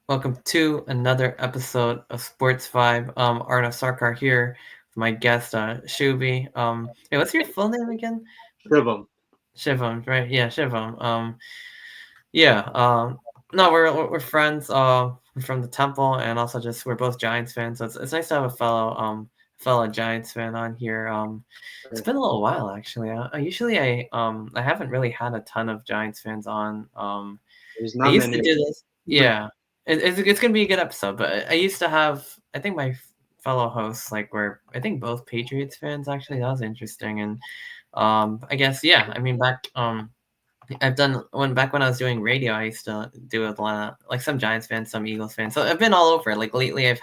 Welcome to another episode of Sports Vibe. Arnav Sarkar here with my guest, Shubi. Hey, what's your full name again? Shubham. Shivam, right? Yeah, Shivam. Yeah. No, we're friends. We're from the Temple, and also just we're both Giants fans. So it's nice to have a fellow Giants fan on here. It's been a little while actually. Usually I haven't really had a ton of Giants fans on. There's I not used to many. do this. Yeah, it's gonna be a good episode. But I used to have, I think my fellow hosts like were, I think, both Patriots fans actually. That was interesting. And I guess, yeah. I mean, back I've done when I was doing radio, I used to do a lot of like some Giants fans, some Eagles fans. So I've been all over. Like lately, I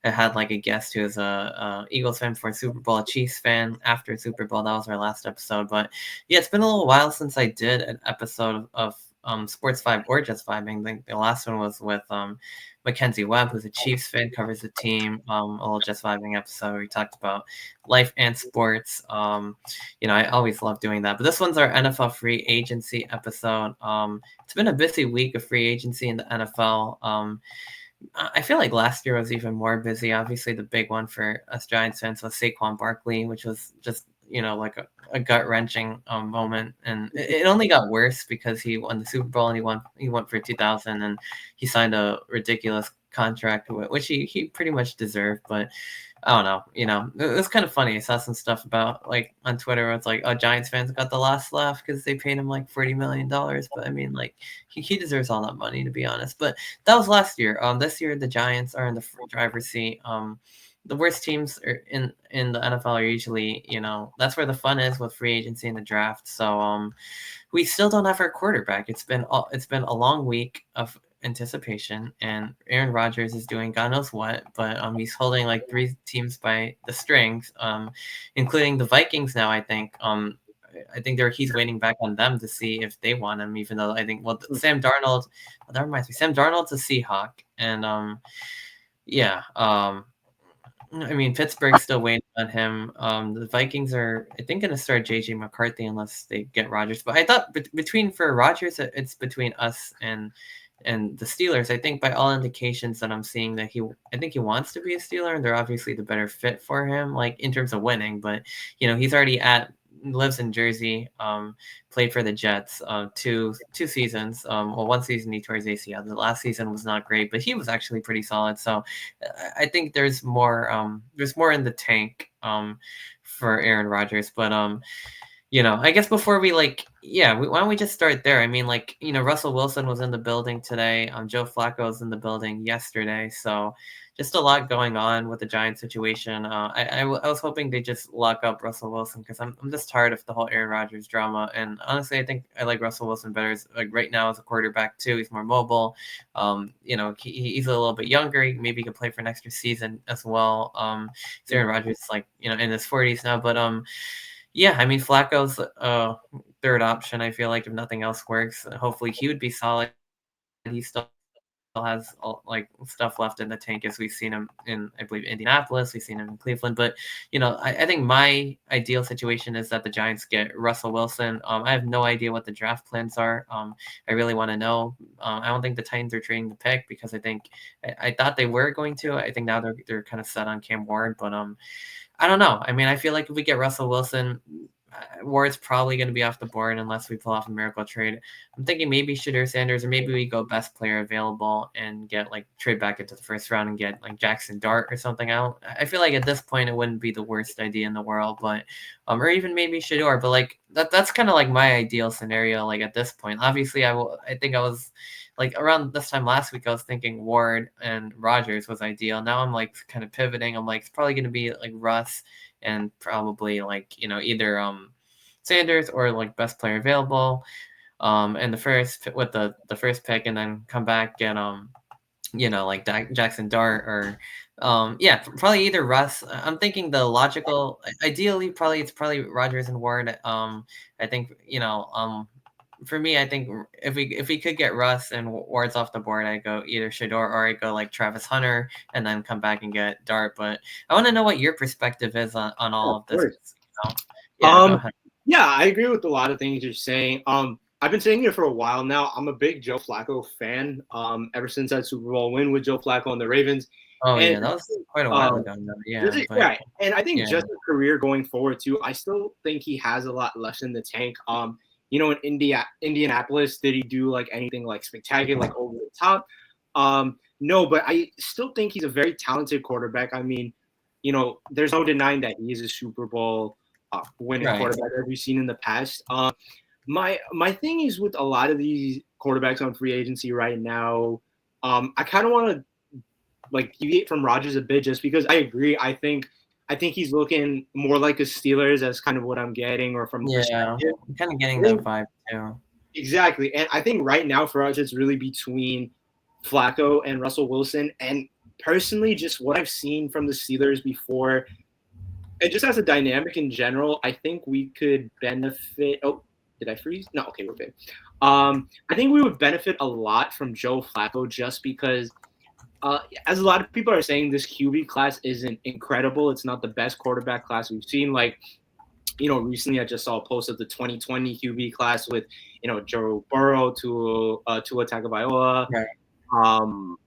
had like a guest who is a Eagles fan before Super Bowl, a Chiefs fan after Super Bowl. That was our last episode. But yeah, it's been a little while since I did an episode of Sports Vibe or just Vibing. I think the last one was with Mackenzie Webb, who's a Chiefs fan, covers the team. A little just vibing episode where we talked about life and sports. I always love doing that. But this one's our NFL free agency episode. It's been a busy week of free agency in the NFL. I feel like last year was even more busy. Obviously, the big one for us Giants fans was Saquon Barkley, which was just like a gut wrenching moment, and it only got worse because he won the Super Bowl and he went for 2,000, and he signed a ridiculous contract which he pretty much deserved, but I don't know. It was kind of funny. I saw some stuff about like on Twitter where it's like, oh, Giants fans got the last laugh because they paid him like $40 million. But I mean, like he deserves all that money to be honest. But that was last year. This year the Giants are in the driver's seat. The worst teams are in the NFL are usually, that's where the fun is with free agency and the draft. So we still don't have our quarterback. It's been a long week of anticipation, and Aaron Rodgers is doing God knows what, but he's holding like three teams by the strings, including the Vikings now. I think he's waiting back on them to see if they want him, even though I think, well, Sam Darnold, that reminds me, Sam Darnold's a Seahawk, and yeah, I mean, Pittsburgh's still waiting on him. The Vikings are, I think, going to start JJ McCarthy unless they get Rodgers. But I thought between for Rodgers, it's between us and the Steelers. I think by all indications that I'm seeing that I think he wants to be a Steeler, and they're obviously the better fit for him, like in terms of winning. But he's already lives in Jersey. Played for the Jets two seasons. Well, one season he tore his ACL. The last season was not great, but he was actually pretty solid. So I think there's more in the tank for Aaron Rodgers. But I guess before we why don't we just start there? I mean, like, Russell Wilson was in the building today. Joe Flacco was in the building yesterday. So just a lot going on with the Giants situation. I was hoping they just lock up Russell Wilson because I'm just tired of the whole Aaron Rodgers drama. And honestly, I think I like Russell Wilson better like right now as a quarterback too. He's more mobile. He's a little bit younger. Maybe he can play for an extra season as well. Aaron Rodgers is like, in his 40s now, but yeah, I mean, Flacco's third option. I feel like if nothing else works, hopefully he would be solid. He still has like stuff left in the tank, as we've seen him in, I believe, Indianapolis. We've seen him in Cleveland. But I think my ideal situation is that the Giants get Russell Wilson. I have no idea what the draft plans are. I really want to know. I don't think the Titans are trading the pick because I thought they were going to. I think now they're kind of set on Cam Ward, but I don't know. I mean, I feel like if we get Russell Wilson, Ward's probably going to be off the board unless we pull off a miracle trade. I'm thinking maybe Shadur Sanders, or maybe we go best player available and get like trade back into the first round and get like Jackson Dart or something out. I feel like at this point it wouldn't be the worst idea in the world, but or even maybe Shadur. But like that's kind of like my ideal scenario. Like at this point, obviously I think I was like around this time last week I was thinking Ward and Rogers was ideal. Now I'm like kind of pivoting. I'm like it's probably going to be like Russ and probably like either Sanders or like best player available and the first with the first pick, and then come back get like Jackson Dart or yeah, probably either Russ. I'm thinking the logical, ideally probably it's probably Rogers and Ward. I think for me, I think if we could get Russ and Ward's off the board, I go either Shador or I go like Travis Hunter and then come back and get Dart. But I want to know what your perspective is on Yeah, all of of this. course. Yeah, go ahead. Yeah, I agree with a lot of things you're saying. I've been saying it for a while now. I'm a big Joe Flacco fan. Ever since that Super Bowl win with Joe Flacco and the Ravens, Oh and yeah, that was quite a while um, ago now. Yeah, but yeah, and I think yeah, just a career going forward too. I still think he has a lot left in the tank. In Indianapolis, did he do like anything like spectacular, like over the top? No, but I still think he's a very talented quarterback. I mean, there's no denying that he is a Super Bowl winning right. quarterback that we've seen in the past. My thing is with a lot of these quarterbacks on free agency right now. I kind of want to like deviate from Rodgers a bit just because I agree. I think he's looking more like a Steelers as kind of what I'm getting or from the Yeah, perspective. I'm kind of getting I that think vibe too. exactly. And I think right now for us it's really between Flacco and Russell Wilson. And personally, just what I've seen from the Steelers before, and just as a dynamic in general, I think we could benefit. Oh, did I freeze? No, okay, we're good. I think we would benefit a lot from Joe Flacco just because as a lot of people are saying, this QB class isn't incredible. It's not the best quarterback class we've seen. Like, recently I just saw a post of the 2020 QB class with, Joe Burrow to Tua Tagovailoa. Right.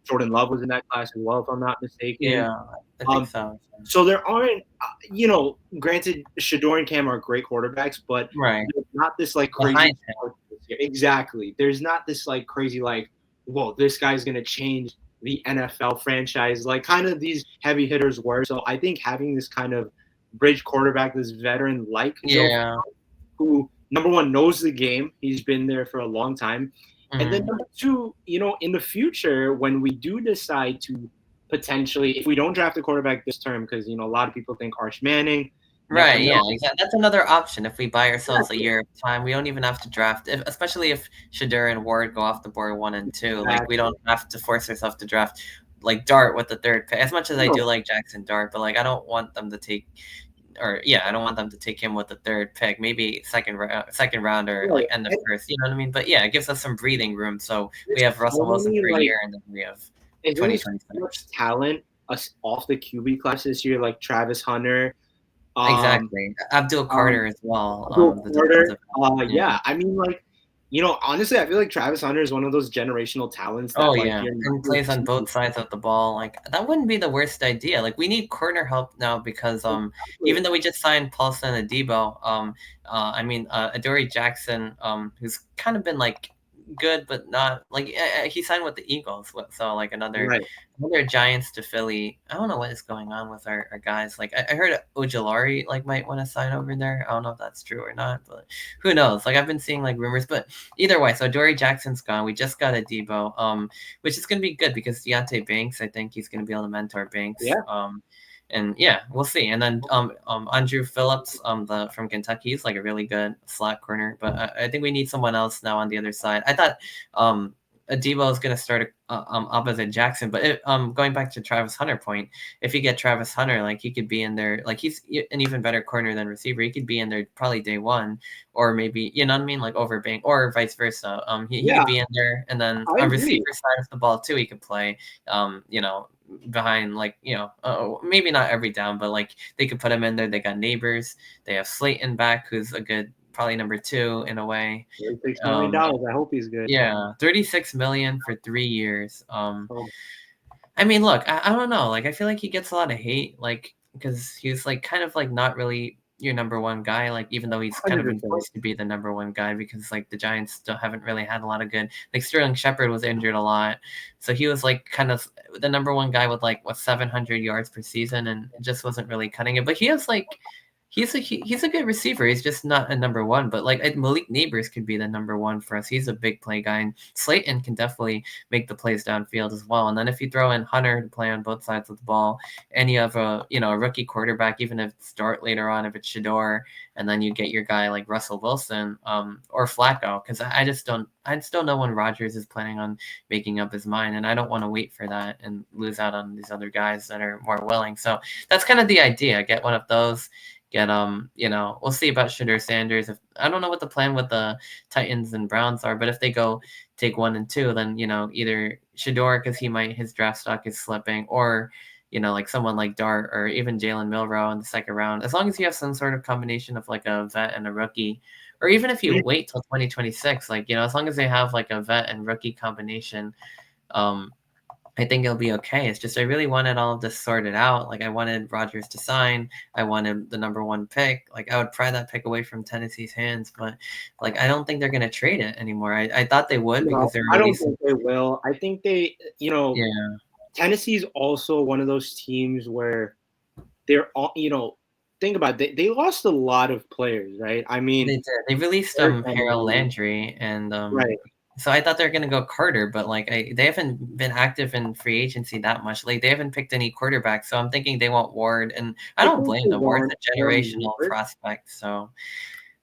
Jordan Love was in that class as well, if I'm not mistaken. Yeah, I think Um, so. so there aren't, granted, Shador and Cam are great quarterbacks, but Right. there's not this like crazy. Behind him. Exactly. There's not this like crazy like, whoa, this guy's gonna change the NFL franchise like kind of these heavy hitters were. So I think having this kind of bridge quarterback, this veteran like Joe, Yeah. who number one knows the game, he's been there for a long time, and then Hmm. number two, in the future when we do decide to potentially, if we don't draft a quarterback this term, because a lot of people think Arch Manning, never Right, know. yeah, exactly. That's another option if we buy ourselves a year of time. We don't even have to draft, especially if Shadur and Ward go off the board 1 and 2. Like we don't have to force ourselves to draft like Dart with the third pick. As much as I do No, like Jackson Dart, but like I don't want them to take, or yeah, I don't want them to take him with the third pick. Maybe second round or no. like end of first. You know what I mean? But yeah, it gives us some breathing room. So we There's have so Russell Wilson many for a like year, and then we have there's so 2026. much talent off the QB class this year, like Travis Hunter, um, Exactly. Abdul um, Carter as well. Michael The Porter. defensive end. Yeah. Yeah, I mean, like, honestly, I feel like Travis Hunter is one of those generational talents Oh, that, like, yeah, you're not and going plays to on see. both sides of the ball, like, that wouldn't be the worst idea, like, we need corner help now because, even though we just signed Paulson and Debo, I mean, Adoree Jackson, who's kind of been, like, good, but not like, he signed with the Eagles, so, like, Right. another Giants to Philly. I don't know what is going on with our guys, like, I heard Ojulari, like, might wanna sign over there. I don't know if that's true or not, but who knows? Like, I've been seeing, like, rumors, but either way, so Adoree Jackson's gone, we just got a Debo, which is going to be good because Deontay Banks, I think he's going to be able to mentor Banks. Yeah. And yeah, we'll see. And then Andrew Phillips, the from Kentucky, he's like a really good slot corner. But I think we need someone else now on the other side. I thought Debo is going to start opposite Jackson, but going back to Travis Hunter point, if you get Travis Hunter, like he could be in there, like he's an even better corner than receiver. He could be in there probably day one, or maybe you know what I mean, like over Bank, or vice versa. He Yeah, could be in there, and then I on agree. receiver side of the ball too, he could play. Behind like maybe not every down, but like they could put him in there. They got Neighbors. They have Slayton back, who's a good probably number two in a way. $36 million. Um, I hope he's good. yeah, 36 million for 3 years. Oh, I mean, look, I don't know. Like, I feel like he gets a lot of hate, like, because he's like kind of like not really your number one guy. Like, even though he's kind of been 100%. forced to be the number one guy because like the Giants still haven't really had a lot of good. Like Sterling Shepard was injured a lot, so he was like kind of the number one guy with like 700 yards per season, and it just wasn't really cutting it. But he has like. He's a good receiver. He's just not a number one. But like Malik Neighbors could be the number one for us. He's a big play guy. And Slayton can definitely make the plays downfield as well. And then if you throw in Hunter to play on both sides of the ball, and you have a rookie quarterback, even if it's Dart later on, if it's Shador, and then you get your guy like Russell Wilson, or Flacco, because I just don't know when Rodgers is planning on making up his mind, and I don't want to wait for that and lose out on these other guys that are more willing. So that's kind of the idea. Get one of those. Get we'll see about Shedeur Sanders. If I don't know what the plan with the Titans and Browns are, but if they go take 1 and 2, then either Shedeur because his draft stock is slipping, or like someone like Dart or even Jalen Milrow in the second round. As long as you have some sort of combination of like a vet and a rookie, or even if you Mhm. wait till 2026, like, as long as they have like a vet and rookie combination, um, I think it'll be okay. It's just I really wanted all of this sorted out. Like I wanted Rodgers to sign. I wanted the number one pick. Like I would pry that pick away from Tennessee's hands, but like I don't think they're gonna trade it anymore. I thought they would No, because they're I don't releasing. think they will. I think Yeah, Tennessee's also one of those teams where they're all, think about it, they lost a lot of players, right? I they mean, did. They released Eric Harold Henry, Landry and right? so I thought they were gonna go Carter, but like they haven't been active in free agency that much. Like they haven't picked any quarterbacks, so I'm thinking they want Ward, and I I don't think blame they them. Ward's want a Cam generational Newton. prospect, so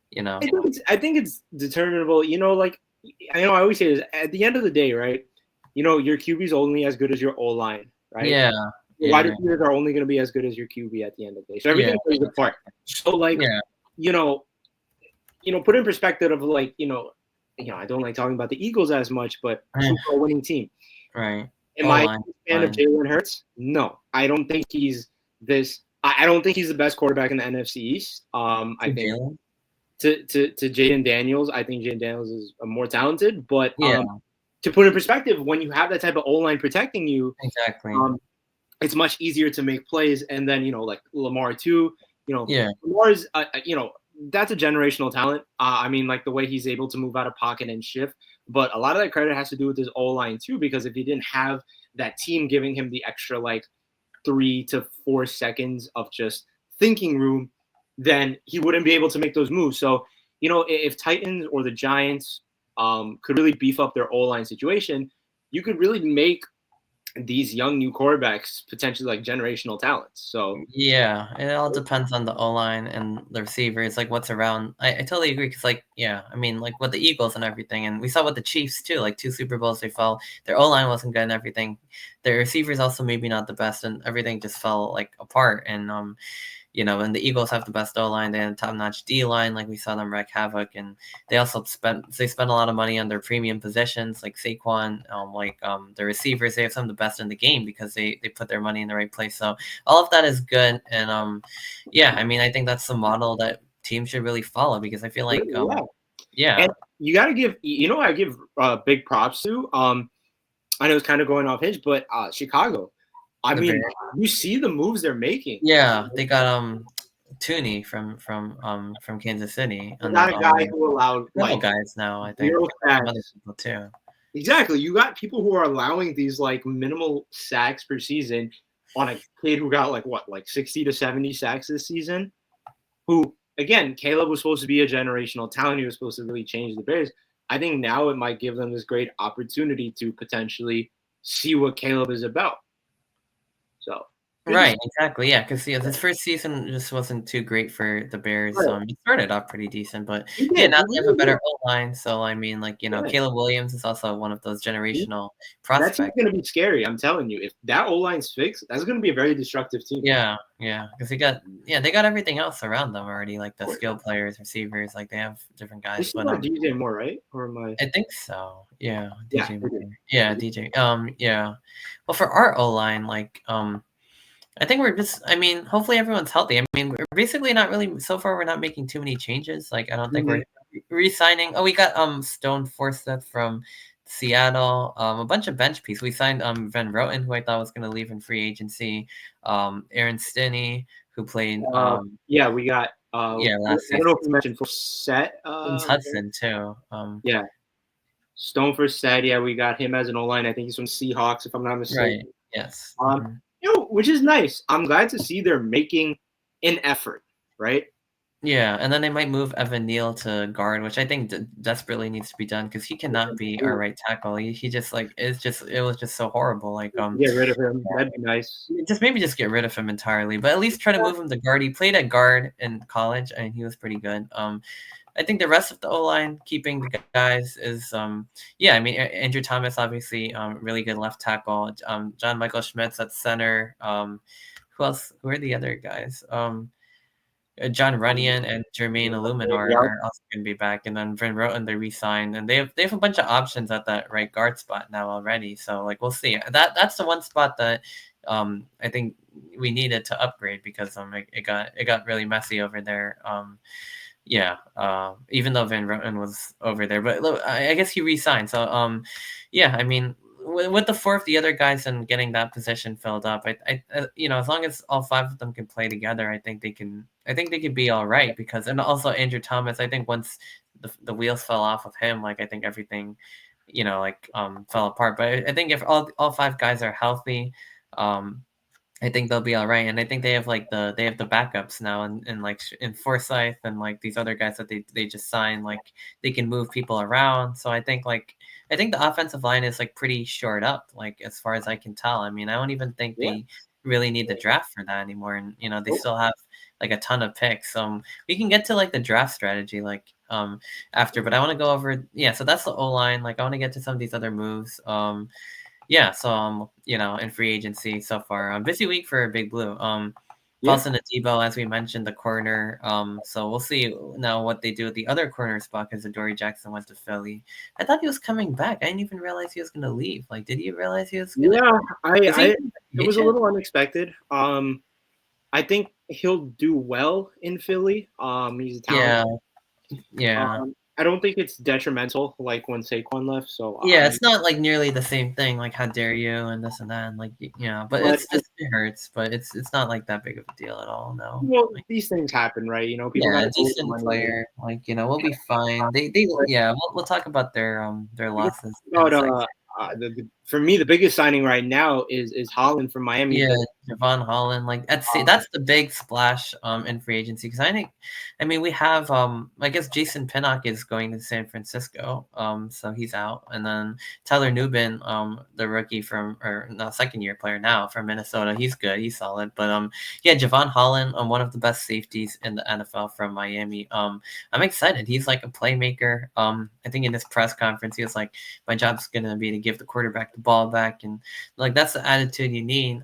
you know. I think it's determinable. Like I always say this at the end of the day, right? Your QB is only as good as your O line, right? Yeah, Your wide yeah, receivers are only going to be as good as your QB at the end of the day. So yeah, everything plays a part. So like, yeah. you know, put in perspective of like, I don't like talking about the Eagles as much, but who's a winning team? Right. Am I a O-line, fan of line. Jalen Hurts? No, I don't think he's this. I don't think he's the best quarterback in the NFC East. I To think Jalen? to Jaden Daniels, I think Jaden Daniels is more talented. But Yeah, to put in perspective, when you have that type of O line protecting you, exactly. um, it's much easier to make plays. And then like Lamar too. Yeah, Lamar's that's a generational talent. I mean, like the way he's able to move out of pocket and shift. But a lot of that credit has to do with his O line too, because if he didn't have that team giving him the extra like 3 to 4 seconds of just thinking room, then he wouldn't be able to make those moves. So, if Titans or the Giants could really beef up their O line situation, you could really make these young new quarterbacks potentially like generational talents. So, yeah. It all depends on the O-line and the receivers, like what's around. I totally agree because, like, yeah, I mean, like with the Eagles and everything, and we saw with the Chiefs too. Like two Super Bowls, they fell. Their O-line wasn't good and everything. Their receivers also maybe not the best, and everything just fell like apart. And the Eagles have the best O line. They have a top notch D line, like we saw them wreak havoc, and they spent a lot of money on their premium positions, like Saquon, the receivers. They have some of the best in the game because they put their money in the right place. So all of that is good, and yeah, I mean, I think that's the model that teams should really follow because I feel like yeah. yeah, And you got to give, I give big props to. I know it's kind of going off hinge, but Chicago. I the mean, Bears, you see the moves they're making. yeah, they got Tooney from Kansas City You on got that a guy line. who allowed Couple like guys now, I think, zero some other sacks. people too. Exactly. You got people who are allowing these like minimal sacks per season on a kid who got like 60 to 70 sacks this season. Who again, Caleb was supposed to be a generational talent. He was supposed to really change the Bears. I think now it might give them this great opportunity to potentially see what Caleb is about. So good to see. Right, exactly, yeah, 'cause, yeah, this first season just wasn't too great for the Bears, Right. it started off pretty decent, but, He yeah, did. now He they have a really did. better O-line, so, I mean, like, Yeah. Caleb Williams is also one of those generational That team's prospects. gonna be scary. I'm telling you. If that O line's fixed, that's gonna be a very destructive team. Yeah, yeah, 'cause they got everything else around them already, like the skill players, receivers, like, they have different They guys, still but, got DJ Moore, right? Or am I? I think so, yeah, Yeah, DJ they do. Moore. Yeah, DJ, yeah. Well, for our O-line, like, I think I mean, hopefully everyone's healthy. I mean, we're basically not really, so far, we're not making too many changes. Like, I don't think we're Mhm. re-signing. Oh, we got Stone Forseth from Seattle, a bunch of bench pieces. We signed Van Roten, who I thought was going to leave in free agency, Aaron Stinney, who played, Yeah, we got. yeah, I last don't season. know if you mentioned for set. James Hudson, too. Yeah, Stone for set. Yeah, we got him as an O line. I think he's from Seahawks, if I'm not Right, mistaken. yes. Um, which is nice. I'm glad to see they're making an effort, right? Yeah, and then they might move Evan Neal to guard, which I think desperately needs to be done because he cannot be our right tackle. He just like it was just so horrible. Like Get rid of him. That'd be nice. just get rid of him entirely, but at least try to move him to guard. He played at guard in college and he was pretty good. I think the rest of the O line, keeping the guys is yeah. I mean Andrew Thomas obviously really good left tackle. John Michael Schmitz at center. Who else? Who are the other guys? John Runyon and Jermaine Illuminor Yeah. are also going to be back, and then Van Roten they re-signed, and they have a bunch of options at that right guard spot now already. So like we'll see. That's the one spot that I think we needed to upgrade because it got really messy over there. Yeah, even though Van Roten was over there, but look, I guess he re-signed. So, yeah, I mean, with the four of the other guys and getting that position filled up, as long as all five of them can play together, I think they can. I think they could be all right because, and also Andrew Thomas. I think once the wheels fell off of him, like I think everything, fell apart. But I think if all five guys are healthy, um, I think they'll be all right, and I think they have the backups now, and like in Forsyth and like these other guys that they just signed, like they can move people around. So I think the offensive line is like pretty shored up, like as far as I can tell. I mean, I don't even think Yeah. they really need the draft for that anymore, and they Nope. still have like a ton of picks. We can get to like the draft strategy after, but I want to go over So that's the O line. Like I want to get to some of these other moves. Yeah, so in free agency so far, busy week for Big Blue. Yeah. Paulson Adebo, as we mentioned, the corner. So we'll see now what they do with the other corner spot because Adoree Jackson went to Philly. I thought he was coming back. I didn't even realize he was gonna leave. Like, did you realize he was gonna? Yeah. Is he I even a it free was a agent? little unexpected. I think he'll do well in Philly. He's a talent. Yeah, yeah. I don't think it's detrimental like when Saquon left. So Yeah, it's not like nearly the same thing, like how dare you and this and that, and but but it hurts, but it's not like that big of a deal at all. No, well, like, these things happen, right? People got yeah, to a go with the decent money. player. Like, we'll be fine. They But yeah, we'll talk about their we can losses talk in a about second. for me the biggest signing right now is Holland from Miami Yeah, because Javon Holland, like uh, that's the big splash in free agency because I mean we have I guess Jason Pinnock is going to San Francisco, so he's out, and then Tyler Nubin, the rookie from or no second year player now from Minnesota, he's good, he's solid, but yeah, Javon Holland, one of the best safeties in the NFL from Miami. I'm excited. He's like a playmaker. I think in his press conference he was like, my job's gonna be to give the quarterback the ball back and like that's the attitude you need,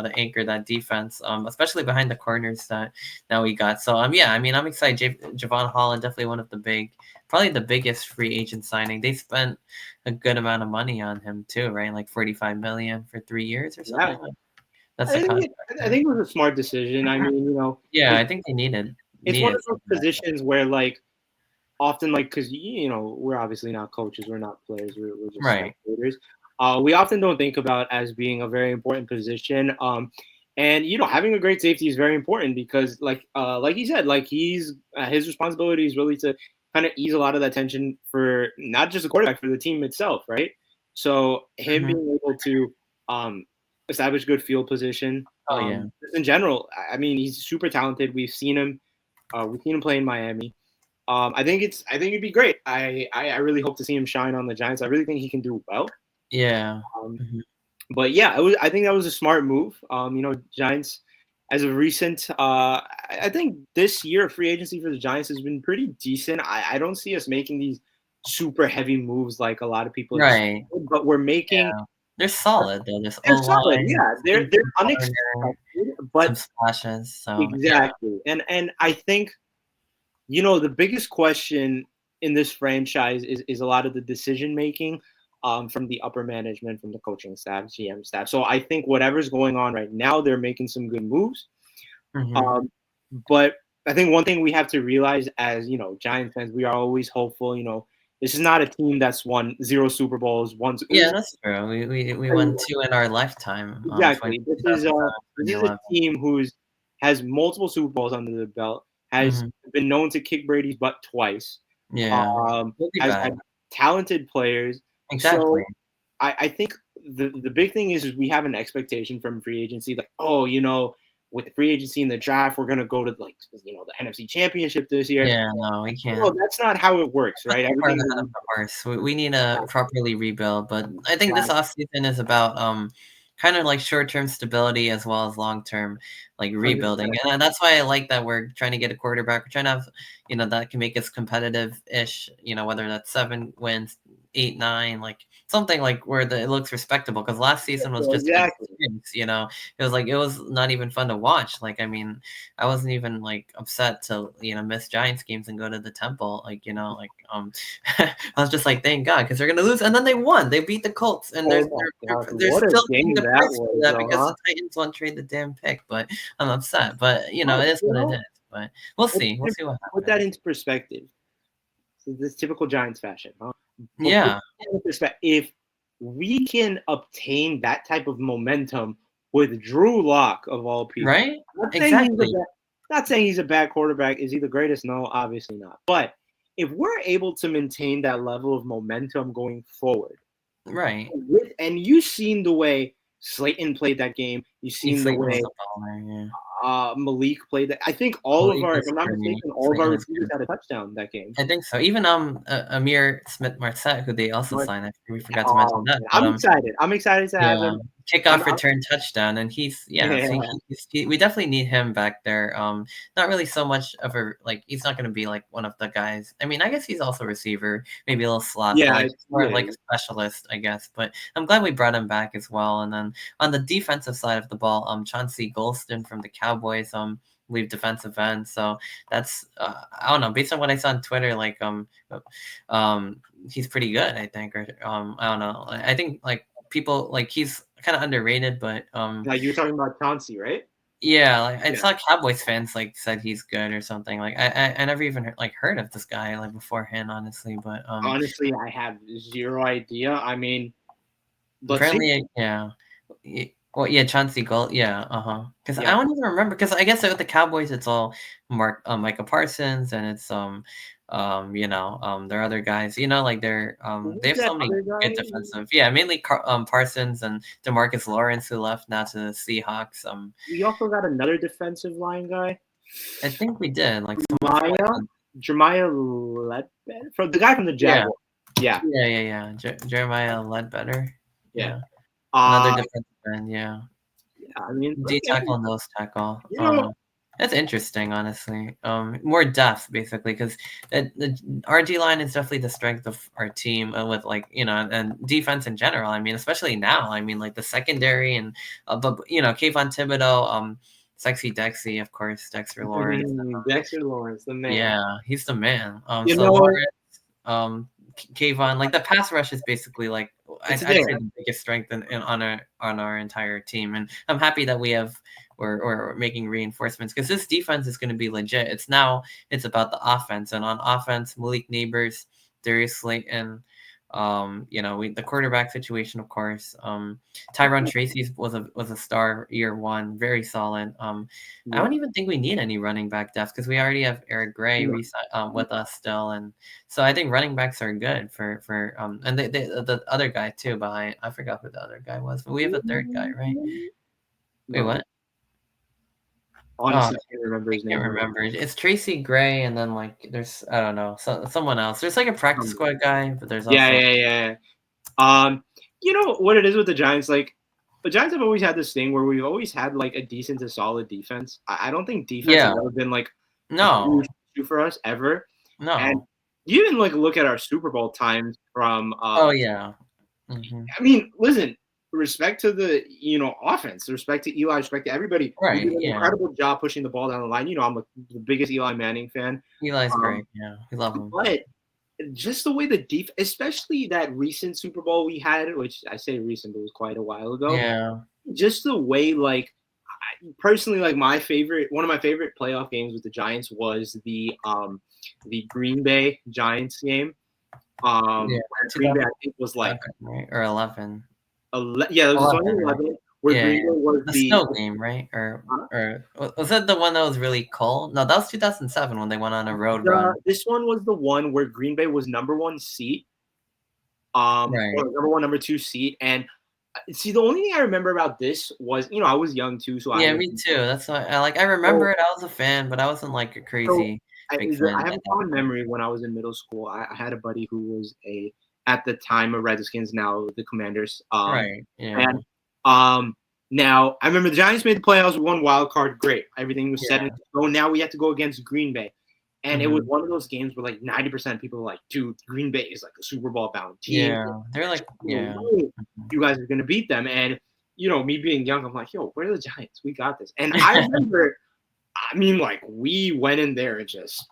to anchor that defense, especially behind the corners that now we got. So yeah, I mean, I'm excited. Javon Holland, definitely one of the probably the biggest free agent signing. They spent a good amount of money on him too, right? Like 45 million for 3 years or yeah, something. Like that's the contract. I Right? think it was a smart decision. I mean, Yeah, it, I think they it's one needed of those something like that. positions where like often like because we're obviously not coaches, we're not players, we're just Right. spectators. We often don't think about as being a very important position. And having a great safety is very important because like you said, like he's his responsibility is really to kind of ease a lot of that tension for not just the quarterback, for the team itself, right? So him Hmm. being able to um, establish good field position, Oh yeah. just in general, I mean, he's super talented. We've seen him play in Miami. I think it'd be great. I really hope to see him shine on the Giants. I really think he can do well. Yeah. Um, Hmm. but yeah, I think that was a smart move. Giants as of recent, I think this year free agency for the Giants has been pretty decent. I don't see us making these super heavy moves like a lot of people expect, Right. but we're making Yeah. They're solid though. There's they're O solid. line, Yeah, they're decent corner, unexpected, some but splashes. So yeah. exactly. And I think the biggest question in this franchise is a lot of the decision making from the upper management, from the coaching staff, GM staff. So I think whatever's going on right now, they're making some good moves. Hmm. Um, but I think one thing we have to realize as Giant fans, we are always hopeful. This is not a team that's won zero Super Bowls. Yeah, that's true. We won two in our lifetime. Exactly. This is a 2011. team who's has multiple Super Bowls under the belt, has Hmm. been known to kick Brady's butt twice, Yeah, we'll be has back. had talented players. Exactly. So I think the big thing is we have an expectation from free agency, like, with the free agency and the draft, we're gonna go to like the NFC Championship this year. Yeah, no, we No, can't. that's not how it works, Put right? the cart Everything ahead of is the horse. We need to properly rebuild, but I think this offseason is about kind of like short-term stability as well as long-term like 100%. rebuilding. And that's why I like that we're trying to get a quarterback. We're trying to have, that can make us competitive-ish, whether that's 7 wins, 8, 9, like something like where it looks respectable. Because last season was just an Exactly. experience. It was like it was not even fun to watch. Like I mean, I wasn't even like upset to miss Giants games and go to the Temple. I was just like, thank God, because they're gonna lose, and then they won. They beat the Colts, and Oh my gosh, they're what a still paying game the that price for was, that though, because huh? the Titans won't trade the damn pick. But I'm upset. But But it is what it is. but we'll Put see. We'll see what put that happens. into perspective. So this typical Giants fashion, huh? But put Yeah. that into perspective. If we can obtain that type of momentum with Drew Lock of all people, Right. not saying he's a Exactly. bad, not saying he's a bad quarterback. Is he the greatest? No, obviously not. But if we're able to maintain that level of momentum going forward, Right. and you've seen the way Slayton played that game, you've seen the Slayton was way the baller. Yeah. Malik played that. I think all of Malik our, if is I'm not pretty. mistaken, all of our Slayton is receivers good. had a touchdown that game. I think so. Even Amir Smith Marset, who they also signed. We forgot to mention Oh, that. man, But I'm excited. I'm excited to have yeah, him. kickoff return touchdown, and he's yeah. Yeah, So we definitely need him back there. Not really so much of a like he's not going to be like one of the guys. I mean, I guess he's also a receiver, maybe a little slot, but yeah, like more of like a specialist, I guess. But I'm glad we brought him back as well. And then on the defensive side of the ball, Chauncey Golston from the Cowboys, leave defensive end. So that's I don't know. Based on what I saw on Twitter, like he's pretty good. I think, or I don't know. I think like people like he's kind of underrated, but Like you were talking about Chauncey, right? yeah, like I Yeah. saw Cowboys fans like said he's good or something. Like I never even heard of this guy like beforehand, honestly. But Honestly, I have zero idea. I mean, let's see. apparently, yeah. Well, yeah, Chauncey Gold, yeah, because I Yeah, don't even remember. Because I guess with the Cowboys, it's all Micah Parsons, and it's there are other guys, like they who's have that so many other guy? good defensive, yeah, mainly Parsons and DeMarcus Lawrence, who left now to the Seahawks. We also got another defensive line guy, I think we did like someone from like Maya, Jeremiah Ledbetter, from the guy from the yeah, Jaguars. Yeah, yeah. Jeremiah Ledbetter, yeah. yeah, another Uh, defensive end, yeah. yeah. I mean, D tackle, nose tackle. you know, That's interesting, honestly. More depth, basically, because our D line is definitely the strength of our team, with like and defense in general. I mean, especially now. I mean, like the secondary and but Kayvon Thibodeau, Sexy Dexy, of course, Dexter Lawrence. Dexter Lawrence, the man. Yeah, he's the man. You So know, Lawrence, Kayvon, like the pass rush is basically like it's I'd say there. the biggest strength on our entire team, and I'm happy that we have we're making reinforcements because this defense is going to be legit. It's about the offense, and on offense, Malik Neighbors, Darius Slayton, the quarterback situation, of course. Tyron Tracy was a star year one, very solid. I Yeah. don't even think we need any running back depth because we already have Eric Gray with us still, and so I think running backs are good for and the other guy too behind. I forgot who the other guy was, but we have a third guy, right? Wait, No, what? Oh, honestly, can't remember I his can't name. remember. It's Tracy Gray, and then like there's I don't know, someone else. There's like a practice squad guy, but there's Yeah, also yeah, yeah. You know what it is with the Giants? Like, the Giants have always had this thing where we've always had like a decent to solid defense. I don't think defense has yeah, ever been like a no, huge issue for us ever. And no. you even like look at our Super Bowl times from Oh yeah. Hmm. I mean, listen, respect to the offense, respect to Eli, respect to everybody. We did Right. an Yeah. incredible job pushing the ball down the line. I'm the biggest Eli Manning fan. Eli's Um, great. Yeah, we love him. but just the way the especially that recent Super Bowl we had, which I say recent, but it was quite a while ago. Yeah. Just the way, like, personally, like one of my favorite playoff games with the Giants was the Green Bay Giants game. Yeah. Where Green Bay I think was like 2007, right? Or 11. yeah, it was 11, right? 2011 where Yeah, Green yeah. Bay was The the snow game, right? Or was that the one that was really cold? No, that was 2007 when they went on a road run. this one was the one where Green Bay was number one seed, or Right. number one, number two seed, and see, the only thing I remember about this was, I was young too, so I Yeah, was me too. That's why I remember so it. I was a fan, but I wasn't like a so crazy I, big fan I have at a that fond point. memory when I was in middle school. I had a buddy who was at the time a Redskins, now the Commanders. Right. Yeah. And now I remember the Giants made the playoffs, one wild card, great. Everything was set in Yeah. stone. Now we have to go against Green Bay. And it was Hmm. one of those games where like 90% of people were like, dude, Green Bay is like a Super Bowl bound team. Yeah. They're like, yeah. Mhm. You guys are gonna beat them. And me being young, I'm like, yo, where are the Giants? We got this. And I remember, I mean, like, we went in there and just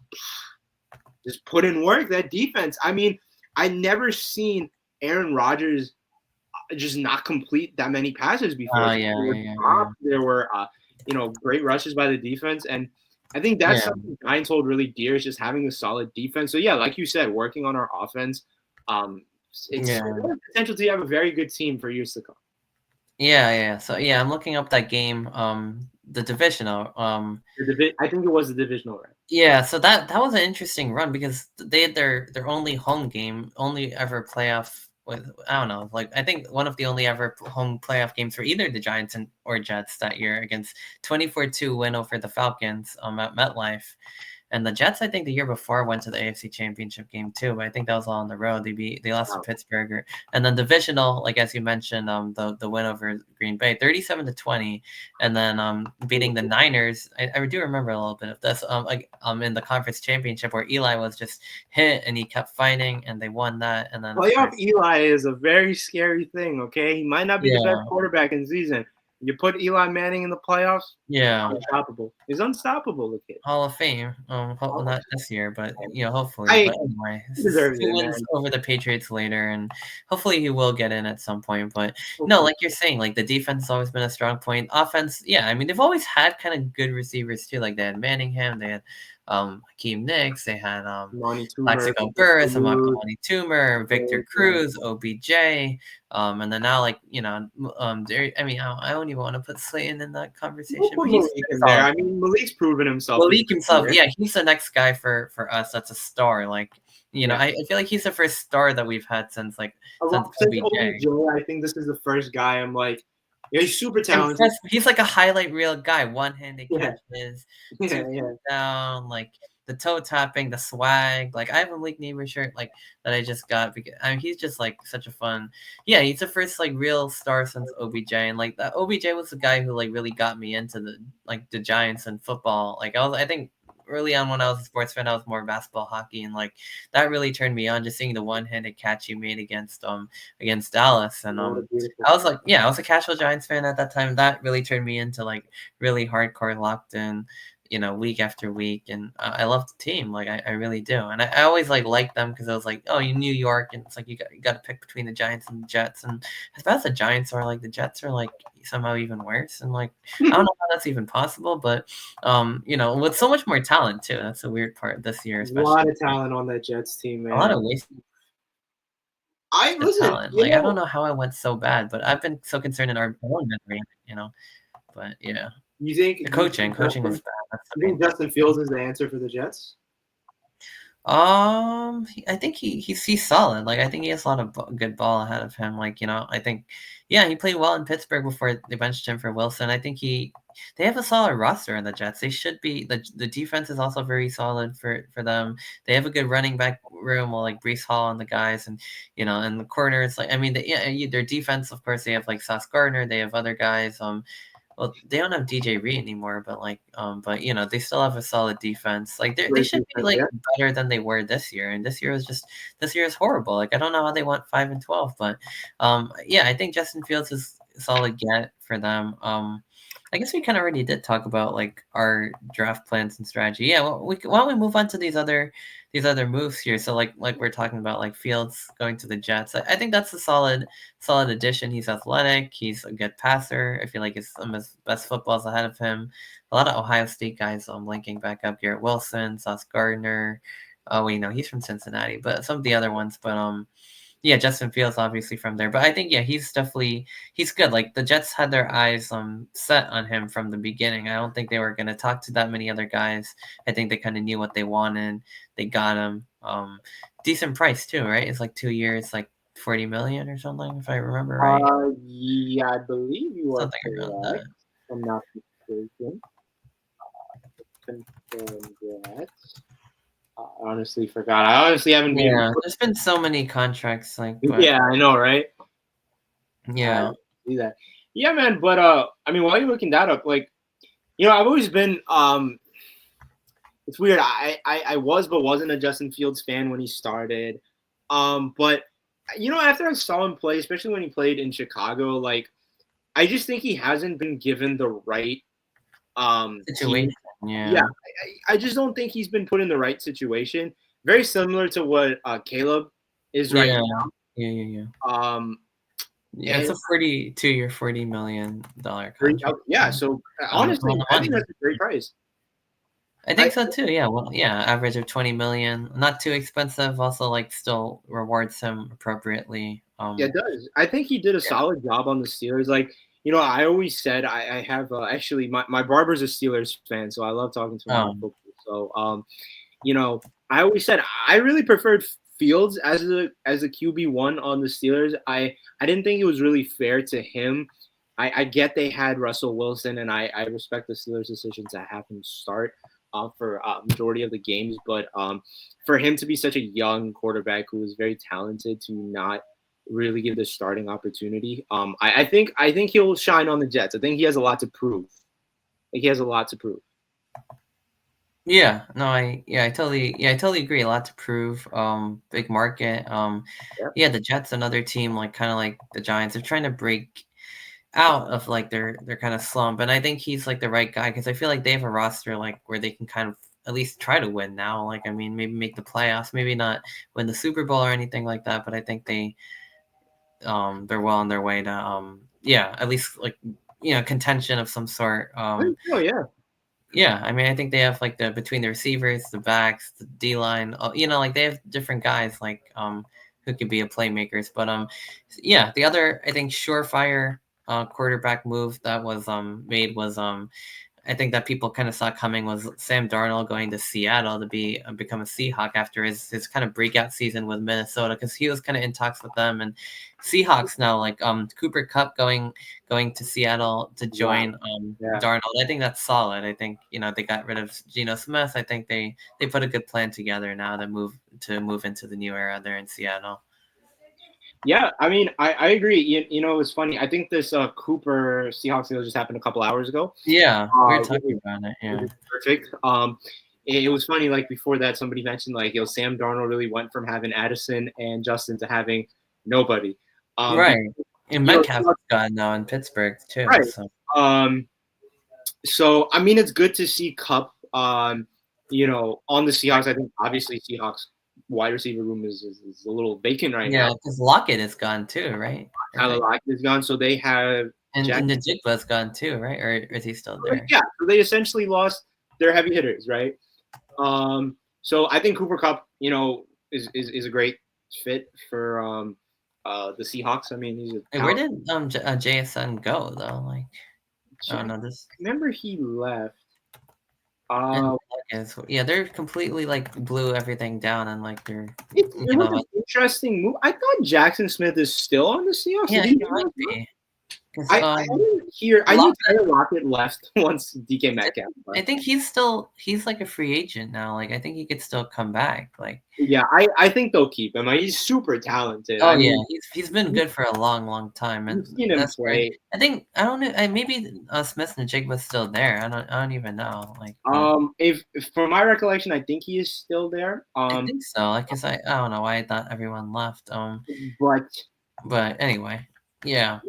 put in work. That defense. I mean, I never seen Aaron Rodgers just not complete that many passes before. Oh yeah, There were yeah, yeah, drops, there were great rushes by the defense, and I think that's Yeah. something Giants hold really dear, is just having a solid defense. So yeah, like you said, working on our offense, it's Yeah. potential to have a very good team for years to come. Yeah. So yeah, I'm looking up that game, the divisional. I think it was the divisional round. Yeah, so that was an interesting run because they had their only home game, only ever playoff with, I don't know, like I think one of the only ever home playoff games for either the Giants or Jets that year against 24-2 win over the Falcons at MetLife. And the Jets, I think the year before went to the AFC Championship game too, but I think that was all on the road. They lost to Wow. Pittsburgh, and then divisional, like as you mentioned, the win over Green Bay, 37-20, and then beating the Niners. I do remember a little bit of this. In the conference championship where Eli was just hit and he kept fighting, and they won that, and then of Playoff course, Eli is a very scary thing. Okay, he might not be the best yeah, quarterback in the season. You put Eli Manning in the playoffs, yeah. unstoppable. He's unstoppable, the kid. Hall of Fame. Not this year, but hopefully. I But anyway, he deserves he it, wins man. over the Patriots later, and hopefully he will get in at some point. But no, Hopefully. like you're saying, like the defense has always been a strong point. Offense, yeah, I mean they've always had kind of good receivers too. Like they had Manningham, they had Hakeem Nicks, they had Money Toomer, Plaxico Burress, Cruz, Amani Toomer, Victor Cruz, OBJ, and then now like I mean I don't even want to put Slayton in that we'll conversation, put but he's Malik a in there. solid. I mean, Malik's proven himself this Malik himself, year. yeah, he's the next guy for us that's a star. Like, Yeah. I feel like he's the first star that we've had since Since OBJ. OBJ, I think this is the first guy I'm like, yeah, he's super talented. Impressed. He's like a highlight reel guy. One-handed Yeah, catches, two yeah. feet down, like the toe tapping, the swag. Like I have a Malik Neighbor shirt like that I just got because I mean he's just like such a fun. Yeah, he's the first like real star since OBJ, and like that OBJ was the guy who like really got me into the Giants and football. Like I think early on when I was a sports fan, I was more basketball, hockey, and like that really turned me on. Just seeing the one-handed catch he made against Dallas, and What a beautiful I was play. like, yeah, I was a casual Giants fan at that time. That really turned me into like really hardcore locked in, week after week, and I love the team, like I really do, and I always like liked them because I was like, oh, you New York, and it's like you got to pick between the Giants and the Jets, and as bad as the Giants are, like the Jets are like somehow even worse, and like I don't know how that's even possible, but with so much more talent too. That's the weird part this year, A lot especially of talent on that Jets team, a lot man. of wasted I listen, talent. Like I don't know how it went so bad, but I've been so concerned in our own memory. But yeah, you think the you think coaching was Justin, bad. That's the you main think Justin thing. Fields is the answer for the Jets? I think he's solid. Like I think he has a lot of good ball ahead of him. Like I think, yeah, he played well in Pittsburgh before they benched him for Wilson. I think they have a solid roster in the Jets. They should be the defense is also very solid for them. They have a good running back room, well, like Brees Hall and the guys, and and the corners. Like I mean, their defense, of course, they have like Sauce Gardner. They have other guys. Well, they don't have DJ Reed anymore, but they still have a solid defense. Like they Great should be defense, like yeah. better than they were this year. And this year is horrible. Like I don't know how they went 5-12, but yeah, I think Justin Fields is a solid get for them. I guess we kind of already did talk about like our draft plans and strategy. Yeah, well, why don't we move on to these other moves here? So like we're talking about like Fields going to the Jets. I think that's a solid addition. He's athletic. He's a good passer. I feel like some of his best footballs ahead of him. A lot of Ohio State guys linking back up. Garrett Wilson, Sauce Gardner. Oh, we know he's from Cincinnati, but some of the other ones. But yeah, Justin Fields obviously from there. But I think yeah, he's good. Like the Jets had their eyes set on him from the beginning. I don't think they were gonna talk to that many other guys. I think they kind of knew what they wanted. They got him. Decent price too, right? It's like 2 years, like 40 million or something, if I remember right. Yeah, I believe you are Something around correct. that. If I'm not mistaken. Confirm that. I honestly forgot. I honestly haven't been. Yeah, there's been so many contracts, like, but Yeah, I know, right? I yeah, see that. Yeah, man. But I mean, while you're looking that up, like, I've always been it's weird. I was but wasn't a Justin Fields fan when he started. But after I saw him play, especially when he played in Chicago, like I just think he hasn't been given the right team. situation. Yeah, Yeah, I just don't think he's been put in the right situation. Very similar to what Caleb is right yeah, yeah. now. Yeah, it's And a 42-year, $40 million contract. yeah, so On honestly, the I think money. that's a great price. I think so too. Yeah. Well, yeah. Average of 20 million. Not too expensive. Also, like, still rewards him appropriately. Yeah, it does. I think he did a solid job on the Steelers. Like, I always said I have actually my barber's a Steelers fan, so I love talking to him about Um. football. So, I always said I really preferred Fields as a QB1 on the Steelers. I didn't think it was really fair to him. I get they had Russell Wilson, and I respect the Steelers' decision to have him start for majority of the games, but for him to be such a young quarterback who is very talented to not really give the starting opportunity, I think he'll shine on the Jets. I think he has a lot to prove. Like, he has a lot to prove. Yeah, no, I totally agree. A lot to prove. Big market. Yeah. Yeah, the Jets, another team like kind of like the Giants. They're trying to break out of like their kind of slump, and I think he's like the right guy because I feel like they have a roster like where they can kind of at least try to win now. Like, I mean, maybe make the playoffs, maybe not win the Super Bowl or anything like that, but I think they're well on their way to yeah, at least like contention of some sort. Oh yeah. Yeah, I mean, I think they have like the between the receivers, the backs, the D line. Like they have different guys like who could be a playmakers. But yeah, the other I think surefire quarterback move that was made was I think that people kind of saw coming was Sam Darnold going to Seattle to become a Seahawk after his kind of breakout season with Minnesota because he was kind of in talks with them and Seahawks now like Cooper Cup going to Seattle to Wow. join Yeah. Darnold. I think that's solid. I think they got rid of Geno Smith. I think they put a good plan together now to move into the new era there in Seattle. Yeah, I mean, I agree. It's funny. I think this Cooper Seahawks deal just happened a couple hours ago. Yeah, we were Which talking about it. Yeah. is perfect. It was funny. Like, before that, somebody mentioned like, Sam Darnold really went from having Addison and Justin to having nobody. Right. Because, And you know, Metcalf's gone now in Pittsburgh too. right. So Um, so I mean, it's good to see Cup. On the Seahawks. I think obviously Seahawks wide receiver room is a little vacant right yeah, now. because Lockett is gone too, right? I Tyler think. Lockett is gone, so they have Jack. And Najigba's gone too, right? Or is he still there? Yeah, so they essentially lost their heavy hitters, right? So I think Cooper Cup, is a great fit for the Seahawks. I mean, he's a Hey, where talent. did JSN go though? Like, I don't Jack, know this. remember he left. And Uh, yeah, they're completely like blew everything down and like they're it was an interesting move. I thought Jackson Smith is still on the Seahawks. yeah, Did he he might be because I didn't hear. I knew Lockett. Tyler Lockett left once DK Metcalf I left. think he's like a free agent now. Like I think he could still come back. Like Yeah, I think they'll keep him. He's super talented. oh I yeah, mean, he's been good for a long time, you've and seen him that's where play. I don't know. Maybe Smith and Jigba's still there. I don't even know. Like, but If from my recollection, I think he is still there. I think so. Like, cause I don't know why I thought everyone left. But But anyway, yeah.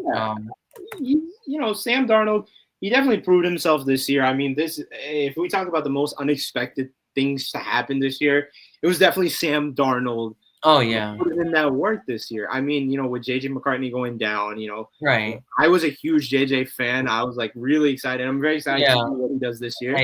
yeah, Sam Darnold, he definitely proved himself this year. I mean, if we talk about the most unexpected things to happen this year, it was definitely Sam Darnold Oh yeah. put in that work this year. I mean, with JJ McCartney going down, Right. I was a huge JJ fan. I was like really excited. I'm very excited to Yeah. see what he does this year.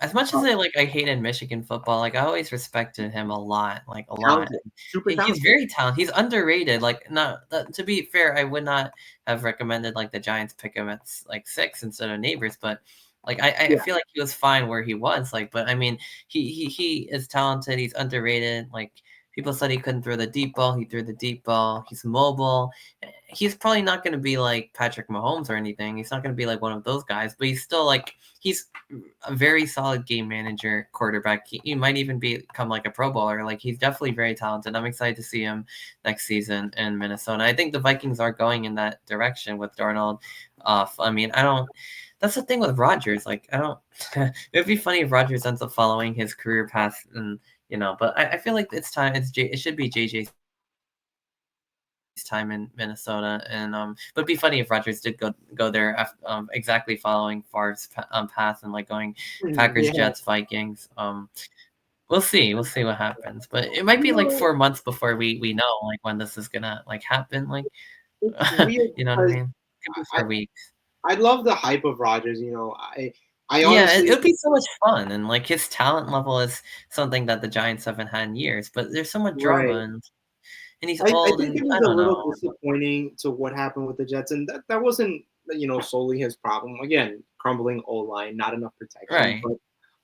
As much as I hated Michigan football, like I always respected him a lot, like a lot. Talented, super He's talented. very talented. He's underrated. Like, not to be fair, I would not have recommended like the Giants pick him at like 6 instead of Neighbors, but like I Yeah. feel like he was fine where he was. Like, but I mean, he is talented. He's underrated. Like people said he couldn't throw the deep ball. He threw the deep ball. He's mobile. He's probably not going to be like Patrick Mahomes or anything. He's not going to be like one of those guys, but he's still like he's a very solid game manager quarterback. He might even become like a Pro Bowler. Like he's definitely very talented. I'm excited to see him next season in Minnesota. I think the Vikings are going in that direction with Darnold off. I mean, I don't. That's the thing with Rodgers. Like I don't. It'd be funny if Rodgers ends up following his career path and. But I feel like it's time. It should be JJ's time in Minnesota, and but it'd be funny if Rodgers did go there exactly following Favre's path and like going Packers, Yeah. Jets, Vikings. We'll see what happens, but it might be like 4 months before we know like when this is gonna like happen. Like, It's weird you know what I because mean? It could be I, for weeks. I love the hype of Rodgers. I Yeah, it honestly, would be so much fun, and like his talent level is something that the Giants haven't had in years. But there's so much drama, right. and he's I old, think and it was I a don't know. little disappointing to what happened with the Jets, and that wasn't solely his problem. Again, crumbling O line, not enough protection. Right? But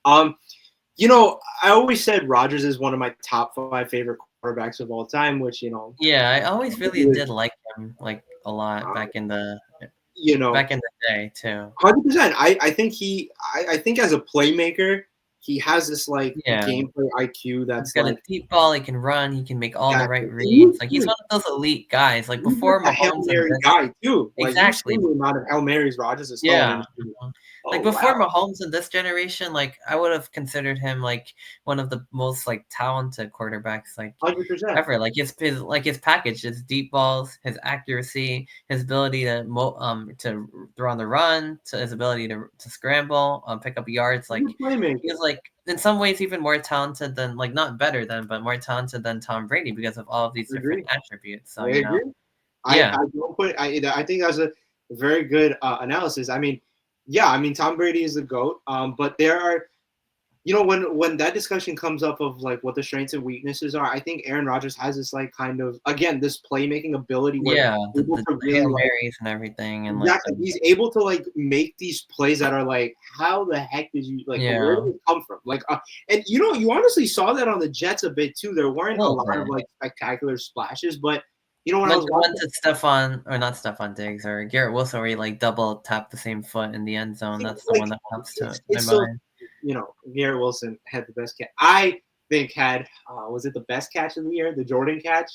I always said Rodgers is one of my top 5 favorite quarterbacks of all time, which Yeah, I always he really was, did like him like a lot uh, back you in know, the day too. 100%. I think as a playmaker, he has this like Yeah. gameplay IQ He's that's got a like deep ball, he can run, he can make all the exactly. right And you reads, like, he's see one of those elite guys, like, he's like before a Hail Mahomes and Mary this guy too. Like you see exactly, the amount of Hail Marys Rodgers is throwing, yeah, and it's like, like, oh before wow, Mahomes and this generation, like, I would've considered him, like, one of the most, like, talented quarterbacks, like, 100%. ever, like, his package, his deep balls, his accuracy, his ability to throw on the run, to his ability to scramble, pick up yards, He's like, a he was, playmaker. like, in some ways even more talented than like, not better than, but more talented than Tom Brady because of all of these I different agree. attributes, so, I agree. Yeah. I don't put I think that's a very good analysis. I mean, yeah, I mean Tom Brady is the goat. But there are when that discussion comes up of like what the strengths and weaknesses are, I think Aaron Rodgers has this like kind of again this playmaking ability where Yeah, he's able the to Hail really like Marys and everything and, like, exactly the he's able to like make these plays that are like how the heck did you like where did yeah, it come from like and you honestly saw that on the Jets a bit too. There a weren't a little lot of bit. like spectacular splashes, but when I Like was the one watching, to Stefan or not Stefan Diggs or Garrett Wilson where he, like, double tapped the same foot in the end zone, that's the like one that pops to my it's so mind. Garrett Wilson had the best catch. I think had was it the best catch of the year? The Jordan catch,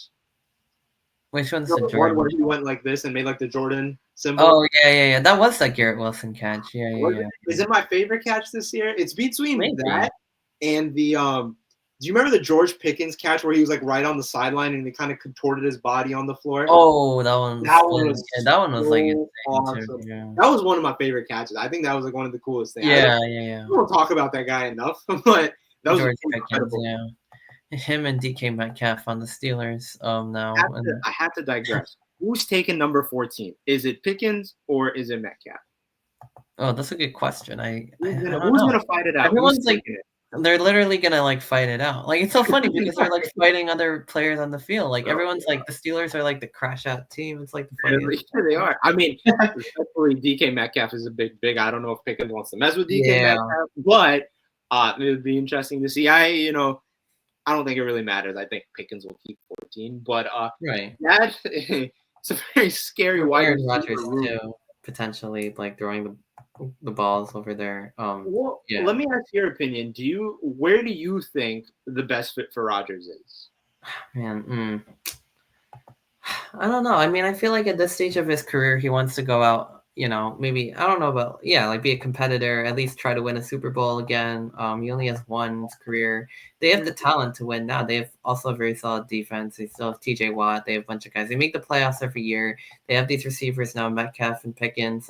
Which one's the the one Jordan? where he went like this and made like the Jordan symbol. Oh, yeah, that was that Garrett Wilson catch, Was yeah. it? Is it my favorite catch this year? It's between Maybe. that and the Do you remember the George Pickens catch where he was like right on the sideline and he kind of contorted his body on the floor? Oh, that one was That one spin was yeah, that one was, like, so insane too, awesome. yeah. That was one of my favorite catches. I think that was like one of the coolest things. Yeah. We don't talk about that guy enough, but that was George Pickens, incredible. yeah. Him and DK Metcalf on the Steelers, now, and I have to digress. Who's taking number 14? Is it Pickens or is it Metcalf? oh, that's a good question. I don't Who's know. gonna fight it out? Who's Everyone's, like taking it? they're literally gonna, like, fight it out. Like, it's so funny because they're, like, fighting other players on the field. Like, Oh, everyone's like, the Steelers are, like, the crash out team. It's, like, the funniest really? They are. I mean, respectfully, DK Metcalf is a big. I don't know if Pickens wants to mess with DK Yeah, Metcalf, but it would be interesting to see. I don't think it really matters. I think Pickens will keep 14, but right. that it's a very scary Or wide Aaron receiver Rodgers room. too, potentially, like, throwing the balls over there. Well, Yeah. let me ask your opinion. Where do you think the best fit for Rodgers is? Man, I don't know. I mean, I feel like at this stage of his career, he wants to go out, maybe, I don't know about, yeah, like be a competitor, at least try to win a Super Bowl again. He only has one in his career. They have the talent to win now. They have also a very solid defense. They still have TJ Watt. They have a bunch of guys. They make the playoffs every year. They have these receivers now, Metcalf and Pickens.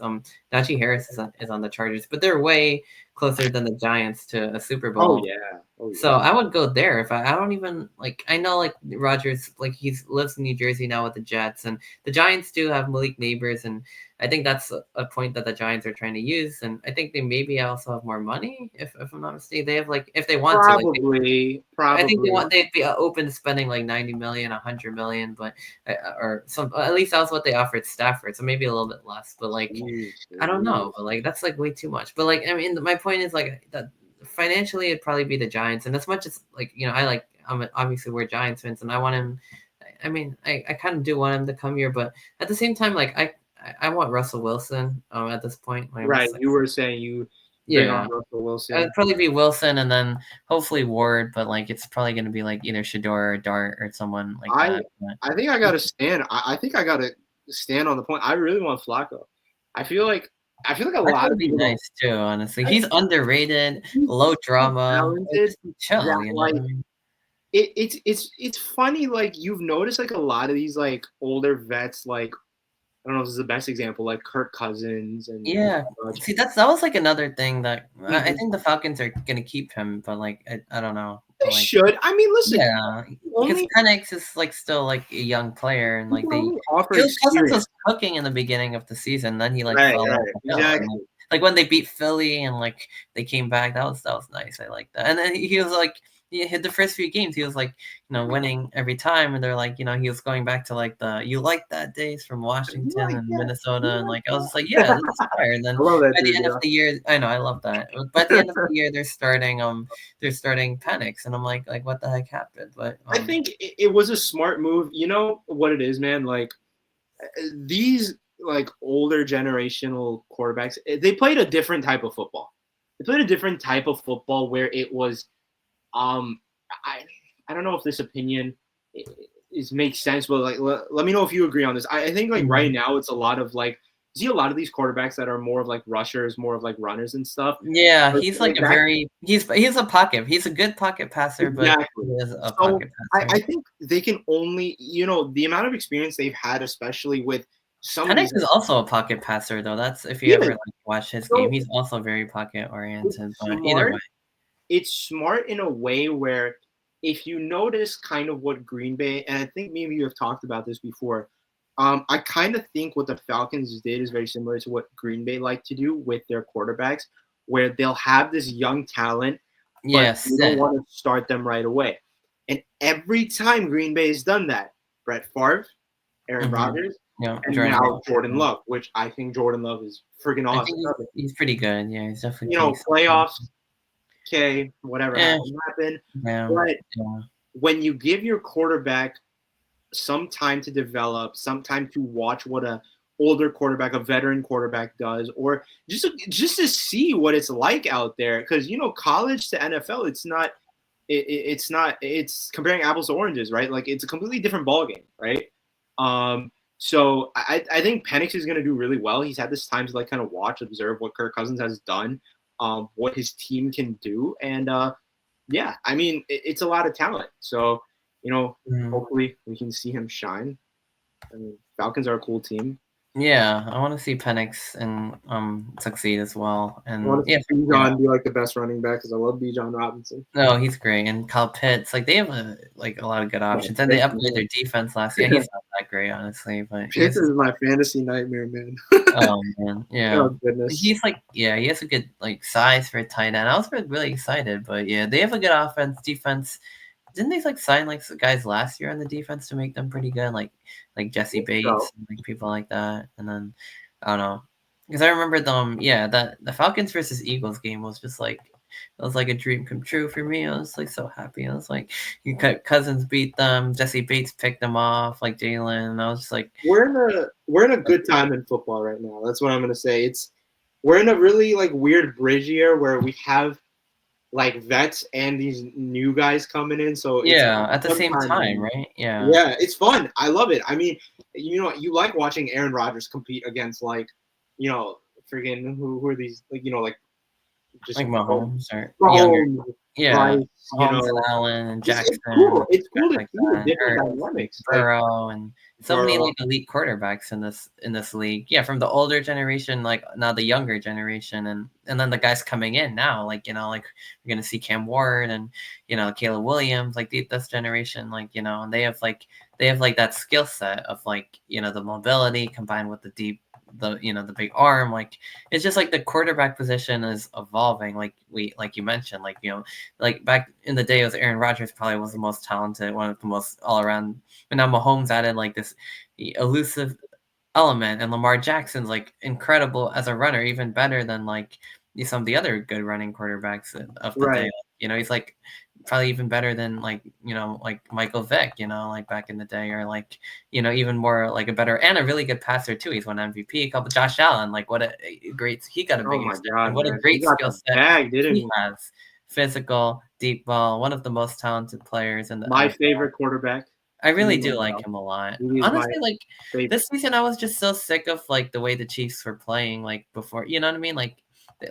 Najee Harris is on the Chargers, but they're way closer than the Giants to a Super Oh Bowl. yeah. Oh So yeah. I would go there if I don't even like I know like Rogers like he's lives in New Jersey now with the Jets and the Giants do have Malik Neighbors and I think that's a point that the Giants are trying to use and I think they maybe also have more money if I'm not mistaken they have like if they want to like I think Probably. they'd be open to spending like 90 million 100 million but or some at least that was what they offered Stafford so maybe a little bit less but like Jeez, I don't know Louise. but like that's like way too much but like I mean my point is like that financially it'd probably be the Giants and as much as like I'm obviously we're Giants fans and I want him I mean I kind of do want him to come here but at the same time like I want Russell Wilson at this point like I'm Right. just like You were saying you big on yeah Russell it'd Wilson. probably be Wilson and then hopefully Ward but like it's probably going to be like either Shador or Dart or someone like I that but I think I gotta stand. I think I gotta stand on the point. I really want Flacco. I feel like a that lot would of be people don't. nice too honestly I, he's underrated he's low so drama like talented just chill that like it's funny. Like you've noticed like a lot of these like older vets. Like I don't know if this is the best example. Like Kirk Cousins and Yeah. such. See, that was, like, another thing that I Mhm. think the Falcons are gonna keep him, but, like, I don't know, They but, like should. I mean, listen. yeah, because Only Penix is, like, still, like, a young player, and, you like, can they only offer Cousins was experience. cooking in the beginning of the season, then he, like, Right. fell off Right. the hill, and then Exactly. like when they beat Philly and like they came back. That was nice. I like that. And then he was like, he hit the first few games. He was like, winning every time, and they're like, he was going back to like the "you like that" days from You Washington like and that? Minnesota, You and like like I was just like, yeah, that? that's fire. And then I love that by the dude. end of the year, I know I love that. But by the end of the year, they're starting Penix, and I'm like what the heck happened? But I think it was a smart move. You know what it is, man? Like these like older generational quarterbacks, they played a different type of football. They played a different type of football where it was um I I don't know if this opinion is makes sense, but like let me know if you agree on this. I think like right Mhm. now it's a lot of like see a lot of these quarterbacks that are more of like rushers, more of like runners and stuff. Yeah, Like, he's like like a that very he's a pocket. He's a good pocket passer, but he exactly. is a So pocket I passer. think they can only the amount of experience they've had, especially with some of Penix these is also a pocket passer though. That's if you yeah. ever like watch his game. So He's also very pocket it's oriented. But either smart way, it's smart in a way where if you notice kind of what Green Bay, and I think maybe you have talked about this before, I kind of think what the Falcons did is very similar to what Green Bay like to do with their quarterbacks, where they'll have this young talent, but yeah, you don't sit. want to start them right away. And every time Green Bay has done that, Brett Favre, Aaron Mm-hmm. Rodgers, Yeah, and Jordan now Love. Jordan Yeah. Love, which I think Jordan Love is friggin' I awesome. think he's pretty good. Yeah, he's definitely pretty solid. Playoffs, okay, whatever Eh, happened. yeah, But yeah. when you give your quarterback some time to develop, some time to watch what a older quarterback, a veteran quarterback does, or just to see what it's like out there, because college to NFL, it's comparing apples to oranges, right? Like it's a completely different ball game, right? So I think Penix is going to do really well. He's had this time to like kind of watch, observe what Kirk Cousins has done, what his team can do, and yeah, I mean it's a lot of talent. So Mhm. hopefully we can see him shine. I mean, Falcons are a cool team. Yeah, I want to see Penix and succeed as well. I And want to yeah, see Bijan be like the best running back because I love Bijan Robinson. no, he's great. And Kyle Pitts, like they have a lot of good Oh, options, and they Pitts, upgraded their defense last year. man. He's not that great, honestly, but he Pitts has. is my fantasy nightmare, man. Oh man, yeah. Oh goodness. He's like, yeah, he has a good like size for a tight end. I was really excited, but yeah, they have a good offense, defense. Didn't they like sign like some guys last year on the defense to make them pretty good, like Jesse So Bates and like people like that? And then I don't know, because I remember them. Yeah, that the Falcons versus Eagles game was just like it was like a dream come true for me. I was like so happy. I was like, Cousins beat them. Jesse Bates picked them off, like Jalen. And I was just like, we're in a good time in football right now. That's what I'm gonna say. We're in a really like weird bridge year where we have like vets and these new guys coming in. So it's yeah, at the fun same time, time, man. right? Yeah. Yeah, it's fun. I love it. I mean, you like watching Aaron Rodgers compete against like, you know, friggin' who are these like just Like Mahomes or younger. Mahomes, Yeah, Bryce, Mahomes and Allen and it's Jackson, cool. It's guys cool to like see the that, different Hurts and dynamics. Like Burrow, and so many Burrow. like elite quarterbacks in this league. Yeah, from the older generation, like now the younger generation, and then the guys coming in now, like like we're gonna see Cam Ward and Caleb Williams, like this generation, like and they have like that skill set of like the mobility combined with the deep the big arm. Like it's just like the quarterback position is evolving, like you mentioned, like back in the day, it was Aaron Rodgers probably was the most talented, one of the most all around. But now Mahomes added like this elusive element, and Lamar Jackson's like incredible as a runner, even better than like some of the other good running quarterbacks of the day. Right. He's like probably even better than like Michael Vick, like back in the day, or like even more like a better and a really good passer too. He's won MVP a couple. Josh Allen, like what a great he got a Oh big my extension. God, What a man. He great got skill the set bag, didn't he he? has. Physical, deep ball, one of the most talented players in the My NFL. favorite quarterback. I really You do know, like him a lot. he is my Honestly, like favorite. this season, I was just so sick of like the way the Chiefs were playing, like before. You know what I mean? Like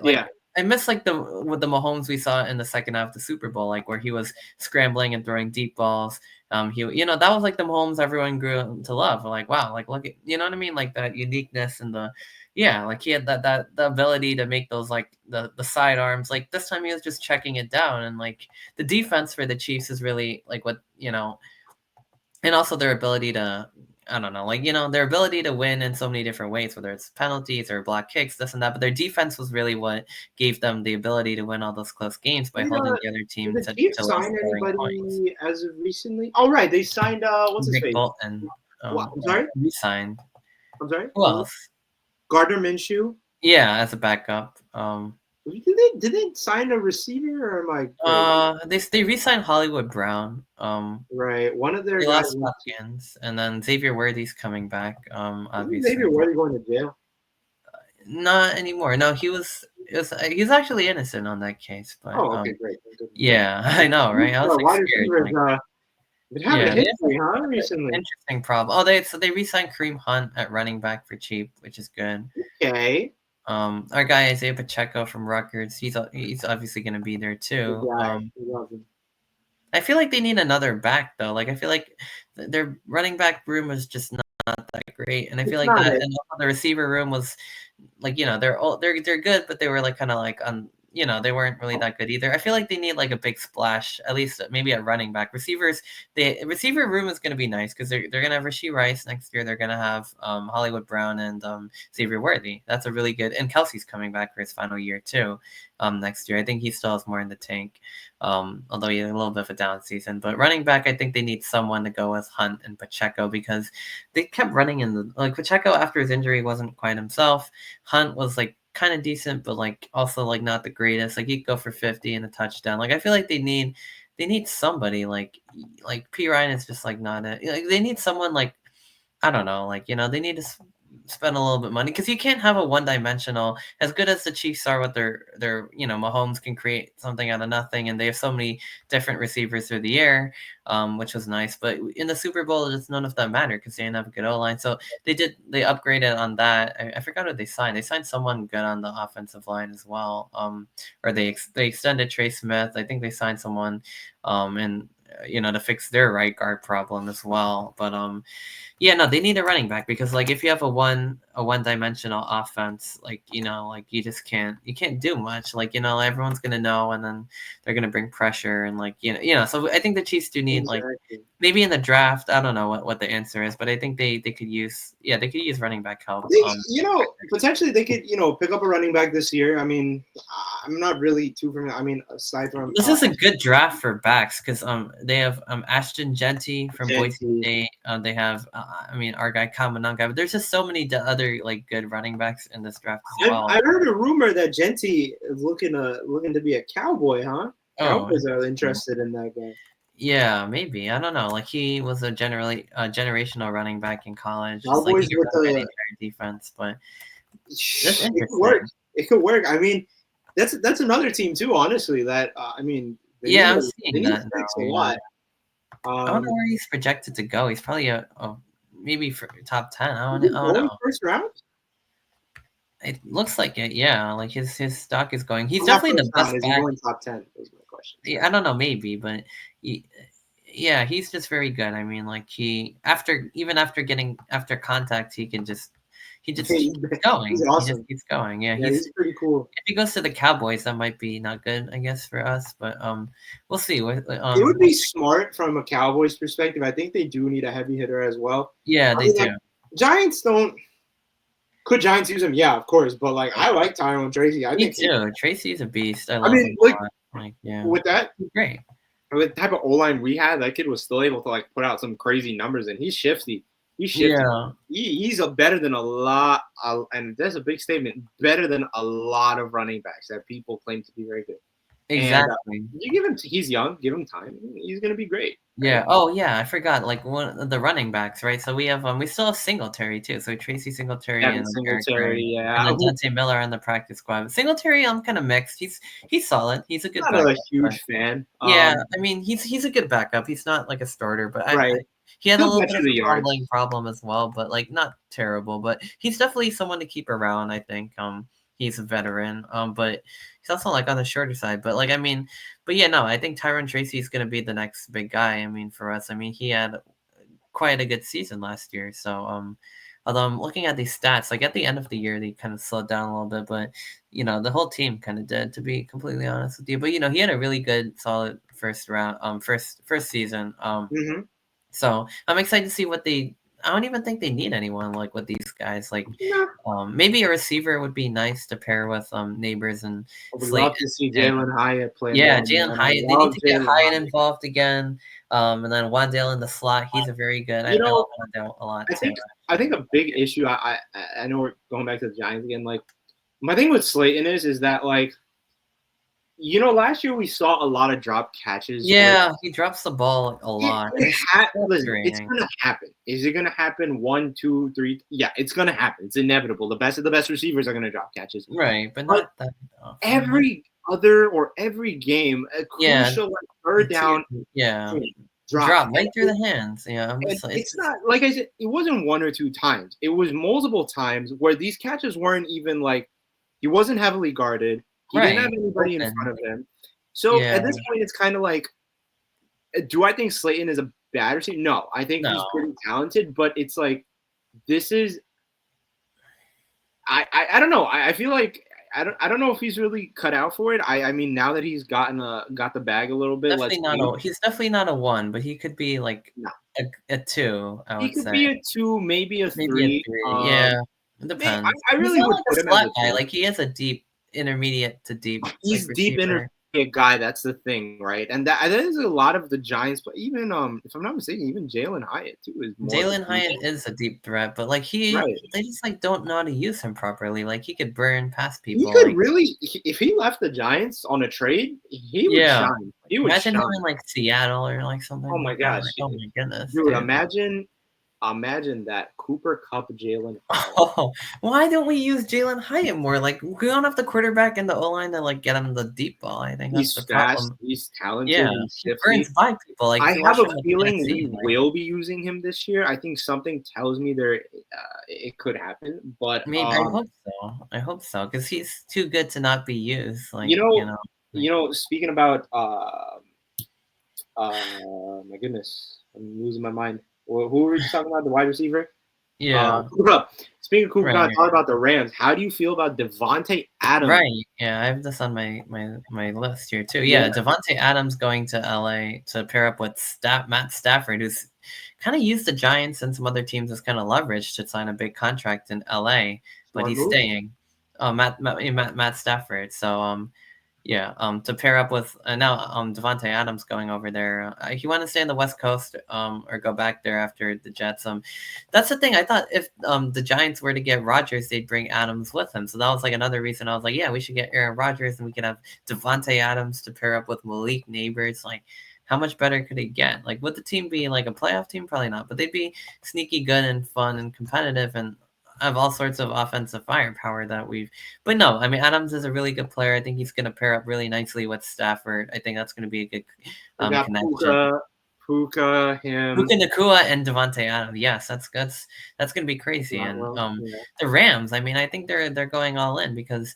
Yeah. I miss like the Mahomes we saw in the second half of the Super Bowl, like where he was scrambling and throwing deep balls. He that was like the Mahomes everyone grew to love. Like wow, like look at what I mean, like that uniqueness and the yeah, like he had that the ability to make those like the sidearms. Like this time he was just checking it down, and like the defense for the Chiefs is really like what and also their ability to I don't know, like, their ability to win in so many different ways, whether it's penalties or block kicks, this and that. But their defense was really what gave them the ability to win all those close games by Did, holding the other did team the to Chiefs low sign scoring points. anybody as of recently? Oh, right. They signed, what's his Nick face? Bolton, What? I'm sorry? re-signed. I'm sorry? Who else? Gardner Minshew? Yeah, as a backup. Did they sign a receiver or am I crazy? They re-signed Hollywood Brown. Right. One of their They guys lost Hopkins, and then Xavier Worthy's coming back. isn't Obviously, Xavier Worthy going to jail? not anymore. No, he's actually innocent on that case, but Oh, okay, great. yeah, I know, right? I was like Wide scared, receivers, like, been having a yeah, they have history, huh, an recently? interesting problem. They re-signed Kareem Hunt at running back for cheap, which is good. Okay. Our guy Isaiah Pacheco from Rutgers, he's obviously going to be there Good too. guy. We love him. I feel like they need another back though. Like I feel like their running back room is just not that great, and I feel It's like not that, it. and also the receiver room was like they're good, but they were like kind of like they weren't really that good either. I feel like they need like a big splash, at least maybe at running back. Receivers, the receiver room is going to be nice because they're going to have Rasheed Rice next year. They're going to have Hollywood Brown and Xavier Worthy. That's a really good, and Kelsey's coming back for his final year too. Next year, I think he still has more in the tank. Although he had a little bit of a down season, but running back, I think they need someone to go with Hunt and Pacheco because they kept running in the like Pacheco after his injury wasn't quite himself. Hunt was like kind of decent, but like also like not the greatest. Like he'd go for 50 and a touchdown. Like I feel like they need somebody like P Ryan is just like not a like they need someone like I don't know, like they need to spend a little bit of money because you can't have a one-dimensional. As good as the Chiefs are, with their Mahomes can create something out of nothing, and they have so many different receivers through the air, which was nice. But in the Super Bowl, it's none of that mattered because they didn't have a good O line. So they upgraded on that. I forgot what they signed. They signed someone good on the offensive line as well. Or they extended Trey Smith. I think they signed someone, and to fix their right guard problem as well. But yeah, no, they need a running back because like if you have a one-dimensional offense, like like you can't do much. Like everyone's gonna know, and then they're gonna bring pressure and like So I think the Chiefs do need like Exactly. maybe in the draft. I don't know what the answer is, but I think they could use running back help. Potentially they could, pick up a running back this year. I mean, I'm not really too familiar. I mean, aside from This is a good draft for backs because they have Ashton Genty from Boise Genty. State. They have our guy Kamananga. But there's just so many other like good running backs in this draft as well. I heard a rumor that Genty is looking to be a Cowboy, huh? Cowboys are interested in that guy. Yeah, maybe. I don't know. Like he was a generational running back in college. Just like Cowboys he could with run the the entire defense, but that's it could interesting. work. It could work. I mean, that's another team too. Honestly, that I mean, Yeah, I'm they seeing need that to fix a now. lot. I wonder where he's projected to go. He's probably maybe for top 10. I Is don't he know. going first round? It looks like it. Yeah, like his stock is going. He's Not definitely first the best round. Is he back. going top 10? Is my question. Yeah, I don't know, maybe, but yeah, he's just very good. I mean, like after getting after contact, he just keeps going. He's He just awesome. keeps going. Yeah, Yeah, he's pretty cool. if he goes to the Cowboys, that might be not good, I guess, for us. But we'll see. It would be smart from a Cowboys perspective. I think they do need a heavy hitter as well. Yeah, they do. Giants don't. Could Giants use him? Yeah, of course. But like, I like Tyrone Tracy. I Me think too. Tracy's a beast. I love mean, him like, a lot. Like, yeah, with that, he's great. with the type of O line we had, that kid was still able to like put out some crazy numbers, and he's shifty. He's shifty. Yeah. He's better than a lot, and that's a big statement. Better than a lot of running backs that people claim to be very good. Exactly. And you give him. He's young. Give him time. He's gonna be great. Yeah. Right? Oh, yeah. I forgot. Like one of the running backs, right? So we still have Singletary too. So Tracy Singletary Devin and Eric Singletary, Gray, yeah. and then Dante Miller on the practice squad. But Singletary, I'm kind of mixed. He's solid. He's a good Not backup. a huge fan. Yeah, I mean he's a good backup. He's not like a starter, but Right. he had a He'll little get bit you of the a yards. fumbling problem as well, but like not terrible. But he's definitely someone to keep around. I think. He's a veteran. But he's also like on the shorter side. But like I mean, but yeah, no, I think Tyrone Tracy is going to be the next big guy. I mean, for us, I mean he had quite a good season last year. So although I'm looking at these stats, like at the end of the year they kind of slowed down a little bit, but the whole team kind of did, to be completely honest with you. But he had a really good, solid first round, first season. Mm-hmm. So I'm excited to see what they I don't even think they need anyone like with these guys. Like, No, maybe a receiver would be nice to pair with Neighbors and I would love Slayton. to see And Jalen Hyatt play yeah, more, Jalen man. I Hyatt. They need love to get Jalen Hyatt Hyatt. involved again. And then Wandale in the slot. He's a very good. You I love know, Wandale a lot I too. think I Actually. think a big issue. I know we're going back to the Giants again. Like my thing with Slayton is that like last year we saw a lot of drop catches where Yeah, he drops the ball a lot, and it's listen, it's frustrating. gonna happen. Is it gonna happen? One, two, three. Yeah, it's gonna happen. It's inevitable. The best of the best receivers are gonna drop catches. Right, but But not that often. Like, every other or every game, a yeah, crucial like third down, yeah, drop. drop right through the hands. Yeah, I'm And just like, it's it's just not like I said, it wasn't one or two times. It was multiple times where these catches weren't even like he wasn't heavily guarded. He didn't have right anybody in front open. of him. So Yeah, at this point, it's kind of like, do I think Slayton is a bad receiver? No, I think he's no, pretty talented, but it's like this is I don't know. I feel like I don't know if he's really cut out for it. I mean now that he's got the bag a little bit, let's definitely not see. a. He's definitely not a one, but he could be like No, a two. I he would could say be a two, maybe a maybe a three. three. Yeah, it I, depends. I He's really not would like a put him as slot a guy. two. Like he is a deep, intermediate to deep like He's deep receiver. intermediate guy. That's the thing, right? And that is a lot of the Giants. But even if I'm not mistaken, even Jalen Hyatt too is more of a Jalen deep. Hyatt is a deep threat, but like Right. they just like don't know how to use him properly. Like he could burn past He people. could Like really, if he left the Giants on a trade, he would yeah, shine. He would imagine him in shine. like Seattle or like Oh something my like that. gosh, Like oh my goodness, dude! dude. Imagine that Cooper Cup, Jalen Hyatt. Oh, why don't we use Jalen Hyatt more? Like we don't have the quarterback and the O line to like get him the deep ball. I think that's the He's fast. problem. He's Yeah, talented. He's he burns shifty. by people. Like if I you have watch a him in feeling Tennessee, we like will be using him this year. I think something tells me it could happen. But maybe I hope so. I hope so because he's too good to not be used. you Like know, like speaking about my goodness, I'm losing my mind. Who were we just talking about? The wide receiver. yeah. Cooper Kupp. Speaking of Cooper Right, Cup, right, talk about the Rams. How do you feel about Devontae Adams? right. Yeah, I have this on my list here too. Yeah, Yeah, Devontae Adams going to LA to pair up with Matt Stafford, who's kind of used the Giants and some other teams as kind of leverage to sign a big contract in LA, but smart he's move. staying. Matt Stafford. So yeah, to pair up with now Devontae Adams going over there. He want to stay on the West Coast or go back there after the Jets. That's the thing. I thought if the Giants were to get Rodgers, they'd bring Adams with him. So that was like another reason I was like, yeah, we should get Aaron Rodgers and we could have Devontae Adams to pair up with Malik Neighbors. Like, how much better could it get? Like, would the team be like a playoff team? Probably not, but they'd be sneaky good and fun and competitive and have all sorts of offensive firepower that we've. But no, I mean Adams is a really good player. I think he's going to pair up really nicely with Stafford. I think that's going to be a good We got connection. him. Puka Nakua and Devontae Adams. Yes, that's gonna be crazy. And Well, yeah. the Rams. I mean, I think they're going all in because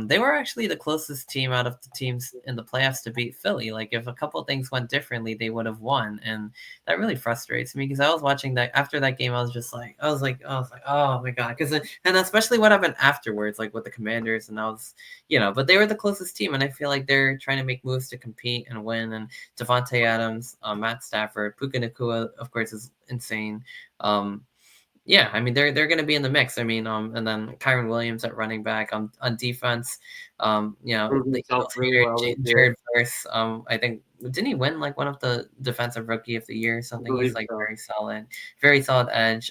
they were actually the closest team out of the teams in the playoffs to beat Philly. Like if a couple things went differently, they would have won, and that really frustrates me because I was watching that after that game. I was like, oh my god, because and especially what happened afterwards, like with the Commanders, and I was, but they were the closest team, and I feel like they're trying to make moves to compete and win. And Devontae Adams, Matt Stafford, Puka Nakua, of course, is insane. Um, yeah, I mean they're going to be in the mix. I mean, and then Kyron Williams at running back on defense. Proved The himself Eagles really well this hated year. Jared Verse. I think didn't he win like one of the defensive rookie of the year or I something? He's believe like so. very solid edge.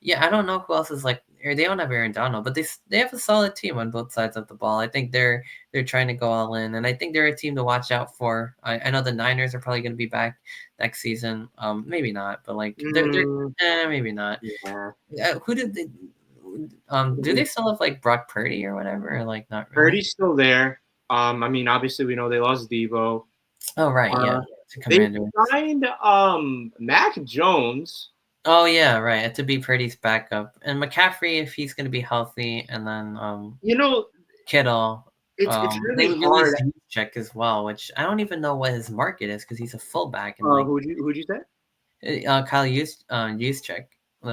Yeah, I don't know who else is like. Or they don't have Aaron Donald, but they have a solid team on both sides of the ball. I think they're trying to go all in, and I think they're a team to watch out for. I know the Niners are probably going to be back next season. Maybe not, but like they're Mm, maybe not. yeah. Who did they? Do they still have like Brock Purdy or whatever? Or like not really? Purdy's still there. I mean, obviously we know they lost Debo. Oh right, yeah, Uh, to they Commanders. signed Mac Jones. Oh yeah, right. To be Purdy's backup and McCaffrey if he's going to be healthy, and then You know, Kittle. it's They really lose hard. check as well, which I don't even know what his market is because he's a fullback and like Who'd you say? Kyle Juszczyk,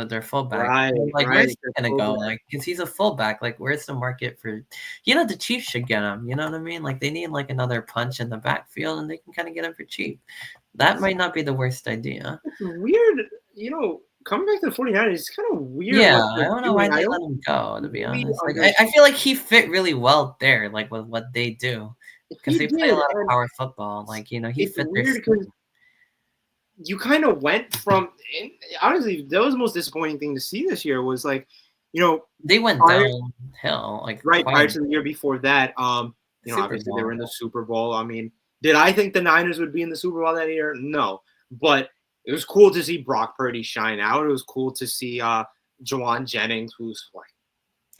their fullback. Right, I'm like, right. where's It's he a gonna go? fullback. Like, because he's a fullback. Like, where's the market for? The Chiefs should get him. You know what I mean? Like, they need like another punch in the backfield, and they can kind of get him for cheap. That might not be the worst idea. It's weird. coming back to the 49ers, it's kind of weird Yeah, what I they're don't know why doing. I they don't let him go, to be really honest. Like, I understand. feel like he fit really well there, like, with what they do, because He they play a did, lot of and power football, like, he it's fit their weird scheme. because you kind of went from honestly, that was the most disappointing thing to see this year was like, you know, They went prior downhill, like, right quite prior a to the year before that, Super obviously they were Bowl. in the Super Bowl. I mean, did I think the Niners would be in the Super Bowl that year? No, but it was cool to see Brock Purdy shine out. It was cool to see Jawan Jennings, who's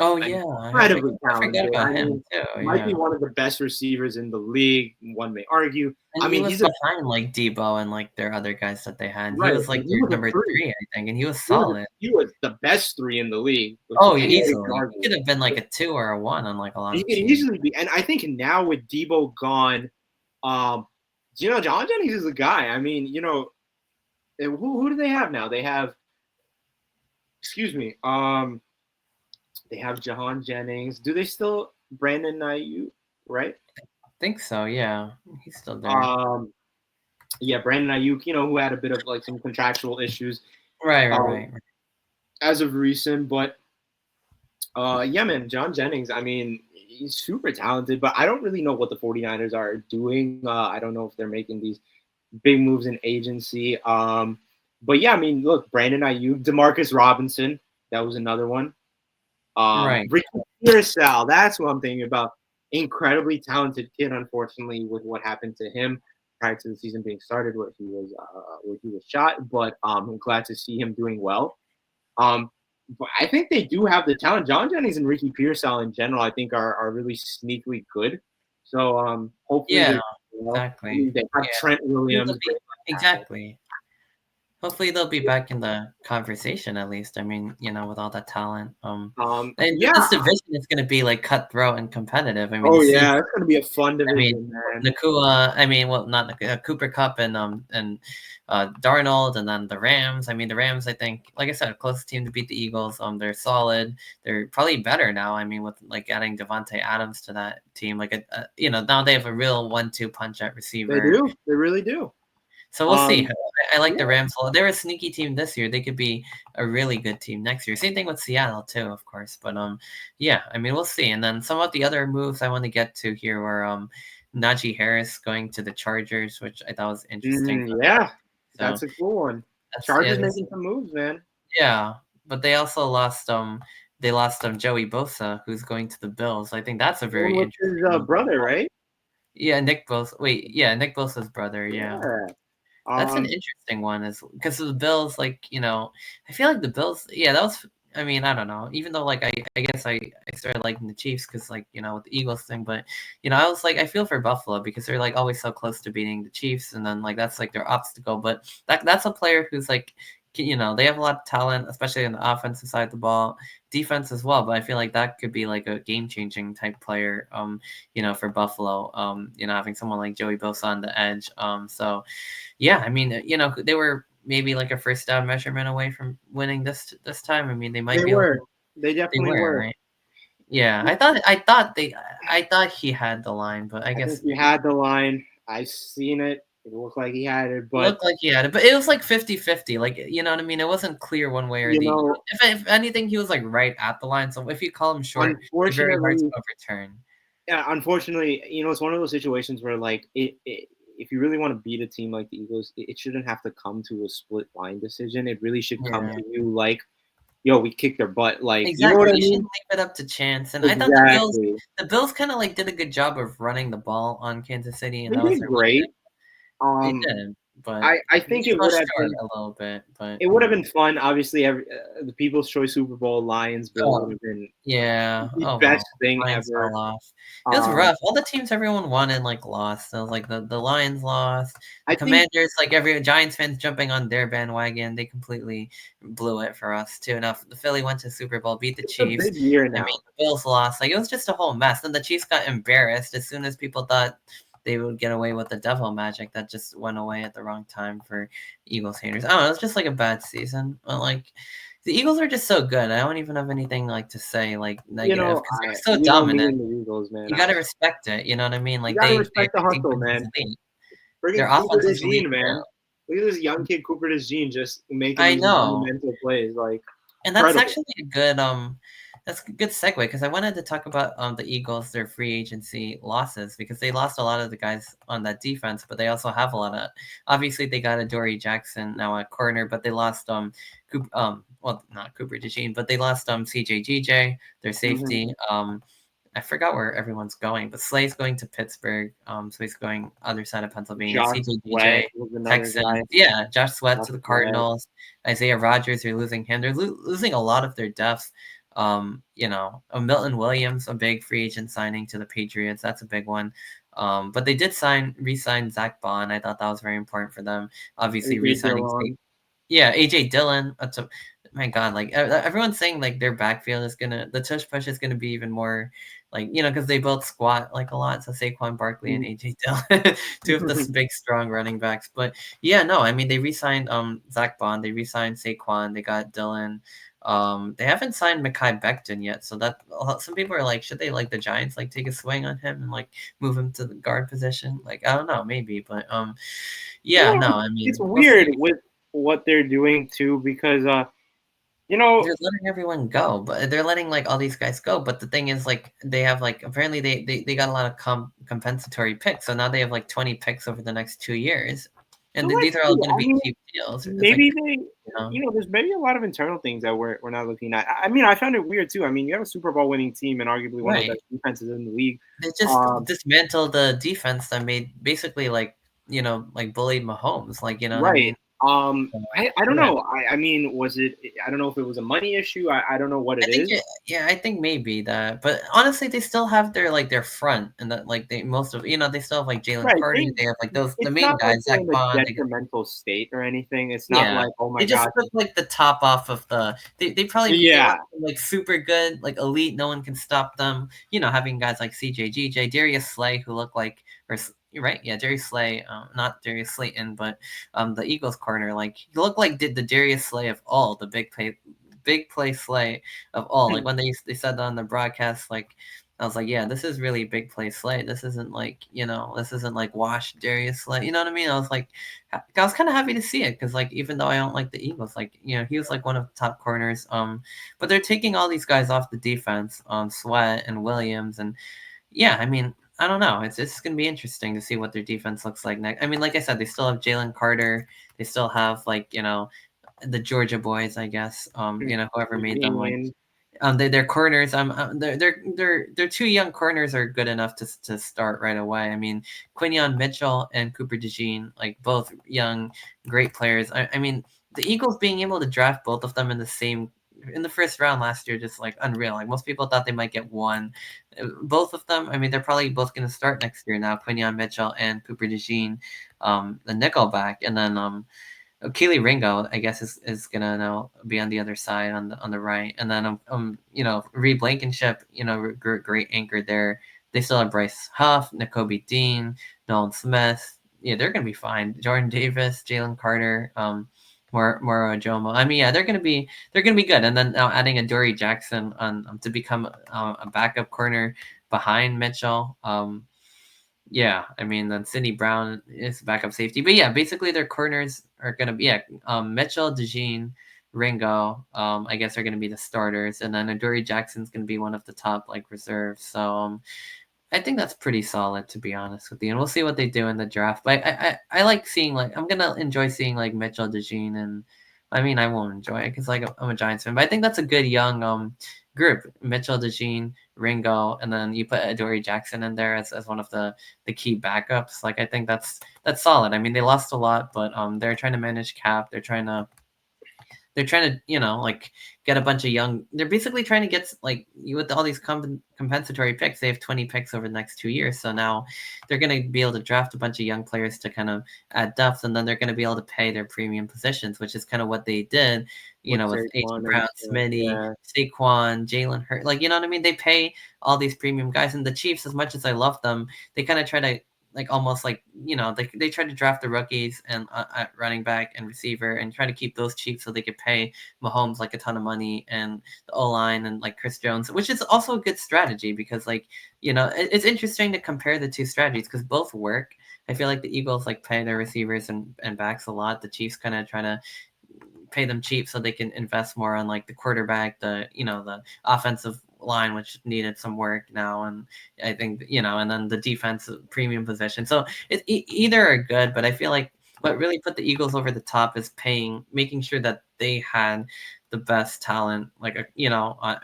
Oh, like yeah, incredibly I forgot talented. about I him mean, too, might be yeah. one of the best receivers in the league. One may argue. And I he mean, was he's a behind, like, Debo and, like, their other guys that they had. He right, was, like, and he their was a number three. 3, I think, and he was solid. He was the best three in the league, which Oh, anybody can easily. He argue. could have been, like, a 2 or a 1 on, like, a lot He of could teams. easily be, and I think now with Debo gone, um, John Jennings is a guy. I mean, who do they have now? They have, excuse me, they have Jahan Jennings. Do they still Brandon Ayuk? Right? I think so, yeah. He's still there. Um, yeah, Brandon Ayuk. Who had a bit of like some contractual issues Right, right, um, right. as of recent, but yeah, man, John Jennings. I mean, he's super talented, but I don't really know what the 49ers are doing. I don't know if they're making these big moves in agency. But yeah, I mean, look, Brandon Ayuk, Demarcus Robinson, that was another one. Right. Ricky Pearsall, that's what I'm thinking about. Incredibly talented kid, unfortunately, with what happened to him prior to the season being started, where he was shot. But I'm glad to see him doing well. Um, but I think they do have the talent. John Jennings and Ricky Pearsall in general, I think, are really sneakily good. So hopefully Yeah, they well. I exactly. mean, they have Yeah. Trent Hopefully they'll Williams, be great tackle. exactly. Hopefully they'll be back in the conversation at least. I mean, with all that talent. And Yeah. this division is gonna be, like, cutthroat and competitive. I mean, Oh the Seahawks. yeah, it's gonna be a fun I mean, division, man. Nakua. I mean, well, not Nakua, Cooper Cup and Darnold, and then the Rams. I mean, the Rams. I think, like I said, closest team to beat the Eagles. They're solid. They're probably better now. I mean, with like adding Devontae Adams to that team, like now they have a real 1-2 punch at They receiver. do. They really do. So we'll see. Um, I like the Rams. They're a sneaky team this year. They could be a really good team next year. Same thing with Seattle too, of course. But yeah. I mean, we'll see. And then some of the other moves I want to get to here were Najee Harris going to the Chargers, which I thought was interesting. yeah, So that's a cool one. that's yeah, Chargers making some moves, man. yeah. But they also lost Joey Bosa, who's going to the Bills. I think that's a One very with his interesting move. brother, right? Yeah, Nick Bosa. Wait, yeah, Nick Bosa's brother. Yeah. Yeah. That's an Um, interesting one is because the Bills, like, I feel like the Bills, yeah, that was, I mean, I don't know. Even though, like, I guess I started liking the Chiefs because, like, with the Eagles thing, but, I was like, I feel for Buffalo because they're, like, always so close to beating the Chiefs, and then, like, that's, like, their obstacle. But that's a player who's, like, they have a lot of talent, especially on the offensive side of the ball, defense as well. But I feel like that could be, like, a game-changing type player, for Buffalo, having someone like Joey Bosa on the edge. Yeah, I mean, they were maybe like a first down measurement away from winning this time. I mean, they might they be able were. to. They They definitely were, were. right? Yeah, I thought he had the line, but I I think guess he had the line. I seen it. It looked like he had it, it but looked like he had it, but it was like 50-50. Like, you know what I mean? It wasn't clear one way or you the. know, If anything, he was like right at the line. So if you call him short, it's very hard to unfortunately, overturn. yeah, unfortunately, it's one of those situations where like if you really want to beat a team like the Eagles, it shouldn't have to come to a split line decision. It really should come Yeah. to you like, yo, we kicked their butt. Like, you know what Exactly. I You shouldn't mean? leave it up to chance. And I thought Exactly. the Bills kind of like did a good job of running the ball on Kansas City, and They that was did their weakness. great. They Um, did, but I they think just it fell would have short been a little bit, but it would have been fun. Obviously, the People's Choice Super Bowl Lions Bills would oh, have been yeah. the Oh, best well. thing Lions ever. fell off. It was Um, rough. All the teams everyone wanted, like, lost. So, like, the Lions lost. The I think Commanders, like, every Giants fans jumping on their bandwagon, they completely blew it for us, too. Now, the Philly went to Super Bowl, beat the it's a Chiefs. big year I now. mean, the Bills lost. Like, it was just a whole mess. And the Chiefs got embarrassed as soon as people thought they would get away with the devil magic. That just went away at the wrong time for Eagles haters. I don't know. It was just, like, a bad season. But, like, the Eagles are just so good. I don't even have anything, like, to say, like, negative because they're so Me dominant. and the Eagles, man. You gotta respect it, you know what I mean? You Like, gotta their respect the hustle, defense is man. elite. Their Friggin' Cooper offense is elite DeJean, too. man. Look at this young kid Cooper DeJean just making I these know. monumental plays, like And that's incredible. actually a good that's a good segue because I wanted to talk about the Eagles, their free agency losses, because they lost a lot of the guys on that defense, but they also have a lot of, obviously they got a Dory Jackson now at corner, but they lost well, not Cooper DeJean, but they lost CJGJ, their Mm-hmm. safety. I forgot where everyone's going, but Slay's going to Pittsburgh. So he's going other side of Pennsylvania. Josh Sweat CJGJ, was another guy. Texans. Yeah, Josh Sweat Josh to the Sweat. Cardinals. Isaiah Rogers, they're losing him. They're losing a lot of their depth. Milton Williams, a big free agent signing to the Patriots. That's a big one. But they did re-sign Zach Bond. I thought that was very important for them. Obviously, AJ re-signing Dillon. yeah, AJ Dillon. My God, like everyone's saying, like their backfield is the tush push is gonna be even more, like because they both squat like a lot. So Saquon Barkley and AJ Dillon, two of the big strong running backs. But yeah, no, I mean they re-signed Zach Bond, they re-signed Saquon, they got Dillon. They haven't signed Mekhi Becton yet, so that some people are like, should they like the Giants like take a swing on him and like move him to the guard position? Like I don't know, maybe, but You yeah, know, no, I it's mean we'll weird see. with what they're doing too, because you know, They're letting everyone go, but they're letting like all these guys go. But the thing is, like they have like apparently they got a lot of compensatory picks, so now they have like 20 picks over the next 2 years, so and let's these are all see. going to I be mean, cheap deals. It's like maybe they, know, there's maybe a lot of internal things that we're not looking at. I mean, I found it weird too. I mean, you have a Super Bowl winning team and arguably one of the right? best defenses in the league. They just Um, dismantled the defense that made basically like like bullied Mahomes, like you know what I right. mean? I don't Yeah. know. I mean, was it? I don't know if it was a money issue. I don't know what I it think is. yeah, I think maybe that, but honestly, they still have their front, and that like they most of they still have like Jalen Right. Carter. They have like those the It's main not like guys, they're Zach in a Bond. They got detrimental state or anything. It's not yeah, like, oh my they just gosh. took like the top off of the. They probably they Yeah. went from, like super good, like elite, no one can stop them. Having guys like CJ, Darius Slay who look like you're right, yeah, Darius Slay, not Darius Slayton, but the Eagles corner, like he looked like did the Darius Slay of all the big play Slay of all. Like when they said that on the broadcast, like I was like, yeah, this is really big play Slay. This isn't like this isn't like wash Darius Slay. You know what I mean? I was kind of happy to see it because like even though I don't like the Eagles, like he was like one of the top corners. But they're taking all these guys off the defense, Sweat and Williams, and yeah, I mean. I don't know. It's going to be interesting to see what their defense looks like next. I mean, like I said, they still have Jalen Carter. They still have like the Georgia boys, I guess. Whoever made them like Greenland. their corners. Their two young corners are good enough to start right away. I mean, Quinion Mitchell and Cooper DeJean, like both young, great players. I mean, the Eagles being able to draft both of them in the first round last year, just like unreal. Like most people thought they might get one. Both of them, I mean, they're probably both going to start next year now. Quinion Mitchell and Cooper DeJean, the nickelback, and then Keely Ringo, I guess, is gonna now be on the other side on the right, and then Reed Blankenship, great anchor there. They still have Bryce Huff, N'Kobe Dean, Nolan Smith. Yeah, they're gonna be fine. Jordan Davis, Jalen Carter, Moro Ajomo. I mean, yeah, they're gonna be good. And then now adding a Dory Jackson on to become a backup corner behind Mitchell. Yeah, I mean, then Cindy Brown is backup safety. But yeah, basically their corners are going to be, Mitchell, DeJean, Ringo, I guess are going to be the starters. And then Adoree Jackson's going to be one of the top, like, reserves. So I think that's pretty solid, to be honest with you. And we'll see what they do in the draft. But I like seeing, like, I'm going to enjoy seeing, like, Mitchell, DeJean, and I mean, I won't enjoy it because, like, I'm a Giants fan. But I think that's a good young group. Mitchell, DeJean, Ringo, and then you put Adoree Jackson in there as one of the key backups. Like I think that's solid. I mean, they lost a lot, but they're trying to manage cap. They're trying to like get a bunch of young. They're basically trying to get like with all these compensatory picks. They have 20 picks over the next 2 years. So now they're going to be able to draft a bunch of young players to kind of add depth, and then they're going to be able to pay their premium positions, which is kind of what they did. With With A.J. Saquon and Brown, stuff. Smitty, Yeah. Saquon, Jalen Hurt, like you know what I mean. They pay all these premium guys, and the Chiefs, as much as I love them, they kind of try to like almost like they try to draft the rookies and at running back and receiver and try to keep those cheap so they could pay Mahomes like a ton of money and the O line and like Chris Jones, which is also a good strategy because like it's interesting to compare the two strategies because both work. I feel like the Eagles like pay their receivers and backs a lot. The Chiefs kind of try to pay them cheap so they can invest more on like the quarterback, the offensive line, which needed some work now, and I think and then the defensive premium position. So either are good, but I feel like what really put the Eagles over the top is making sure that they had the best talent, like a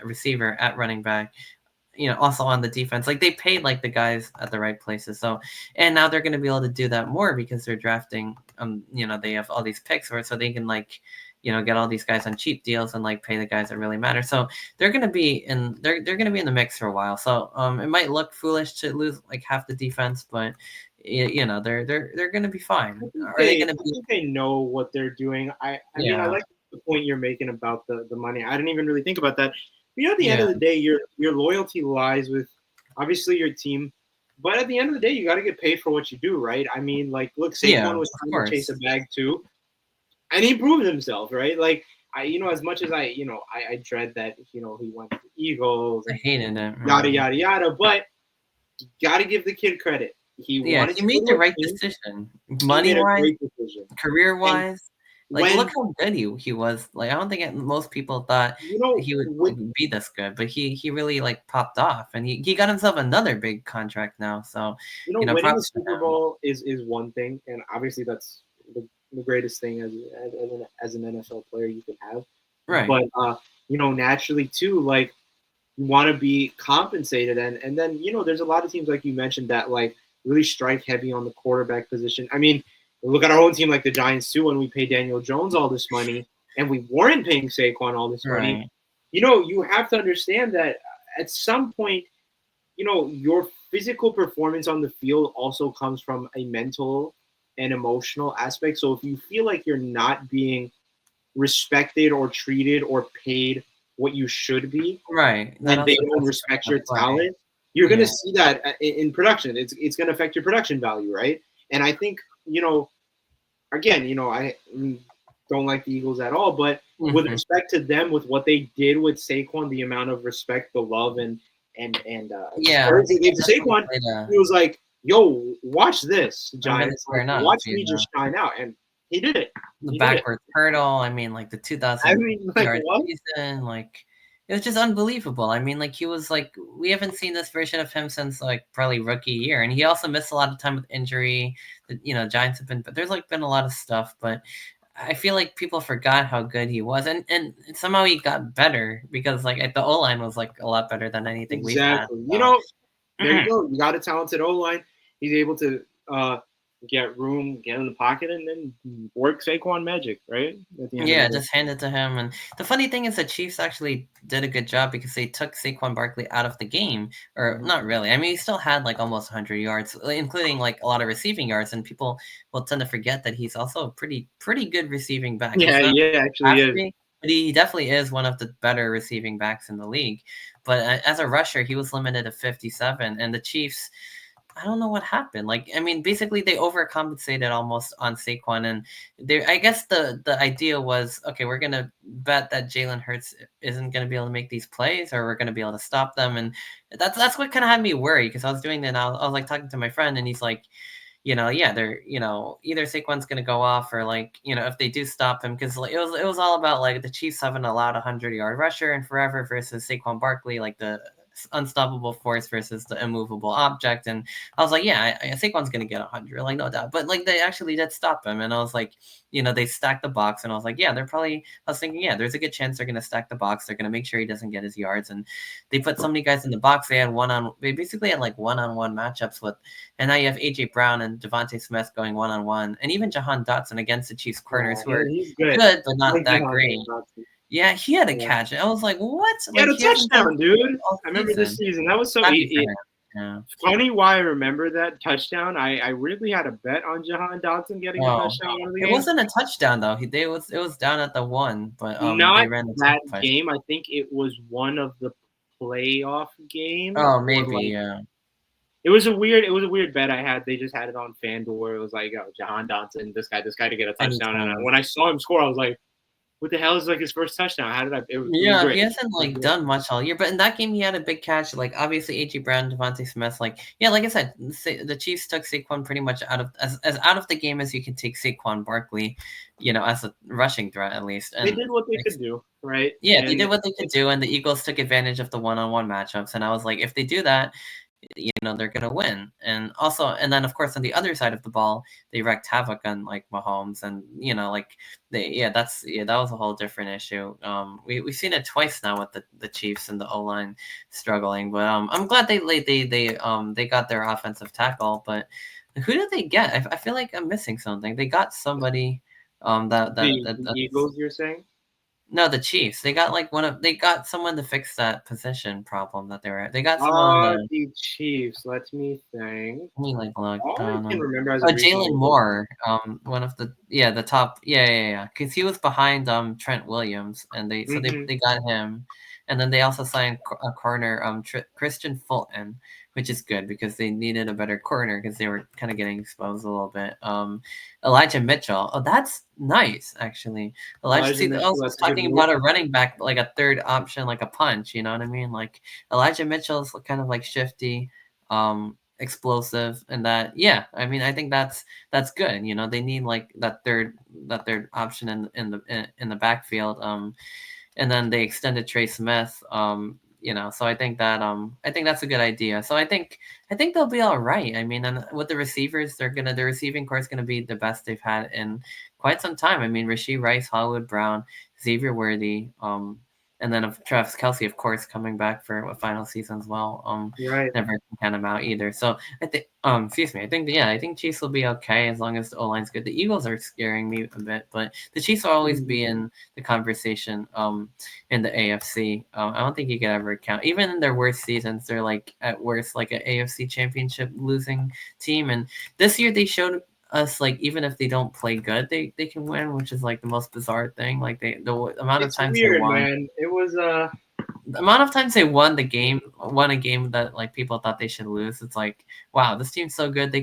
receiver at running back, also on the defense. Like they paid like the guys at the right places. So, and now they're going to be able to do that more because they're drafting. They have all these picks, so they can like, get all these guys on cheap deals and like pay the guys that really matter. So they're going to be they're going to be in the mix for a while. So it might look foolish to lose like half the defense, but they're going to be fine. Are they going to I be? think they know what they're doing. I mean, I Yeah, like the point you're making about the money. I didn't even really think about that. At the end yeah, of the day, your loyalty lies with obviously your team, but at the end of the day, you got to get paid for what you do, right? I mean, like, look, yeah. Saquon was Of trying to chase a course, bag too, and he proved himself, right? Like, as much as I dread that, he went to the Eagles I and hated it. yada yada yada, but you got to give the kid credit. He Yeah, wanted he to go made to the a right team. decision. He made a Money-wise, great decision, and career-wise, like, look when how good he was. Like, I don't think most people thought he would, with like, be this good, but he really, like, popped off, and he got himself another big contract now, so, winning a props to Super him. Bowl is one thing, and obviously that's the greatest thing as an NFL player you can have. Right. But naturally too, like you want to be compensated, and then there's a lot of teams like you mentioned that like really strike heavy on the quarterback position. I mean, look at our own team like the Giants too. When we pay Daniel Jones all this money, and we weren't paying Saquon all this money, Right. you have to understand that at some point your physical performance on the field also comes from a mental and emotional aspect. So if you feel like you're not being respected or treated or paid what you should be, Right. That and they also don't does come respect into your play. talent, you're going to Yeah. see that in production. It's going to affect your production value, right? And I think again, I don't like the Eagles at all, but with Mhm. respect to them, with what they did with Saquon, the amount of respect, the love, and Yeah, courage they they gave to definitely Saquon, played he was like, "Yo, watch this, I'm gonna Giants! Like, turn up, watch me just shine out." And he did it. the He did it. backwards hurdle. I mean, like the I 2,000 mean, like yard what? season, like it was just unbelievable. I mean, like he was like we haven't seen this version of him since like probably rookie year, and he also missed a lot of time with injury. Giants have been, but there's like been a lot of stuff, but I feel like people forgot how good he was, and somehow he got better because like the O line was like a lot better than anything we've had. Exactly. So There you go. You got a talented O line. He's able to get room, get in the pocket, and then work Saquon magic. Right at the end of the yeah, day. just hand it to him. And the funny thing is, the Chiefs actually did a good job because they took Saquon Barkley out of the game, or Mhm. not really. I mean, he still had like almost 100 yards, including like a lot of receiving yards. And people will tend to forget that he's also a pretty good receiving back. He's Yeah, not yeah, actually is. flashy, but he definitely is one of the better receiving backs in the league. But as a rusher, he was limited to 57, and the Chiefs. I don't know what happened. Like, I mean, basically they overcompensated almost on Saquon, and I guess the idea was, okay, we're gonna bet that Jalen Hurts isn't gonna be able to make these plays, or we're gonna be able to stop them, and that's what kind of had me worried because I was doing that. And I was like talking to my friend, and he's like, yeah, they're either Saquon's gonna go off, or like if they do stop him, because like it was all about like the Chiefs haven't allowed a 100-yard rusher in forever versus Saquon Barkley, like the unstoppable force versus the immovable object. And I was like, yeah, Saquon's gonna get 100, like no doubt. But like they actually did stop him, and I was like, they stacked the box, and I was like, yeah, they're probably. I was thinking, yeah, there's a good chance they're gonna stack the box. They're gonna make sure he doesn't get his yards, and they put so many guys in the box. They basically had like one-on-one matchups with, and now you have AJ Brown and Devontae Smith going one-on-one, and even Jahan Dotson against the Chiefs corners who are He's good. good but I not like that Jahan great. Dotson. Yeah, he had a Yeah. catch. I was like, what? He had Like a he hasn't done touchdown, dude. all I remember this season. season. That was so Happy for him. Yeah. funny why I remember that touchdown. I really had a bet on Jahan Dotson getting a Oh, touchdown in the it game. wasn't a touchdown though. It was down at the one, but they Not ran the that tempo. game. I think it was one of the playoff games, Oh, or maybe, like yeah. it was a weird bet I had. They just had it on FanDuel where it was like, oh, Jahan Dotson, this guy to get a touchdown. And Anytime. when I saw him score, I was like, what the hell is like his first touchdown? How did I? It was Yeah, he great. hasn't It was like great. done much all year, but in that game he had a big catch. Like obviously AJ Brown, Devontae Smith. Like yeah, like I said, the Chiefs took Saquon pretty much out of as out of the game as you can take Saquon Barkley, as a rushing threat at least. They And did what they like, could do, right? yeah, they And did what they could it's do, and the Eagles took advantage of the one-on-one matchups. And I was like, if they do that, they're gonna win. And also, and then of course on the other side of the ball, they wreaked havoc on like Mahomes, and like that was a whole different issue. We've seen it twice now with the Chiefs and the O line struggling, but I'm glad they got their offensive tackle. But who did they get? I feel like I'm missing something. They got somebody the that's Eagles. You're saying? no, the Chiefs. They got like they got someone to fix that position problem that they were at. They got someone on the The Chiefs. Let me think. let me like look All I down can on remember as oh of Jalen recently was Moore, one of the top because he was behind Trent Williams and hmm they got him, and then they also signed a corner Christian Fulton, which is good because they needed a better corner because they were kind of getting exposed a little bit. Elijah Mitchell, oh that's nice actually. Elijah, Elijah see, I Mitchell. was That's a good talking move. about a running back, like a third option, like a punch. You know what I mean? Like Elijah Mitchell's kind of like shifty, explosive, and that. Yeah, I mean, I think that's good. They need like that third option in the backfield. And then they extended Trey Smith. So I think that's a good idea. So I think they'll be all right. I mean, and with the receivers, the receiving core is gonna be the best they've had in quite some time. I mean, Rasheed Rice, Hollywood Brown, Xavier Worthy, and then of Travis Kelsey, of course, coming back for a final season as well. Right. Never can count him out either. So I think, excuse me, I think Chiefs will be okay as long as the O line's good. The Eagles are scaring me a bit, but the Chiefs will always Mhm. be in the conversation. In the AFC, I don't think you could ever count. Even in their worst seasons, they're like at worst like an AFC Championship losing team. And this year they showed us like even if they don't play good, they can win, which is like the most bizarre thing. Like the amount of It's times they weird, won man. It was the amount of times they won a game that like people thought they should lose. It's like, wow, this team's so good they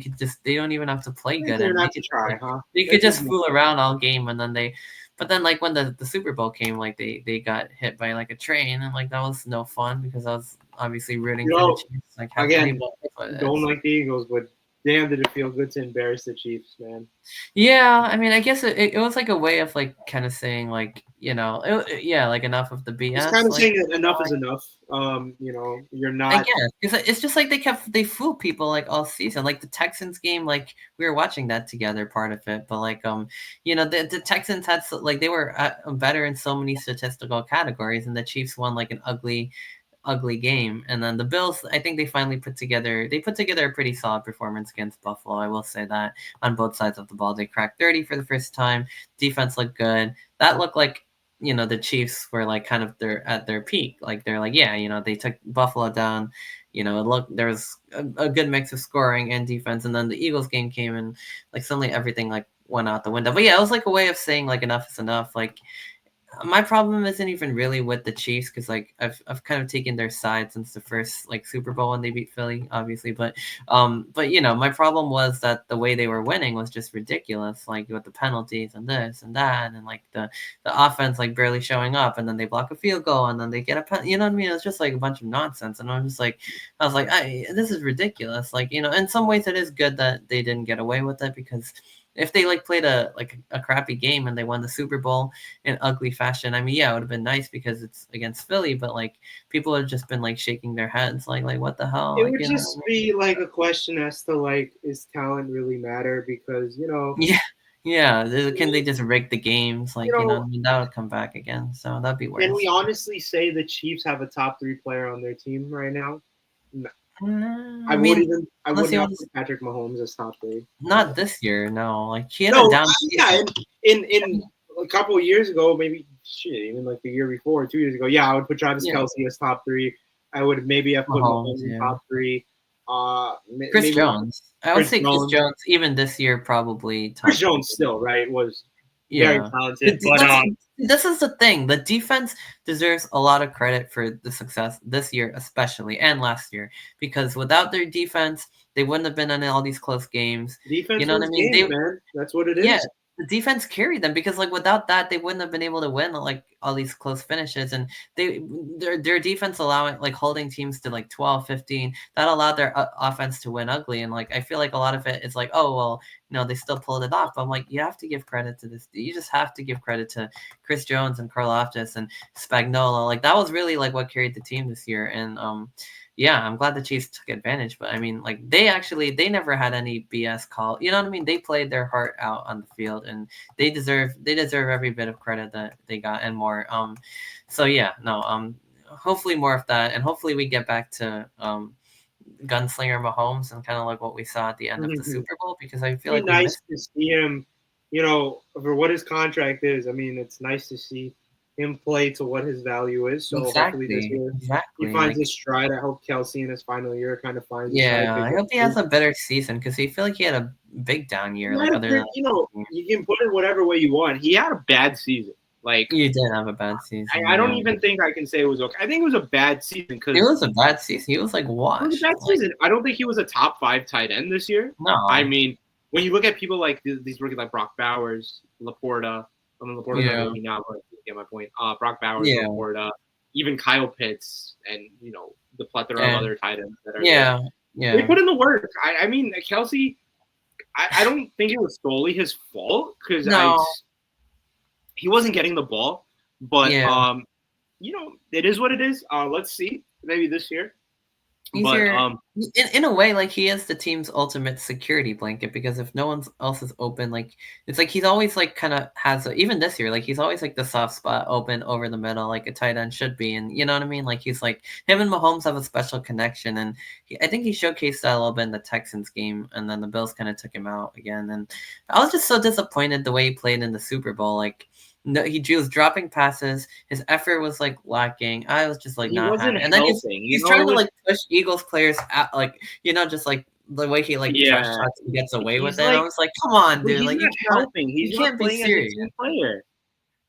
don't even have to play they good, didn't and have to try, huh? they They could just didn't. fool around all game, and then but then like when the Super Bowl came, like they got hit by like a train, and like that was no fun because I was obviously rooting You for the know, Chiefs. Like how can you again, bet for don't this? like the Eagles, but damn, did it feel good to embarrass the Chiefs, man. Yeah, I mean, I guess it was like a way of like kind of saying like yeah, like enough of the It's kind BS, of like. saying that enough is enough. You're I not. guess it's just like they fool people like all season. Like the Texans game, like we were watching that together, part of it. But like the Texans had like they were better in so many statistical categories, and the Chiefs won like an ugly game. And then the Bills, I think they put together a pretty solid performance against Buffalo. I will say that on both sides of the ball, they cracked 30 for the first time. Defense looked good. That looked like the Chiefs were like kind of at their peak. Like they're like, yeah, they took Buffalo down. It looked there was a good mix of scoring and defense, and then the Eagles game came and like suddenly everything like went out the window. But yeah, it was like a way of saying like enough is enough. Like my problem isn't even really with the Chiefs because like I've kind of taken their side since the first like Super Bowl when they beat Philly, obviously. But my problem was that the way they were winning was just ridiculous, like with the penalties and this and that, and like the offense like barely showing up, and then they block a field goal, and then they get a pen. You know what I mean? It's just like a bunch of nonsense, and I was like, this is ridiculous. Like in some ways it is good that they didn't get away with it because if they like played a crappy game and they won the Super Bowl in ugly fashion. I mean, yeah, it would have been nice because it's against Philly, but like people have just been like shaking their heads, like what the hell, It like would just be like a question as to like, is talent really matter? Because Yeah, yeah. Can they just rig the games? you Like know, I mean, that would come back again, so that'd be can worse. we honestly say the Chiefs have a top three player on their team right now? No. I mean, I would unless he not was put Patrick Mahomes as top three. not this year, no. Like he had a No, down yeah, season. in a couple of years ago, maybe shit, even like the year before, 2 years ago, yeah, I would put Travis Yeah, Kelsey as top three. I would maybe have put Mahomes, Mahomes in yeah. top three. Chris Maybe not Jones. I would Chris say Chris Jones. Jones even this year probably Chris top three. Jones still right was very Yeah. talented, but This is the thing. The defense deserves a lot of credit for the success this year, especially, and last year, because without their defense, they wouldn't have been in all these close games. You defense know what I wins mean? games, man. That's what it Yeah, is. the defense carried them because like without that they wouldn't have been able to win like all these close finishes, and their defense allowing like holding teams to like 12, 15, that allowed their offense to win ugly. And like I feel like a lot of it is like, oh well, they still pulled it off, but I'm like, you have to give credit to this, you just have to give credit to Chris Jones and Karlaftis and Spagnuolo. Like that was really like what carried the team this year. And yeah, I'm glad the Chiefs took advantage, but I mean, like they never had any BS call. You know what I mean? They played their heart out on the field, and they deserve every bit of credit that they got and more. So yeah, no, hopefully more of that, and hopefully we get back to gunslinger Mahomes and kind of like what we saw at the end of the Super Bowl, because I feel like we nice missed. to see him, for what his contract is. I mean, it's nice to see him play to what his value is. So hopefully this year he finds his stride. I hope Kelsey in his final year kind of finds his stride. I hope he has a better season, because he feel like he had a big down year. Like other than, you can put it whatever way you want. He had a bad season. Like you did have a bad season. I don't even think I can say it was okay. I think it was a bad season because it was a bad season. He was like washed. It was a bad season. I don't think he was a top 5 tight end this year. No, I mean, when you look at people like these rookies like Brock Bowers, Laporta. I mean, Laporta's not rookie now, but you get my point. Brock Bowers, Laporta, even Kyle Pitts, and the plethora of other tight ends that are there. They put in the work. I mean, Kelsey. I don't think it was solely his fault because he wasn't getting the ball, but it is what it is. Let's see, maybe this year. In a way, like he is the team's ultimate security blanket, because if no one else is open, like it's like he's always like kind of has even this year, like he's always like the soft spot open over the middle, like a tight end should be. And you know what I mean? Like he's like, him and Mahomes have a special connection, and I think he showcased that a little bit in the Texans game, and then the Bills kind of took him out again. And I was just so disappointed the way he played in the Super Bowl. Like, no, he was dropping passes. His effort was like lacking. I was just like not happy. And then he's trying to like push Eagles players out, like just like the way he like trash shots and gets away with it. Like, I was like, come on, dude! Like he's not helping. He's not playing as a team player.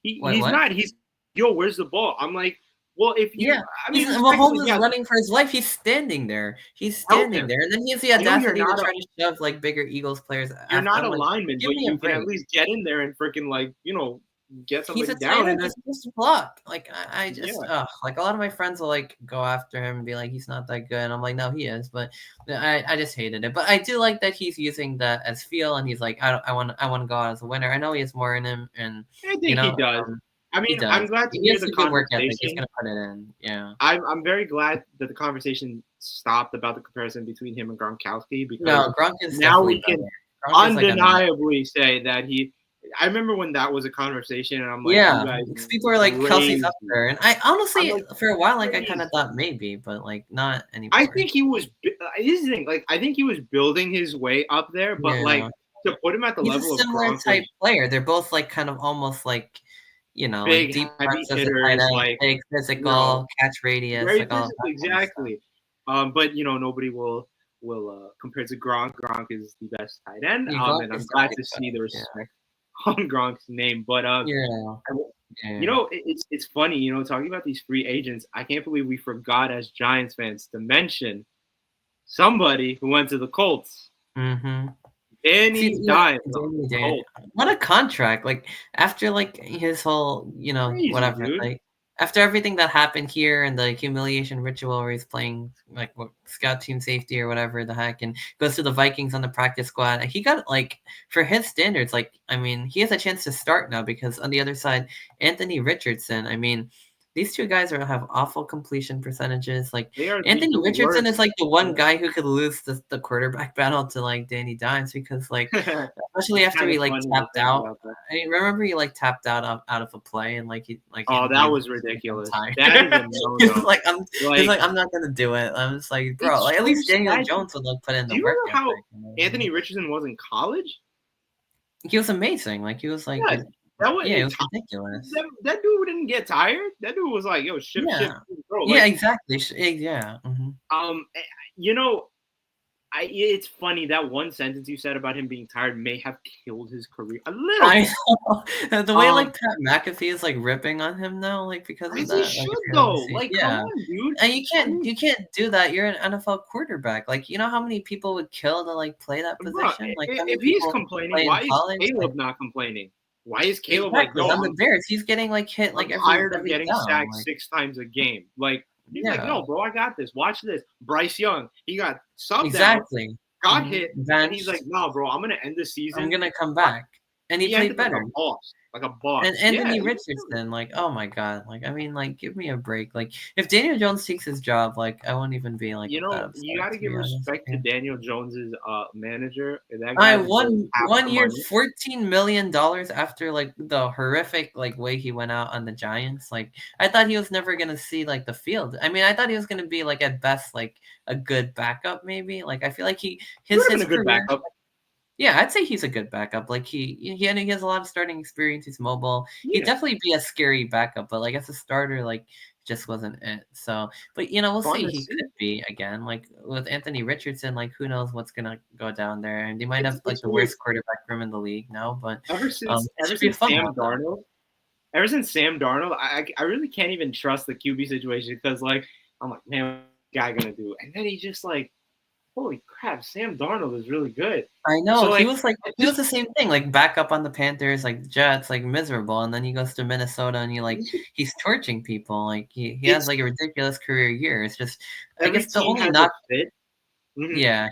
He's not. He's where's the ball? I'm like, well, if you, I mean, Mahomes is running for his life. He's standing there. And then he has the audacity to try to shove like bigger Eagles players. You're not a lineman, but you can at least get in there and freaking like get somebody down and just block. Like I just like a lot of my friends will like go after him and be like, he's not that good. And I'm like, no, he is. But I just hated it. But I do like that he's using that as feel, and he's like, I want to go out as a winner. I know he has more in him, and I think he does. I mean, I'm glad to hear the conversation. He's gonna put it in. Yeah, I'm very glad that the conversation stopped about the comparison between him and Gronkowski, because Gronk is now we can undeniably say that he. I remember when that was a conversation, and I'm like, you guys people are like, Kelsey's up there, and I honestly, for a while, like I kind of thought maybe, but like not anymore. I think he was. This is the thing, like I think he was building his way up there, but like to put him at the level of similar type player, they're both like kind of almost like. Big, like deep heavy hitters, like big physical, catch radius, very like physical, exactly. But nobody will compare to Gronk. Gronk is the best tight end, and I'm glad to see the respect on Gronk's name. But it's funny, talking about these free agents. I can't believe we forgot as Giants fans to mention somebody who went to the Colts. Mm-hmm. Danny Dimes. What a contract! Like after like his whole, Crazy, whatever, dude. like after everything that happened here and the humiliation ritual where he's playing like scout team safety or whatever the heck, and goes to the Vikings on the practice squad. He got like, for his standards, like I mean, he has a chance to start now, because on the other side, Anthony Richardson. I mean, these two guys have awful completion percentages. Like Anthony Richardson is like the one guy who could lose the quarterback battle to like Danny Dimes, because like especially after he like tapped out. I mean, remember he like tapped out of a play, and like he like that was ridiculous. That is he's like I'm not gonna do it. I'm just like, bro, like at least Daniel Jones would like put in the work. Do you remember how Anthony Richardson was in college? He was amazing. Like he was like. It was ridiculous. That dude didn't get tired. That dude was like, "Yo, shift, bro." Like, exactly. Yeah. Mm-hmm. It's funny that one sentence you said about him being tired may have killed his career a little. I know. The way like Pat McAfee is like ripping on him now, like because of as he that. Like if should you haven't though. seen, Like, come yeah. on, dude. And you can't do that. You're an NFL quarterback. Like you know how many people would kill to like play that Bro, position. Like how many if he's people complaining, play in why is college? Caleb Like not complaining? Why is Caleb like, exactly no, on the Bears, he's getting like hit I'm like tired of every getting down. sacked Like 6 times a game. Like, he's like, yeah, no, bro, I got this. Watch this. Bryce Young, he got subbed out, exactly. got hit, and he's like, Benched. no, bro, I'm gonna end the I'm season. gonna come back, and he He played ended like better. a boss, like a boss. And Yeah, Anthony Richardson, like, oh my god, like, I mean, like, give me a break. Like, if Daniel Jones takes his job, like, I won't even be like you that know, upset. you got to To give be honest, respect to yeah. Daniel Jones's manager. That I guy deserves won half one the year, money. $14 million after like the horrific like way he went out on the Giants. Like, I thought he was never gonna see like the field. I mean, I thought he was gonna be like at best like a good backup, maybe. Like, I feel like He would have his been a good career. backup. Yeah, I'd say he's a good backup. Like he has a lot of starting experience. He's mobile. He'd Yeah, definitely be a scary backup, but like as a starter, like just wasn't it. So, but you know, we'll fun see. to He see. could be again. Like with Anthony Richardson, like who knows what's gonna go down there, and they might have like It's the weird. worst quarterback room in the league now. But Ever since it ever should be a since fun Sam one though. Darnold, ever since Sam Darnold, I really can't even trust the QB situation because like I'm like, man, what's this guy gonna do? And then he just like, holy crap, Sam Darnold is really good. I know So he like, was like it he was just the same thing, like back up on the Panthers, like Jets, like miserable, and then he goes to Minnesota and he's torching people. Like he has it's like a ridiculous career year. It's just I every guess the team only has a knock. fit. Mm-hmm. Yeah,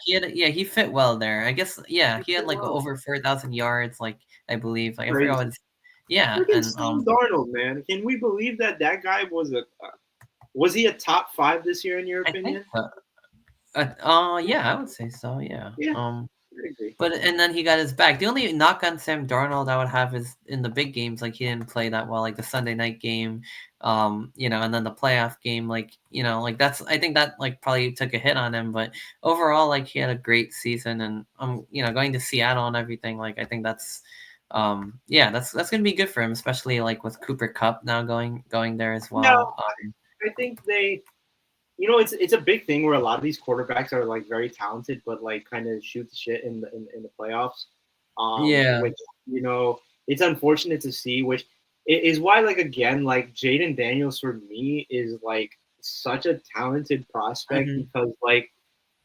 he fit well there. I guess He he had fit like well. over 4,000 yards, like I believe. Like I forgot what Crazy. it's yeah, Freaking and Sam Darnold, man. Can we believe that that guy was he a top 5 this year in your I think opinion? yeah, I would say so. Yeah. Yeah, I agree. But and then he got his back. The only knock on Sam Darnold I would have is in the big games, like he didn't play that well, like the Sunday night game, and then the playoff game, like like that's I think that like probably took a hit on him. But overall, like he had a great season, and going to Seattle and everything. Like I think yeah, that's gonna be good for him, especially like with Cooper Cup now going there as No, well. I think they it's a big thing where a lot of these quarterbacks are like very talented, but like kind of shoot the shit in the playoffs. Yeah. Which it's unfortunate to see. Which is why like again like Jaden Daniels for me is like such a talented prospect Mhm. because like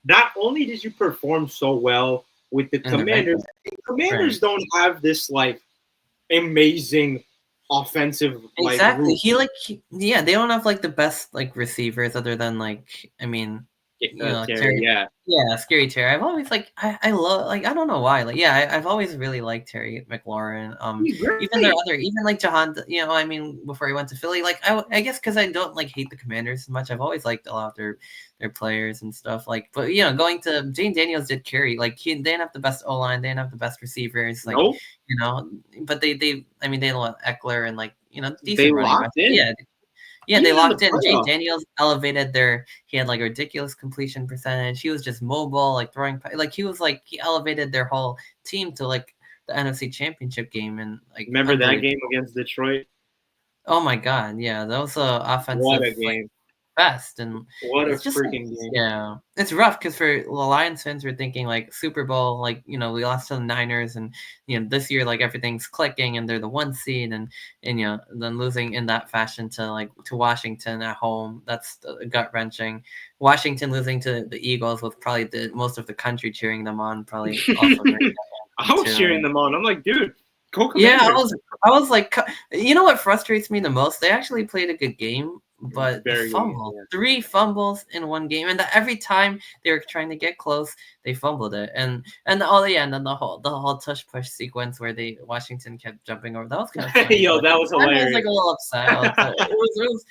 not only did you perform so well with the And the regular, Commanders, the Commanders right. don't have this like amazing offensive like Exactly. group. Yeah, they don't have like the best like receivers other than like I mean, Terry, Terry. yeah. Yeah, scary Terry. I've always like I love like I don't know why like yeah I've always really liked Terry McLaurin. He's Even their great. other even like Jahan. I mean before he went to Philly, like I guess because I don't like hate the Commanders as much. I've always liked a lot of their players and stuff. Like but going to Jane Daniels did carry like they didn't have the best O line, they didn't have the best receivers. Like Nope. but they I mean they let Eckler and like They decent running backs. locked in. Yeah, they Even in the locked in. Jay playoffs. Daniels elevated he had like a ridiculous completion percentage. He was just mobile, like throwing, like he elevated their whole team to like the NFC Championship game and like Remember that unbelievable. game against Detroit? Oh my God, yeah, that was a What offensive a like game. best, and What a it's just like freaking game. yeah, it's rough because for the Lions fans, we're thinking like Super Bowl, like we lost to the Niners, and this year like everything's clicking, and they're the 1 seed, and then losing in that fashion to Washington at home, that's gut wrenching. Washington losing to the Eagles with probably the most of the country cheering them on, probably also very I was too. cheering them on. I'm like, dude, go Yeah, Commanders. I was like, what frustrates me the most? They actually played a good game, but the Very good game, fumble, yeah. 3 fumbles in one game, and every time they were trying to get close, they fumbled it, and yeah, and then the whole tush push sequence where Washington kept jumping over. That was kind of funny. Yo, But that was I was like hilarious. a little upset.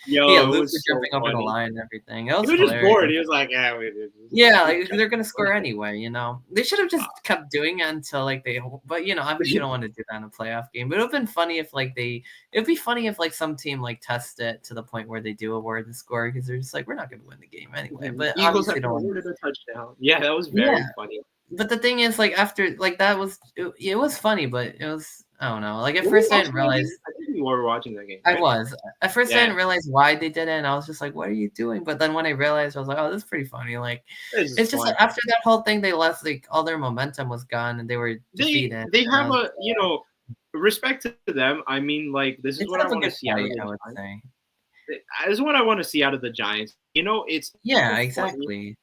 Yeah, Yo, it Luke was was so jumping over the funny. line and everything. It He was was just hilarious. bored. He was like, yeah, we did. Yeah, like they're gonna score anyway. They should have just kept doing it until like they. But obviously you don't want to do that in a playoff game. But it would have been funny if like it'd be funny if like some team like test it to the point where they do award the score because they're just like we're not gonna win the game anyway. But Eagles obviously have don't want awarded a touchdown. Yeah, that was very funny. but the thing is, like after like that was it was funny, but it was I don't know. Like at Were we first I didn't watching that realize. game? I think we were watching that game, I right? was. At first I Yeah, didn't realize why they did it, and I was just like, "What are you doing?" But then when I realized, I was like, "Oh, this is pretty funny." Like, it's just it's just like fun. after that whole thing, they lost like all their momentum was gone, and they were defeated. They And I have was, a respect to them. I mean, like this is it's what I up a want to good see out of fight, the I would Giants. say. This is what I want to see out of the Giants. It's so Yeah, funny exactly.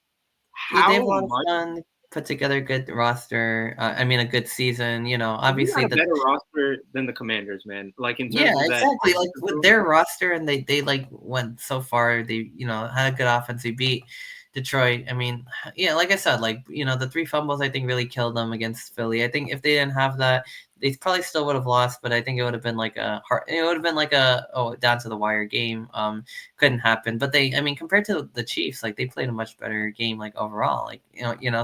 They have how a lot of much fun, put together a good roster. I mean, a good season. we Obviously got a the better roster than the Commanders, man. Like in yeah, terms of that exactly. Like offensive with room. their roster, and they like went so far. They had a good offense. They beat Detroit. I mean, yeah, like I said, like the three fumbles I think really killed them against Philly. I think if they didn't have that, they probably still would have lost. But I think it would have been like a hard. It would have been like a down to the wire game. Couldn't happen. But I mean, compared to the Chiefs, like they played a much better game. Like overall, like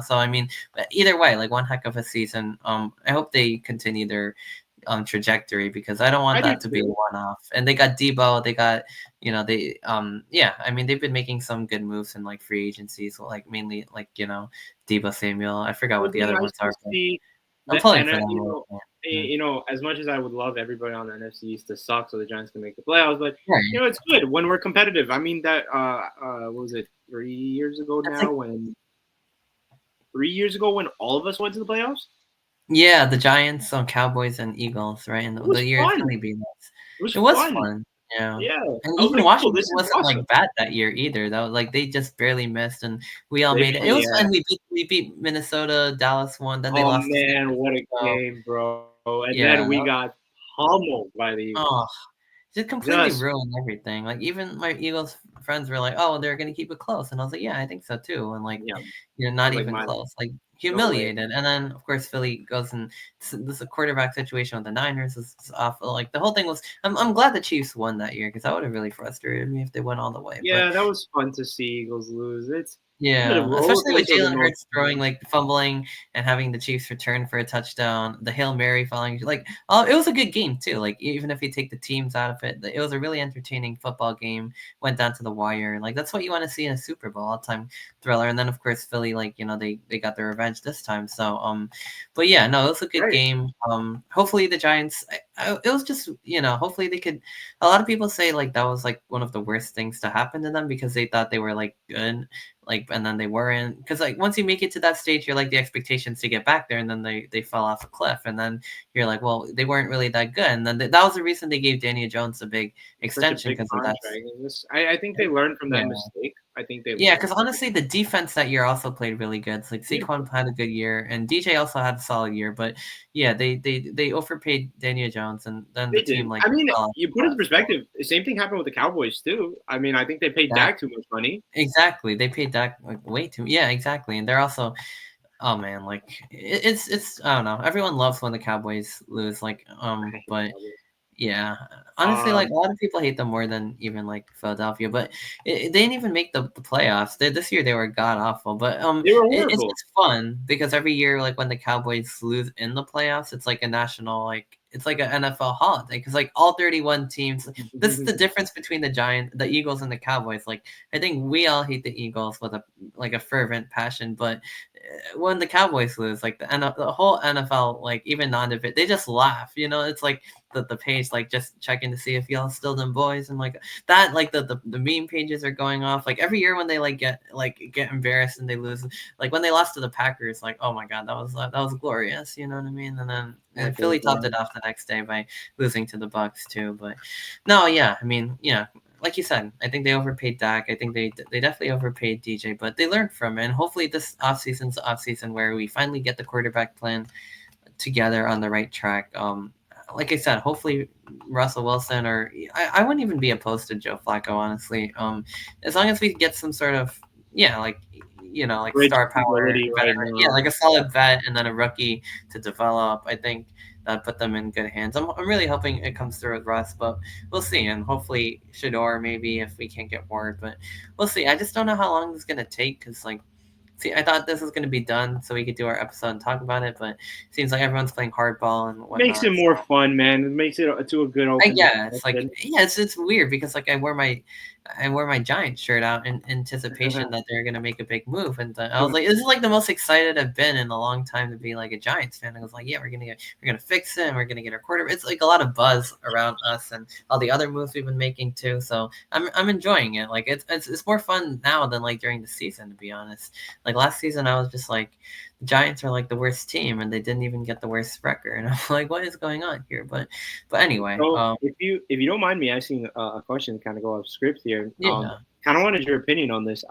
So I mean, but either way, like one heck of a season. I hope they continue their trajectory because I don't want I do that to be a too. one-off. And they got Debo, they got they yeah, I mean they've been making some good moves in like free agencies, like mainly like Debo Samuel. I forgot It what would the be other nice ones to are, but see I'm the pulling and for them a little bit. Mhm. as much as I would love everybody on the NFC East to suck so the Giants can make the playoffs, but Right. it's good when we're competitive. I mean that what was it 3 years ago That's now like 3 years ago when all of us went to the playoffs? yeah, the Giants, Cowboys and Eagles, right? And It the was year fun. Philly beat us. It was It was fun. fun. Yeah. Yeah. And I was even like, oh, Washington this is wasn't awesome. like bad that year either. That was like they just barely missed and we all made it. It was Yeah. fun. We beat Minnesota, Dallas won, then they Oh lost to San man, what a Francisco. game, bro. And Yeah, then we got pummeled by the oh, Eagles. just completely Just ruined everything. Like even my Eagles friends were like, "Oh, they're gonna keep it close," and I was like, "Yeah, I think so too." And like, yeah, I not was like, even man, close. Like no way. humiliated. And then of course Philly goes and this quarterback situation with the Niners is awful. Like the whole thing was. I'm glad the Chiefs won that year because that would have really frustrated me if they went all the way. But Yeah, that was fun to see Eagles lose. It's a yeah, roller especially with coaster of Jalen emotions. Hurts throwing, like, fumbling and having the Chiefs return for a touchdown, the Hail Mary falling, like, it was a good game too, like, even if you take the teams out of it, it was a really entertaining football game, went down to the wire, like, that's what you wanna see in a Super Bowl, all-time thriller, and then, of course, Philly, like, they got their revenge this time, so, but yeah, no, it was a good Right. game, hopefully the Giants it was just, hopefully they could a lot of people say, like, that was, like, one of the worst things to happen to them because they thought they were, like, good, like and then they weren't because like once you make it to that stage you're like the expectations to get back there and then they fell off a cliff and then you're like well they weren't really that good and then that was the reason they gave Daniel Jones a big Such a extension big because of that. contract. And I think they learned from that Yeah, mistake. I think they yeah, learned. because honestly the defense that year also played really good. It's like Yeah, Saquon had a good year and DJ also had a solid year, but yeah they overpaid Daniel Jones and then the they team did. like I mean, fell off you a put it in cliff. So perspective. The same thing happened with the Cowboys too. I mean, I think they paid that Dak too much money. exactly they paid that like way too yeah exactly and they're also oh man, like it's I don't know. Everyone loves when the Cowboys lose, like I hate the but Cowboys. yeah, honestly, like Um, a lot of people hate them more than even like Philadelphia, but they didn't even make the playoffs. This year they were god awful, but they were it's horrible. just fun because every year like when the Cowboys lose in the playoffs, it's like a national like it's like an NFL holiday because like all 31 teams. This is the difference between the Eagles, and the Cowboys. Like I think we all hate the Eagles with a fervent passion, but when the Cowboys lose, like the whole NFL, like even non-division, they just laugh. It's like the page, like just checking to see if y'all still them boys, and like that, like the meme pages are going off. Like every year when they get embarrassed and they lose, like when they lost to the Packers, like oh my god, that was glorious. You know what I mean? And then Philly topped it off the next day by losing to the Bucks too. But no, yeah, I mean, yeah, like you said, I think they overpaid Dak. I think they definitely overpaid DJ, but they learned from it. And hopefully this offseason's the offseason where we finally get the quarterback plan together on the right track. Like I said, hopefully Russell Wilson or I wouldn't even be opposed to Joe Flacco, honestly. As long as we get some sort of yeah, like like Bridge star power stability right veteran, yeah, now. like a solid vet and then a rookie to develop. I think that put them in good hands. I'm really hoping it comes through with Russ, but we'll see. And hopefully Shador maybe if we can't get Ward, but we'll see. I just don't know how long this is gonna take because like. See, I thought this was going to be done so we could do our episode and talk about it, but it seems like everyone's playing hardball and Makes it whatnot. more fun, man. It makes it to a good I open guess, like, discussion. yeah, it's weird because like I wore my Giants shirt out in anticipation that they're gonna make a big move, and I was like, this is like the most excited I've been in a long time to be like a Giants fan. I was like, yeah, we're gonna fix him, we're gonna get our quarterback. It's like a lot of buzz around us and all the other moves we've been making too. So I'm enjoying it. Like it's more fun now than like during the season, to be honest. Like last season, I was just like, the Giants are like the worst team, and they didn't even get the worst record. And I'm like, what is going on here? But anyway, so if you don't mind me asking a question, kind of go off script here. yeah. Kind of wanted your opinion on this.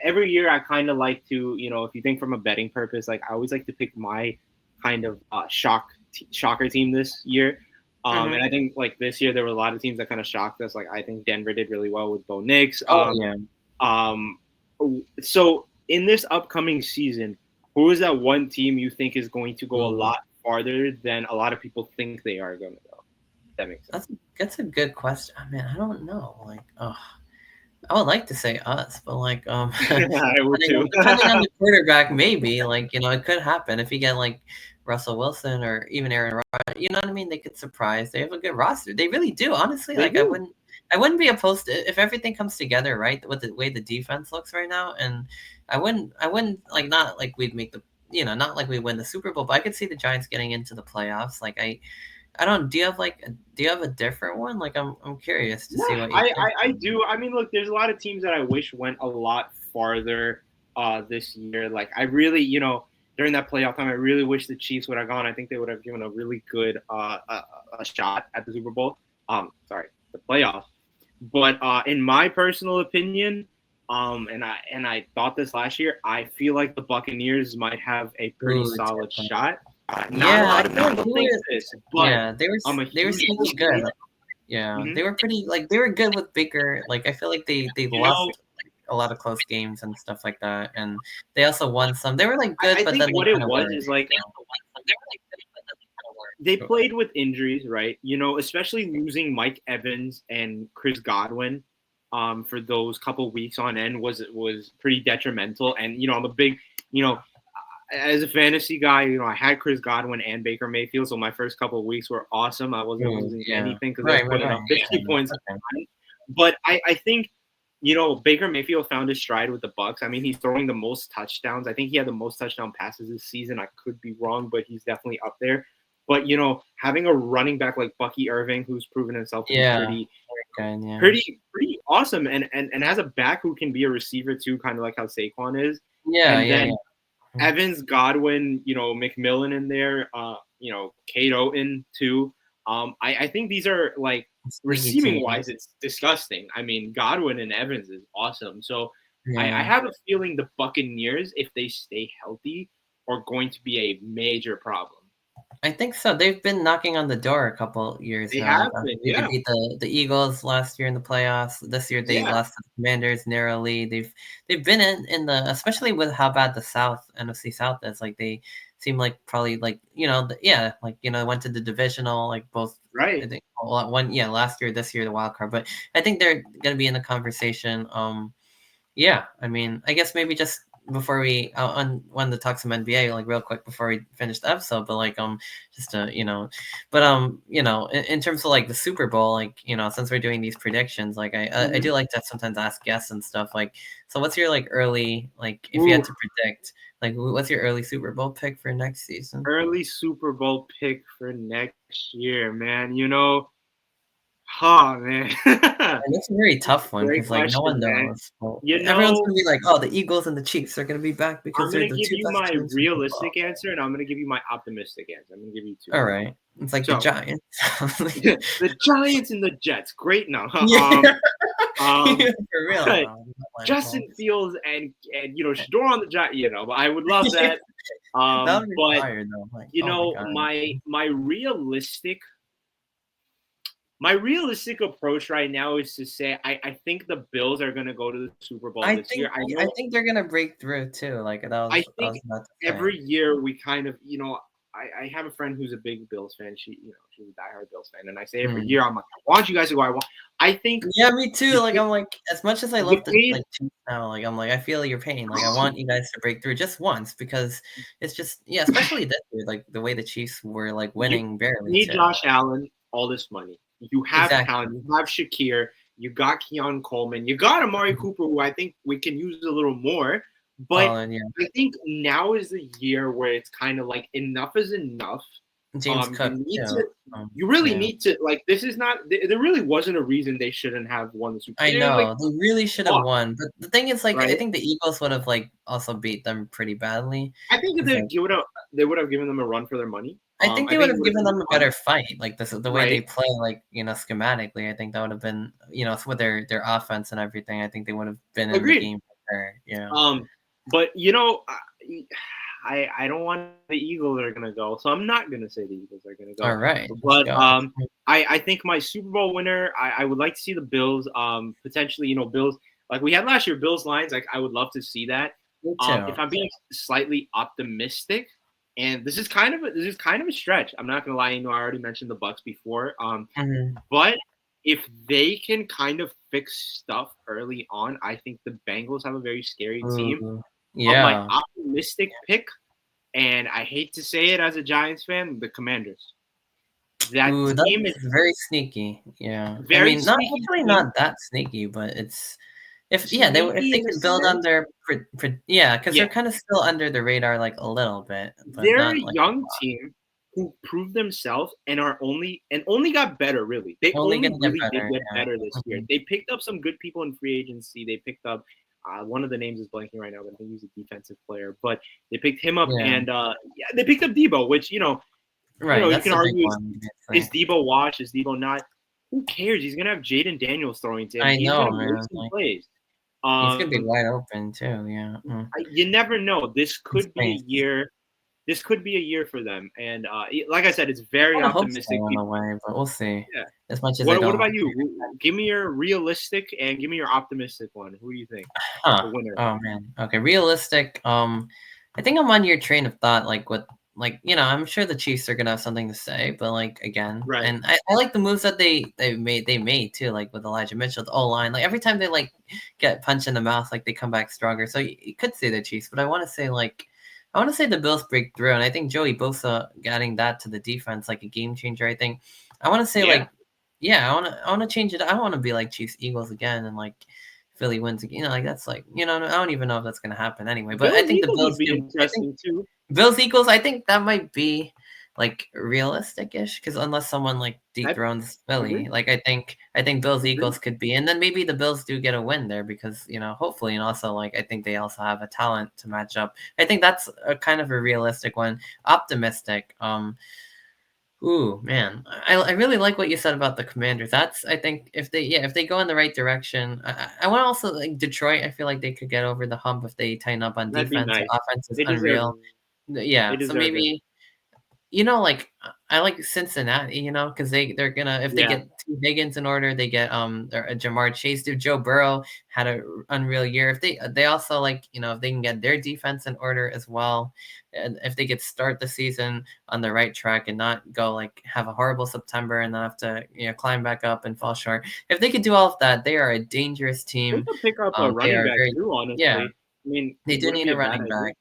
Every year I kind of like to, if you think from a betting purpose, like I always like to pick my kind of shocker team this year. And I think like this year there were a lot of teams that kind of shocked us. Like I think Denver did really well with Bo Nix. So in this upcoming season, who is that one team you think is going to go a lot farther than a lot of people think they are going to go? If that makes sense. That's a good question. I mean, I don't know. Like, I would like to say us, but like, I would too. Depending on the quarterback, maybe like it could happen if you get like Russell Wilson or even Aaron Rodgers. You know what I mean? They could surprise. They have a good roster. They really do. Honestly, They like do. I wouldn't be opposed to if everything comes together right with the way the defense looks right now, and I wouldn't like not like we'd make the not like we win the Super Bowl, but I could see the Giants getting into the playoffs. Like I don't. Do you have a different one? Like I'm curious to see what you think. I do. I mean, look, there's a lot of teams that I wish went a lot farther this year. Like I really, during that playoff time, I really wish the Chiefs would have gone. I think they would have given a really good a shot at the Super Bowl. The playoffs. But in my personal opinion, and I thought this last year, I feel like the Buccaneers might have a pretty solid shot. Not a lot of people think this, but yeah, they were sneaky good. Yeah, they were pretty they were good with Baker. Like I feel like they lost a lot of close games and stuff like that, and they also won some. They were like good, I but think then what it was is like they played with injuries, right? Especially losing Mike Evans and Chris Godwin for those couple weeks on end was pretty detrimental. And I'm a big, as a fantasy guy, I had Chris Godwin and Baker Mayfield, so my first couple of weeks were awesome. I wasn't losing anything because I was putting up 50 points. But I think, Baker Mayfield found his stride with the Bucs. I mean, he's throwing the most touchdowns. I think he had the most touchdown passes this season. I could be wrong, but he's definitely up there. But having a running back like Bucky Irving, who's proven himself to be pretty awesome, and has a back who can be a receiver too, kind of like how Saquon is. Evans, Godwin, McMillan in there, Kate Oaten too. I think these are like receiving wise, it's disgusting. I mean, Godwin and Evans is awesome. So I have a feeling the Buccaneers, if they stay healthy, are going to be a major problem. I think so. They've been knocking on the door a couple years they now. Have been, they beat the Eagles last year in the playoffs. This year they lost to the Commanders narrowly. They've been in the, especially with how bad the NFC South is. Like they seem like probably like went to the divisional like both. Right. I think last year, this year the wild card. But I think they're gonna be in the conversation. I mean, I guess maybe just before we wanted to talk some NBA like real quick before we finish the episode, but like just to in terms of like the Super Bowl, like since we're doing these predictions, like I do like to sometimes ask guests and stuff like, so what's your like early, like if you had to predict, like what's your early Super Bowl pick for next season? Early Super Bowl pick for next year, man. Oh man, that's a very tough one because like no one knows. Well, everyone's gonna be like, "Oh, the Eagles and the Chiefs are gonna be back because I'm gonna give you my realistic answer, and I'm gonna give you my optimistic answer. I'm gonna give you two. All right, it's like the Giants, the Giants and the Jets. Great now. For real. Justin Fields and Shador on the Giants. But I would love that. That would be but fire, though. Like, my realistic. My realistic approach right now is to say I think the Bills are going to go to the Super Bowl this year. I think they're going to break through too. Like I think every year we kind of, I have a friend who's a big Bills fan. She's a diehard Bills fan, and I say every year I'm like, I want you guys to go. I think. Yeah, me too. Like I'm like, as much as I love the Chiefs now, like I'm like, I feel your pain. Like I want you guys to break through just once because it's just especially this year, like the way the Chiefs were like winning barely. You need Josh Allen all this money. You have talent. You have Shakir. You got Keon Coleman. You got Amari Cooper, who I think we can use a little more. But I think now is the year where it's kind of like enough is enough. James Cook, you really need to, like, this is not, there really wasn't a reason they shouldn't have won the Super Bowl. I know, like, they really should have won. But the thing is, like, right? I think the Eagles would have, like, also beat them pretty badly. I think they would have given them a run for their money. I think they would have given them a better fight. Like, the way they play, like, schematically, I think that would have been, with their offense and everything, I think they would have been in the game better. Yeah. But, I don't want the Eagles are going to go, so I'm not going to say the Eagles are going to go. All right. But I think my Super Bowl winner, I would like to see the Bills, potentially, Bills, like we had last year, Bills Lions, like I would love to see that. If I'm being slightly optimistic, and this is kind of a stretch. I'm not going to lie, I already mentioned the Bucs before. But if they can kind of fix stuff early on, I think the Bengals have a very scary team. Yeah. My optimistic pick, and I hate to say it as a Giants fan, the Commanders. That team is very sneaky. Yeah. Very sneaky. Not that sneaky, but it's if they could build on their because they're kind of still under the radar like a little bit. But they're a young team who proved themselves and only got better. Really, they only really did get better this year. They picked up some good people in free agency. They picked up. One of the names is blanking right now, but I think he's a defensive player. But they picked him up, and they picked up Debo, which you can argue is Debo washed, is Debo not? Who cares? He's gonna have Jaden Daniels throwing to him. I know, man. Plays. He's gonna be wide open too. Yeah. You never know. This could be a year. This could be a year for them, and like I said, it's very optimistic. In a way, but we'll see. Yeah. As much as what about you? Give me your realistic and give me your optimistic one. Who do you think? The winner? Oh man. Okay, realistic. I think I'm on your train of thought. I'm sure the Chiefs are gonna have something to say, but like again, right. And I like the moves that they made too, like with Elijah Mitchell, the O-line. Like every time they like get punched in the mouth, like they come back stronger. So you could say the Chiefs, but I want to say the Bills break through, and I think Joey Bosa adding that to the defense like a game changer. I think I want to say I want to change it. I want to be like Chiefs Eagles again, and like Philly wins again. Like that's like I don't even know if that's gonna happen anyway. But I think the Bills be interesting too. Bills Eagles, I think that might be like realistic-ish because unless someone like dethrones Philly, like I think Bills Eagles could be, and then maybe the Bills do get a win there because hopefully, and also like I think they also have a talent to match up. I think that's a kind of a realistic one. Optimistic. Ooh man, I really like what you said about the Commanders. That's I think if they go in the right direction. I want to also like Detroit. I feel like they could get over the hump if they tighten up on defense. Nice. Offense is unreal. Yeah, so maybe I like Cincinnati, because they're gonna if they get T. Higgins in order, they get Jamar Chase. Joe Burrow had an unreal year. If they also if they can get their defense in order as well, and if they could start the season on the right track and not go have a horrible September and then have to climb back up and fall short. If they could do all of that, they are a dangerous team. They could pick up a running back too, honestly. Yeah. I mean, they do need a running back.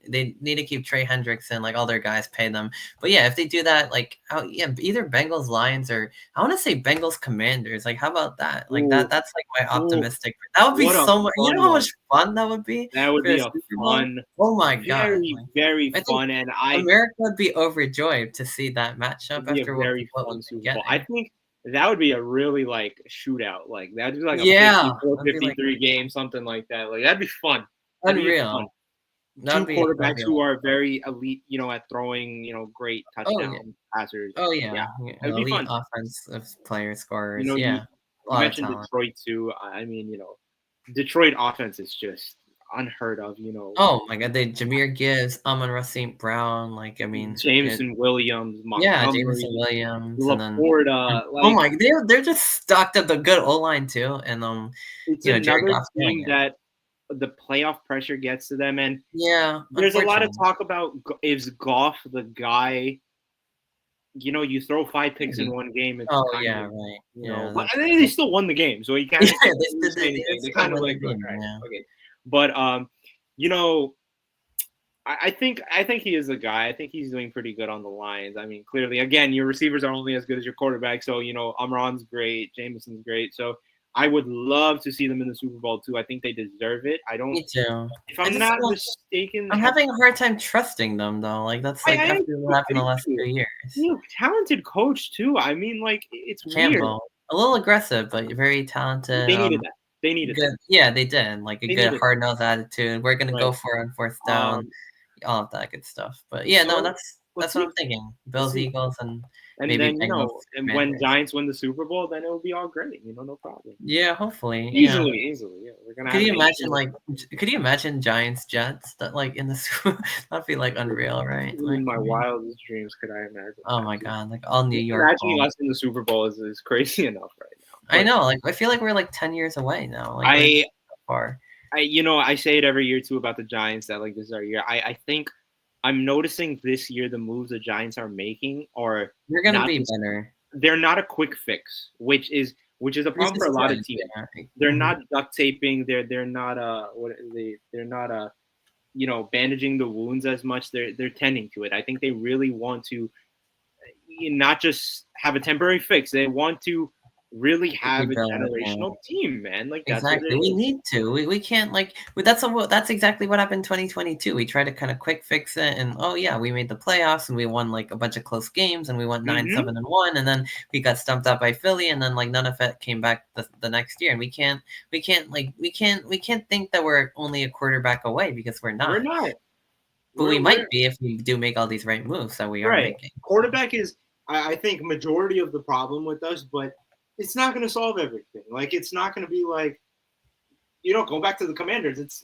They need to keep Trey Hendrickson, all their guys pay them. But yeah, if they do that, either Bengals Lions or I want to say Bengals Commanders. How about that? That's my optimistic. That would be so much. You know how much fun that would be? That would be a fun. Oh my god. Very, very fun. And America would be overjoyed to see that matchup after very fun Super Bowl. I think that would be a really shootout. That'd be like a 54-53 game, something like that. That'd be fun. Unreal. Two quarterbacks who are very elite, at throwing, great touchdown passers. Oh yeah. It'd be fun. Offensive player scorers. You mentioned Detroit too. I mean, Detroit offense is just unheard of. Oh my God, Jahmyr Gibbs, Amon-Ra St. Brown, Jameson Williams, Jameson Williams, Laporta. Oh my, they're just stocked up the good O line too, and it's another thing that the playoff pressure gets to them, and there's a lot of talk about is Goff the guy. You throw 5 picks in one game. It's right. But they still won the game, so you can't. They kind of okay. But I think he is a guy. I think he's doing pretty good on the Lions. I mean, clearly, again, your receivers are only as good as your quarterback. So Amron's great, Jameson's great. So I would love to see them in the Super Bowl too. I think they deserve it. I don't. Me too. If I'm not mistaken, I'm having a hard time trusting them though. Like that's like after what happened the last 2 years. Talented coach too. I mean, like it's Campbell, weird. a little aggressive, but very talented. They needed that. They needed good. that. Yeah, they did. Like a good hard nosed attitude. We're gonna go for it on fourth down. All of that good stuff. But yeah, no, that's what I'm thinking. Bills, Eagles, and maybe then Bengals. And when Giants win the Super Bowl, then it'll be all great. No problem. Yeah, hopefully. Easily. Yeah, we're gonna. Could you imagine Giants Jets that like in the Super? That'd be like unreal, right? In my wildest dreams, could I imagine? Oh my god, like all New York. Imagining us in the Super Bowl is crazy enough right now. But I know, like I feel like we're like 10 years away now. Like so far. I say it every year too about the Giants that like this is our year. I think I'm noticing this year the moves the Giants are making are they're gonna be better. They're not a quick fix, which is a problem for a lot of teams. Yeah. They're not duct taping. They're not they're not bandaging the wounds as much. They're tending to it. I think they really want to not just have a temporary fix. They want to really have a generational team, man. Like that's exactly. We need to. We can't like that's exactly what happened in 2022. We tried to kind of quick fix it, and we made the playoffs and we won like a bunch of close games and we went 9-7-1, and then we got stumped out by Philly, and then like none of it came back the next year. And we can't think that we're only a quarterback away because we're not. We're not. But we might be if we do make all these right moves that we are making. Quarterback is, I think, majority of the problem with us, but it's not going to solve everything. Like, it's not going to be like, go back to the Commanders. It's,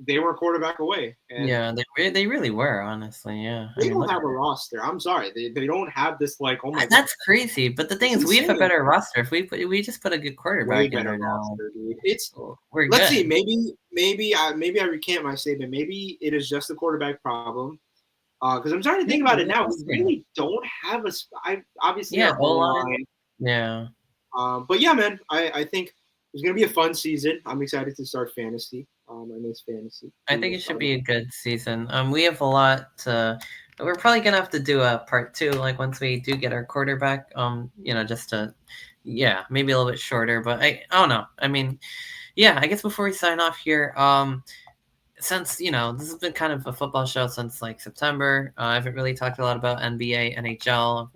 they were a quarterback away. And they really were, honestly, yeah. They don't have a roster. I'm sorry. They don't have this, like, oh, my God. That's crazy. But the thing is, we have a better roster. If we just put a good quarterback in there now. We're Let's see. Maybe I recant my statement. Maybe it is just a quarterback problem. Because I'm starting to think about it now. We really don't have obviously our O-line. Yeah. But yeah, man, I think it's gonna be a fun season. I'm excited to start fantasy. I miss fantasy. I think it should be a good season. We have a lot to. We're probably gonna have to do a part 2, like once we do get our quarterback. Just to, maybe a little bit shorter. But I don't know. I mean, I guess before we sign off here, since this has been kind of a football show since like September, I haven't really talked a lot about NBA, NHL,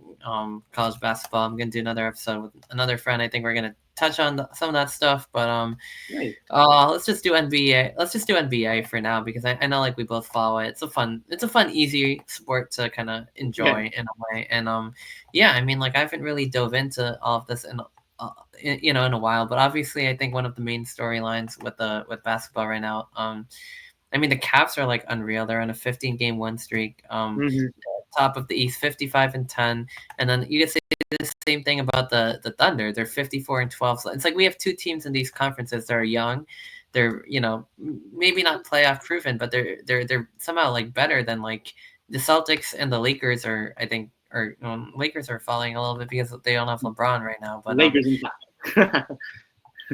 college basketball. I'm gonna do another episode with another friend. I think we're gonna touch on some of that stuff, but let's just do NBA. Let's just do NBA for now because I know like we both follow it. It's a fun, easy sport to kind of enjoy in a way. And I mean like I haven't really dove into all of this in a while, but obviously I think one of the main storylines with basketball right now, I mean the Cavs are like unreal. They're on a 15-game win streak. Top of the East, 55-10, and then you can say the same thing about the Thunder. They're 54-12. So it's like we have two teams in these conferences that are young. They're maybe not playoff proven, but they're somehow like better than like the Celtics and the Lakers are. I think Lakers are falling a little bit because they don't have LeBron right now. But Lakers.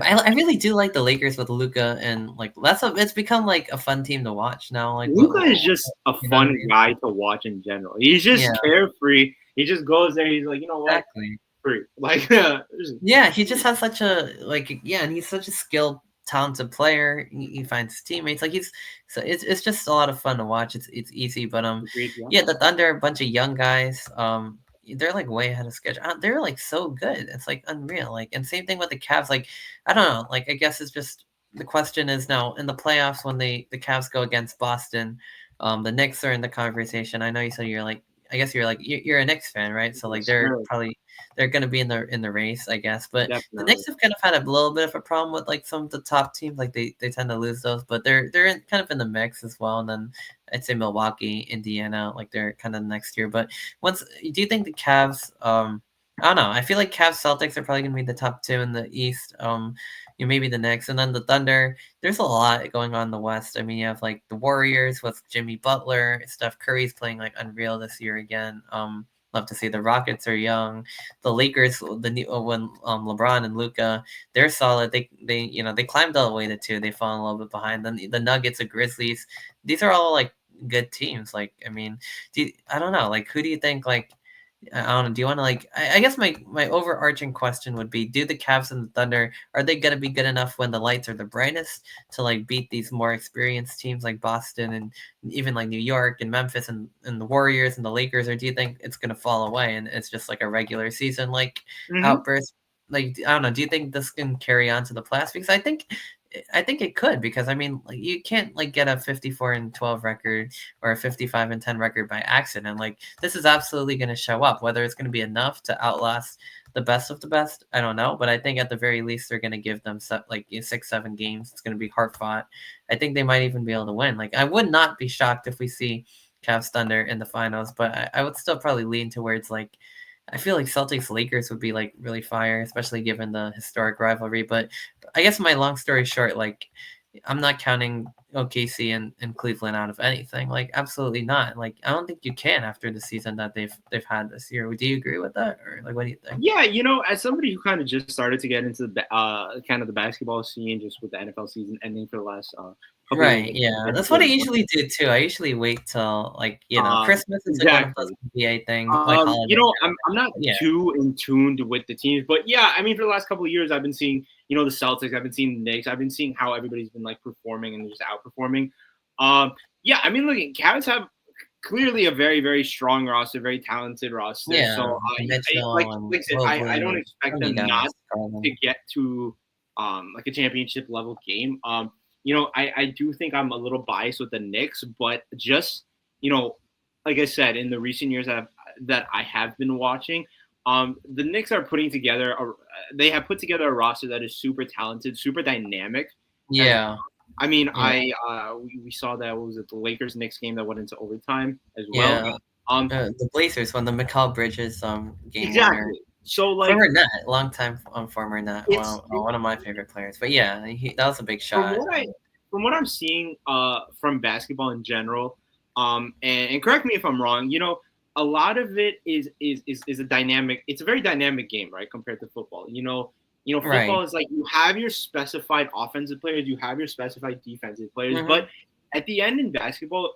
I really do like the Lakers with Luka, and like it's become like a fun team to watch now. Like Luka is just a fun guy to watch in general. He's just carefree. He just goes there. He's like, you know what? Exactly. Free. Like, he just has such a and he's such a skilled, talented player. He finds teammates. Like it's just a lot of fun to watch. It's easy, but the Thunder, a bunch of young guys. They're like way ahead of schedule. They're like so good. It's like unreal. Like, and same thing with the Cavs. Like, I don't know. Like, I guess it's just the question is now in the playoffs when the Cavs go against Boston, the Knicks are in the conversation. I know you said you're a Knicks fan, right? So like they're going to be in the race, I guess. But the Knicks have kind of had a little bit of a problem with like some of the top teams. Like they tend to lose those, but they're kind of in the mix as well. And then I'd say Milwaukee, Indiana, like they're kind of next year. But do you think the Cavs? I don't know. I feel like Cavs Celtics are probably going to be the top 2 in the East. Maybe the Knicks, and then the Thunder. There's a lot going on in the West. I mean, you have like the Warriors with Jimmy Butler. Steph Curry's playing like unreal this year again. Love to see the Rockets are young. The Lakers, when LeBron and Luka, they're solid. They climbed all the way to 2. They fall a little bit behind. Then the Nuggets, the Grizzlies. These are all like good teams. Like, I mean, I don't know. Like, who do you think, like, I don't know. Do you want to, like? I guess my overarching question would be: do the Cavs and the Thunder, are they gonna be good enough when the lights are the brightest to like beat these more experienced teams like Boston and even like New York and Memphis and the Warriors and the Lakers, or do you think it's gonna fall away and it's just like a regular season like outburst? Like, I don't know. Do you think this can carry on to the playoffs? Because I think it could, because I mean, like, you can't like get a 54-12 record or a 55-10 record by accident. Like, this is absolutely going to show up. Whether it's going to be enough to outlast the best of the best, I don't know. But I think at the very least they're going to give them 6-7 games. It's going to be hard fought. I think they might even be able to win. Like, I would not be shocked if we see Cavs Thunder in the finals, but I would still probably lean towards like. I feel like Celtics Lakers would be like really fire, especially given the historic rivalry. But I guess my long story short, like, I'm not counting OKC and Cleveland out of anything. Like, absolutely not. Like, I don't think you can after the season that they've had this year. Do you agree with that, or like, what do you think? Yeah, as somebody who kind of just started to get into the kind of the basketball scene, just with the NFL season ending for the last Right, yeah, that's what I usually do too. I usually wait till like Christmas is like one of those NBA things, like holiday. I'm not too in tuned with the teams, but yeah, I mean, for the last couple of years, I've been seeing the Celtics, I've been seeing the Knicks, I've been seeing how everybody's been like performing and just outperforming. Yeah, I mean, look, Cavs have clearly a very, very strong roster, very talented roster. Yeah, so like I said, I don't expect them not to get to like a championship level game. I do think I'm a little biased with the Knicks, but just like I said, in the recent years that I have been watching, the Knicks are putting together they have put together a roster that is super talented, super dynamic. Yeah. I mean, we saw that, what was it, the Lakers Knicks game that went into overtime as well. Yeah. The Blazers won the Mikal Bridges game exactly. winner. So like former Net, long time former Net, one of my favorite players. But yeah, that was a big shot. From what I'm seeing from basketball in general, and correct me if I'm wrong, a lot of it is a dynamic. It's a very dynamic game, right, compared to football. Football is like you have your specified offensive players, you have your specified defensive players, but at the end in basketball,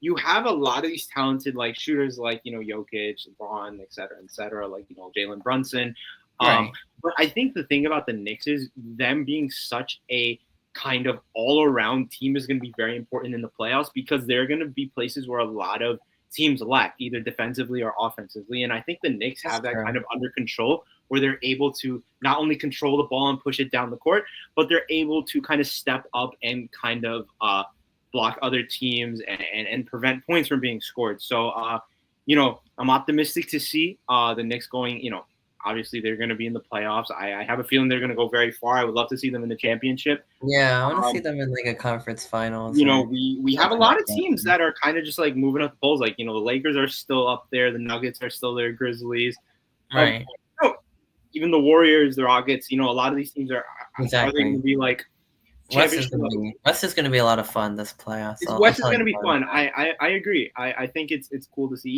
you have a lot of these talented like shooters like Jokic, LeBron, et cetera, like Jalen Brunson. But I think the thing about the Knicks is them being such a kind of all-around team is going to be very important in the playoffs, because they're going to be places where a lot of teams lack, either defensively or offensively. And I think the Knicks have that kind of under control, where they're able to not only control the ball and push it down the court, but they're able to kind of step up and kind of block other teams and prevent points from being scored. So, I'm optimistic to see the Knicks going, obviously they're going to be in the playoffs. I have a feeling they're going to go very far. I would love to see them in the championship. Yeah, I want to see them in like a conference finals. We have a lot of teams that are kind of just like moving up the polls. Like, the Lakers are still up there. The Nuggets are still there. Grizzlies. Right. Even the Warriors, the Rockets, a lot of these teams are going to be like West is going to be a lot of fun this playoffs. West is going to be fun. I agree. I think it's cool to see.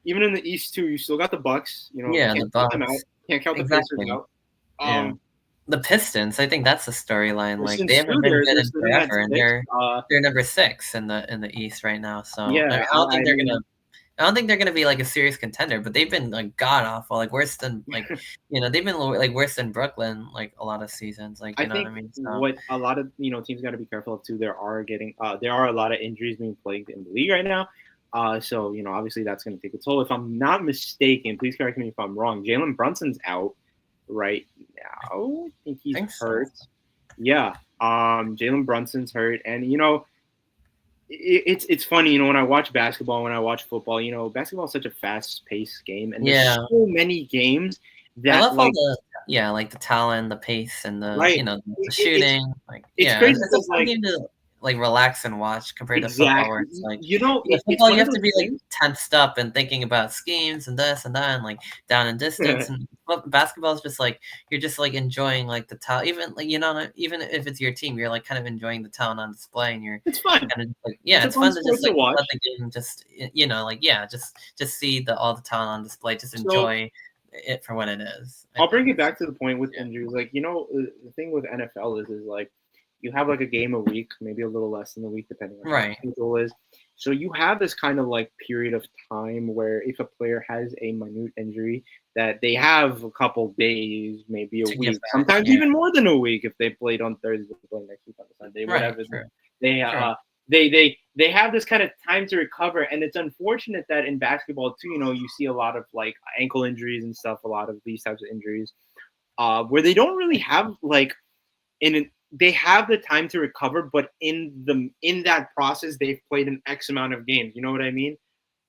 Even in the East too, you still got the Bucks. The Bucks. Can't count the Pacers out. The Pistons, I think that's the storyline. Like, they haven't been good in forever, and they're number 6 in the East right now. So I don't think they're gonna. I don't think they're gonna be like a serious contender, but they've been like god awful, like worse than like they've been like worse than Brooklyn like a lot of seasons. Like, I think what I mean? So, what a lot of teams got to be careful of too. There are a lot of injuries being plagued in the league right now. So obviously that's going to take a toll. If I'm not mistaken, please correct me if I'm wrong, Jalen Brunson's out right now. I think he's hurt. So. Yeah, Jalen Brunson's hurt, and it's funny, when I watch basketball, when I watch football, basketball is such a fast-paced game, and there's so many games that I love all the the talent, the pace, and the the shooting. It's crazy. It's a fun game to like relax and watch compared to football, where it's like football you have to be like tensed up and thinking about schemes and this and that and like down and distance. And basketball is just like you're just like enjoying like the talent, even like even if it's your team, you're like kind of enjoying the talent on display, and it's fun. Kind of like it's fun to just like watch the game, just just see all the talent on display, just enjoy it for what it is. I'll bring it back to the point with injuries. Like the thing with NFL is like, you have like a game a week, maybe a little less than a week, depending on how Right. the schedule is. So you have this kind of like period of time where if a player has a minute injury, that they have a couple days, maybe a To get week, back, sometimes yeah. even more than a week if they played on Thursday, play next week on Sunday, Right, whatever. true. They True. they have this kind of time to recover, and it's unfortunate that in basketball too, you see a lot of like ankle injuries and stuff, a lot of these types of injuries, where they don't really have like they have the time to recover, but in that process they've played an X amount of games. You know what I mean?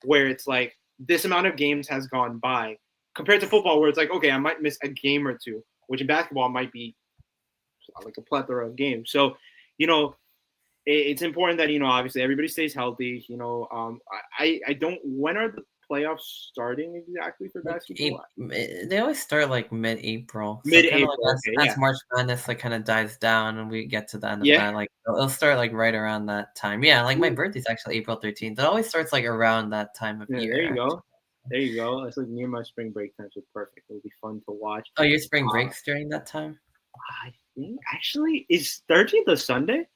Where it's like this amount of games has gone by compared to football, where it's like, okay, I might miss a game or two, which in basketball might be like a plethora of games. So, it's important that obviously everybody stays healthy. I don't. When are the playoffs starting exactly for Like basketball? they always start like mid-April, so kind of like Mid-April. Okay, as yeah, March Madness like kind of dies down and we get to the end of yeah. that, like it'll start like right around that time. Yeah, like my birthday's actually April 13th. It always starts like around that time of Yeah, there year. you go. Actually. There you go. It's like near my spring break time, so perfect. It'll be fun to watch. Oh, your spring Uh, breaks during that time? I think actually is 13th a Sunday?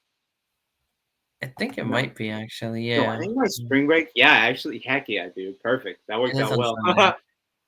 I think it No, might be actually. no. I Yeah, think my spring break. Yeah, actually, heck yeah, dude, perfect. That it worked is out on well. Sunday.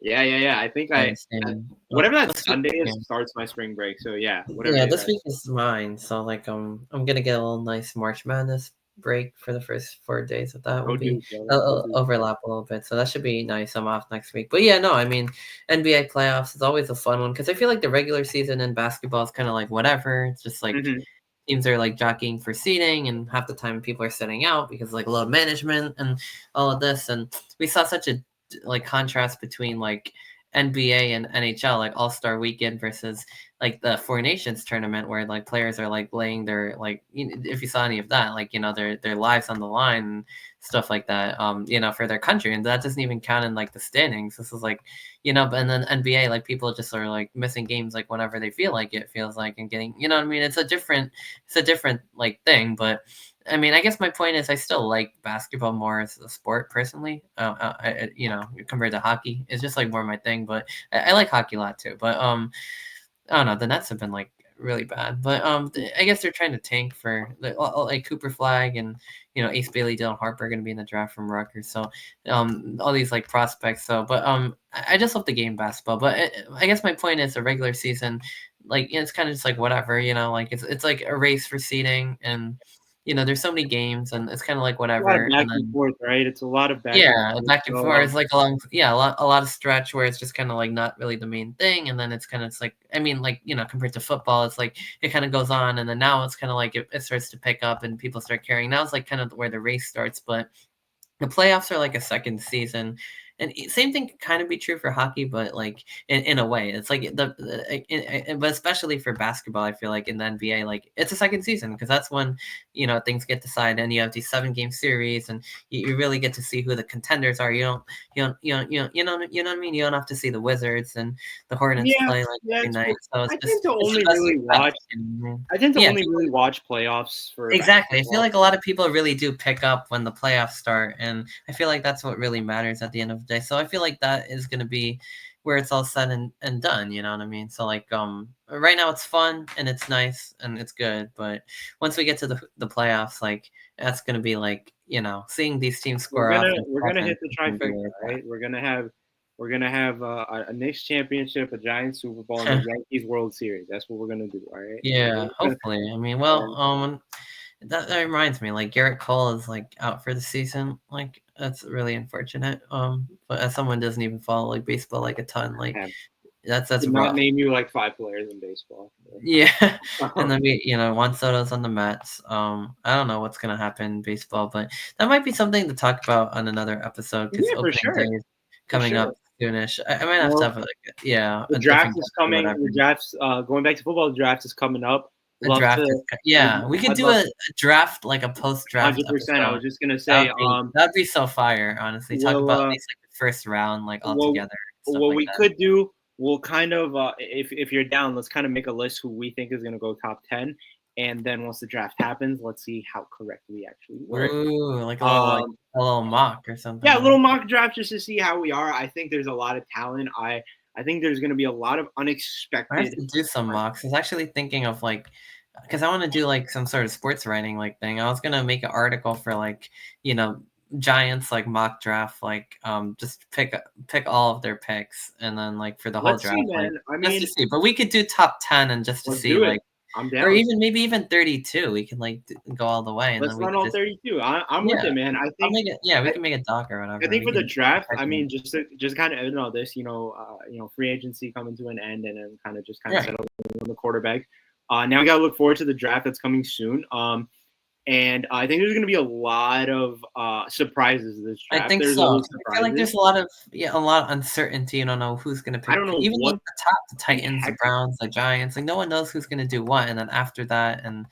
Yeah. I think Nice. And whatever that this week, Sunday is yeah. starts my spring break. So yeah, whatever Yeah, day this that week is mine. So like I'm gonna get a little nice March Madness break for the first 4 days of that. go Will be do, bro. Go do. overlap a little bit, so that should be nice. I'm off next week, but yeah, no, I mean NBA playoffs is always a fun one because I feel like the regular season in basketball is kind of like whatever. It's just like Mm-hmm. teams are like jockeying for seeding, and half the time people are sitting out because like load management and all of this. And we saw such a like contrast between like NBA and NHL, like All Star Weekend versus like the Four Nations tournament, where like players are like laying their like if you saw any of that, like their lives on the line and stuff like that, for their country, and that doesn't even count in like the standings. This is like but and then NBA, like people just are like missing games like whenever they feel like it feels like and getting what I mean. It's a different like thing, but I mean, I guess my point is I still like basketball more as a sport personally. Compared to hockey, it's just like more my thing. But I like hockey a lot too. But I don't know. The Nets have been like really bad, but I guess they're trying to tank for like Cooper Flag and Ace Bailey, Dylan Harper are going to be in the draft from Rutgers. So all these like prospects. So, but I just love the game basketball. But I guess my point is a regular season, like it's kind of just like whatever. Like it's like a race for seeding and. There's so many games, and it's kind of like A lot of whatever. back And and then forth, right? It's a lot of back and yeah, forth. back and forth. So It's like a lot of stretch where it's just kind of like not really the main thing, and then it's like I mean, like compared to football, it's like it kind of goes on, and then now it's kind of like it starts to pick up, and people start caring. Now it's like kind of where the race starts, but the playoffs are like a second season, and same thing can kind of be true for hockey, but like in a way, it's like but especially for basketball, I feel like in the NBA, like it's a second season because that's when things get decided, and you have these 7 game series, and you really get to see who the contenders are. You know what I mean. You don't have to see the Wizards and the Hornets yeah, play like yeah, every it's night, cool. so I tend to it's the only best really you have. watch. I tend to Yeah, only really watch playoffs for exactly. I feel basketball. like a lot of people really do pick up when the playoffs start, and I feel like that's what really matters at the end of the day. So I feel like that is going to be where it's all said and done. You know what I mean? So like right now it's fun and it's nice and it's good, but once we get to the playoffs, like that's going to be like seeing these teams We're score off gonna and we're gonna offense hit the is going to be trifecta, really right? We're gonna have a Knicks championship, a Giants Super Bowl, and a fun. Yankees World Series. That's what we're gonna do. All right. Yeah, hopefully. I mean, well, that reminds me, like Garrett Cole is like out for the season. Like that's really unfortunate. But as someone who doesn't even follow like baseball like a ton, like I that's could not rough. name you like 5 players in baseball. Yeah, and then Juan Soto's on the Mets. I don't know what's gonna happen in baseball, but that might be something to talk about on another episode because Yeah, for opening day sure, is for coming up sure. soonish. I might have to Well, have the a draft different is guest or coming. whatever. The draft's going back to football. The draft is coming up. The Love draft is to. yeah. We could I'd do love a draft like a post draft 100%. I episode. was just gonna That say, would be that'd be so fire, honestly. Talk we'll about at least like the first round, like all what together, stuff what like we that. could do, we'll kind of if you're down, let's kind of make a list who we think is gonna go top 10, and then once the draft happens, let's see how correct we actually were. Ooh, Um, a little mock or something yeah, a little like. mock draft just to see how we are. I think there's a lot of talent. I think there's gonna be a lot of I have unexpected. to do some mocks. I was actually thinking of like because I want to do like some sort of sports writing like thing. I was gonna make an article for like, you know, Giants like mock draft, like just pick all of their picks, and then like for the whole Let's see, draft, like man. I just to mean, see. But we could do top 10 and just to let's see do it. like, I'm or down. even maybe even 32. We can like go all the way, and Let's then we run could all just 32. I'm with yeah. it, man. I'll make it. Yeah, we I, can make a doc or I whatever. think We for the can draft, check I in. mean, just kind of end all this, free agency coming to an end, and then kind of Right. settle on the quarterback. Now we gotta look forward to the draft that's coming soon. And I think there's going to be a lot of surprises this I draft. think There's so. always I feel like there's surprises. a lot of uncertainty. You don't know who's gonna I pick. don't know Even like what the top, the the Titans, the heck. Browns, the Giants. Like no one knows who's gonna do what, and then after that, and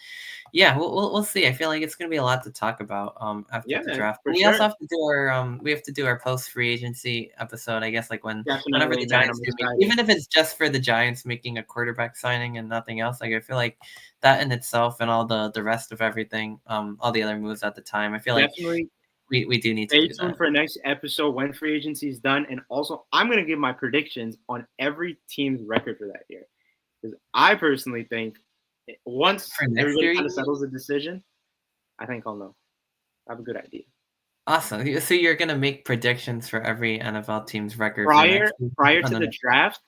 yeah, we'll see. I feel like it's gonna be a lot to talk about after Yeah, the man, draft. for But we also sure. have to do our post free agency episode. I guess like whenever Definitely, the man. Giants I'm do make, excited. even if it's just for the Giants making a quarterback signing and nothing else. Like I feel like that in itself and all the rest of everything, all the other moves at the time. I feel like Definitely we do need to stay do that. tuned for next episode when free agency is done. And also, I'm going to give my predictions on every team's record for that year. Because I personally think once For next everybody year, kind of settles the decision, I think I'll know. I have a good idea. awesome. So you're gonna make predictions for every NFL team's record for Prior next year, prior and to the then draft,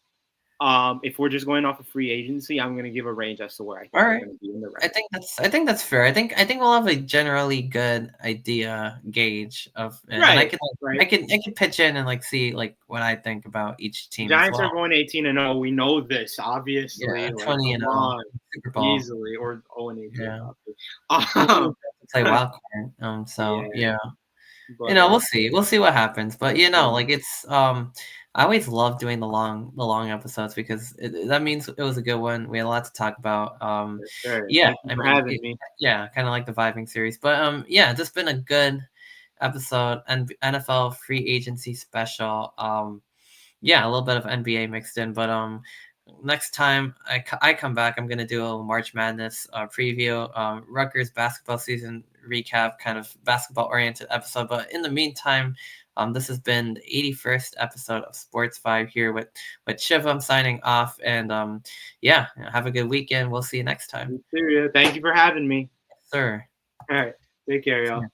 if we're just going off of free agency, I'm going to give a range as to where I all think they're right. going to be in the I record. think that's fair. I think we'll have a generally good idea gauge of it, and Right, I right. can pitch in and like see like what I think about each team as Giants are well. going 18-0. We know this, Yeah, obviously. Like, 20 come and 0 on, Super Bowl. easily, or 0-18 Yeah, probably. and we have to play wild card. Yeah, So yeah. You but know, we'll see. We'll see what happens. But you yeah, know, like it's I always love doing the long episodes because that means it was a good one. We had a lot to talk about. for sure. Yeah, Thank you I for mean, having me. yeah, kind of like the vibing series. But yeah, just been a good episode and NFL free agency special. Yeah, a little bit of NBA mixed in, but next time I come back, I'm gonna do a March Madness preview, Rutgers basketball season recap, kind of basketball oriented episode. But in the meantime, this has been the 81st episode of SportsVibe here with Shubham signing off, and yeah, have a good weekend. We'll see you next time, You too. Yeah. Thank you for having me. sir. All right. Take care, See y'all. ya.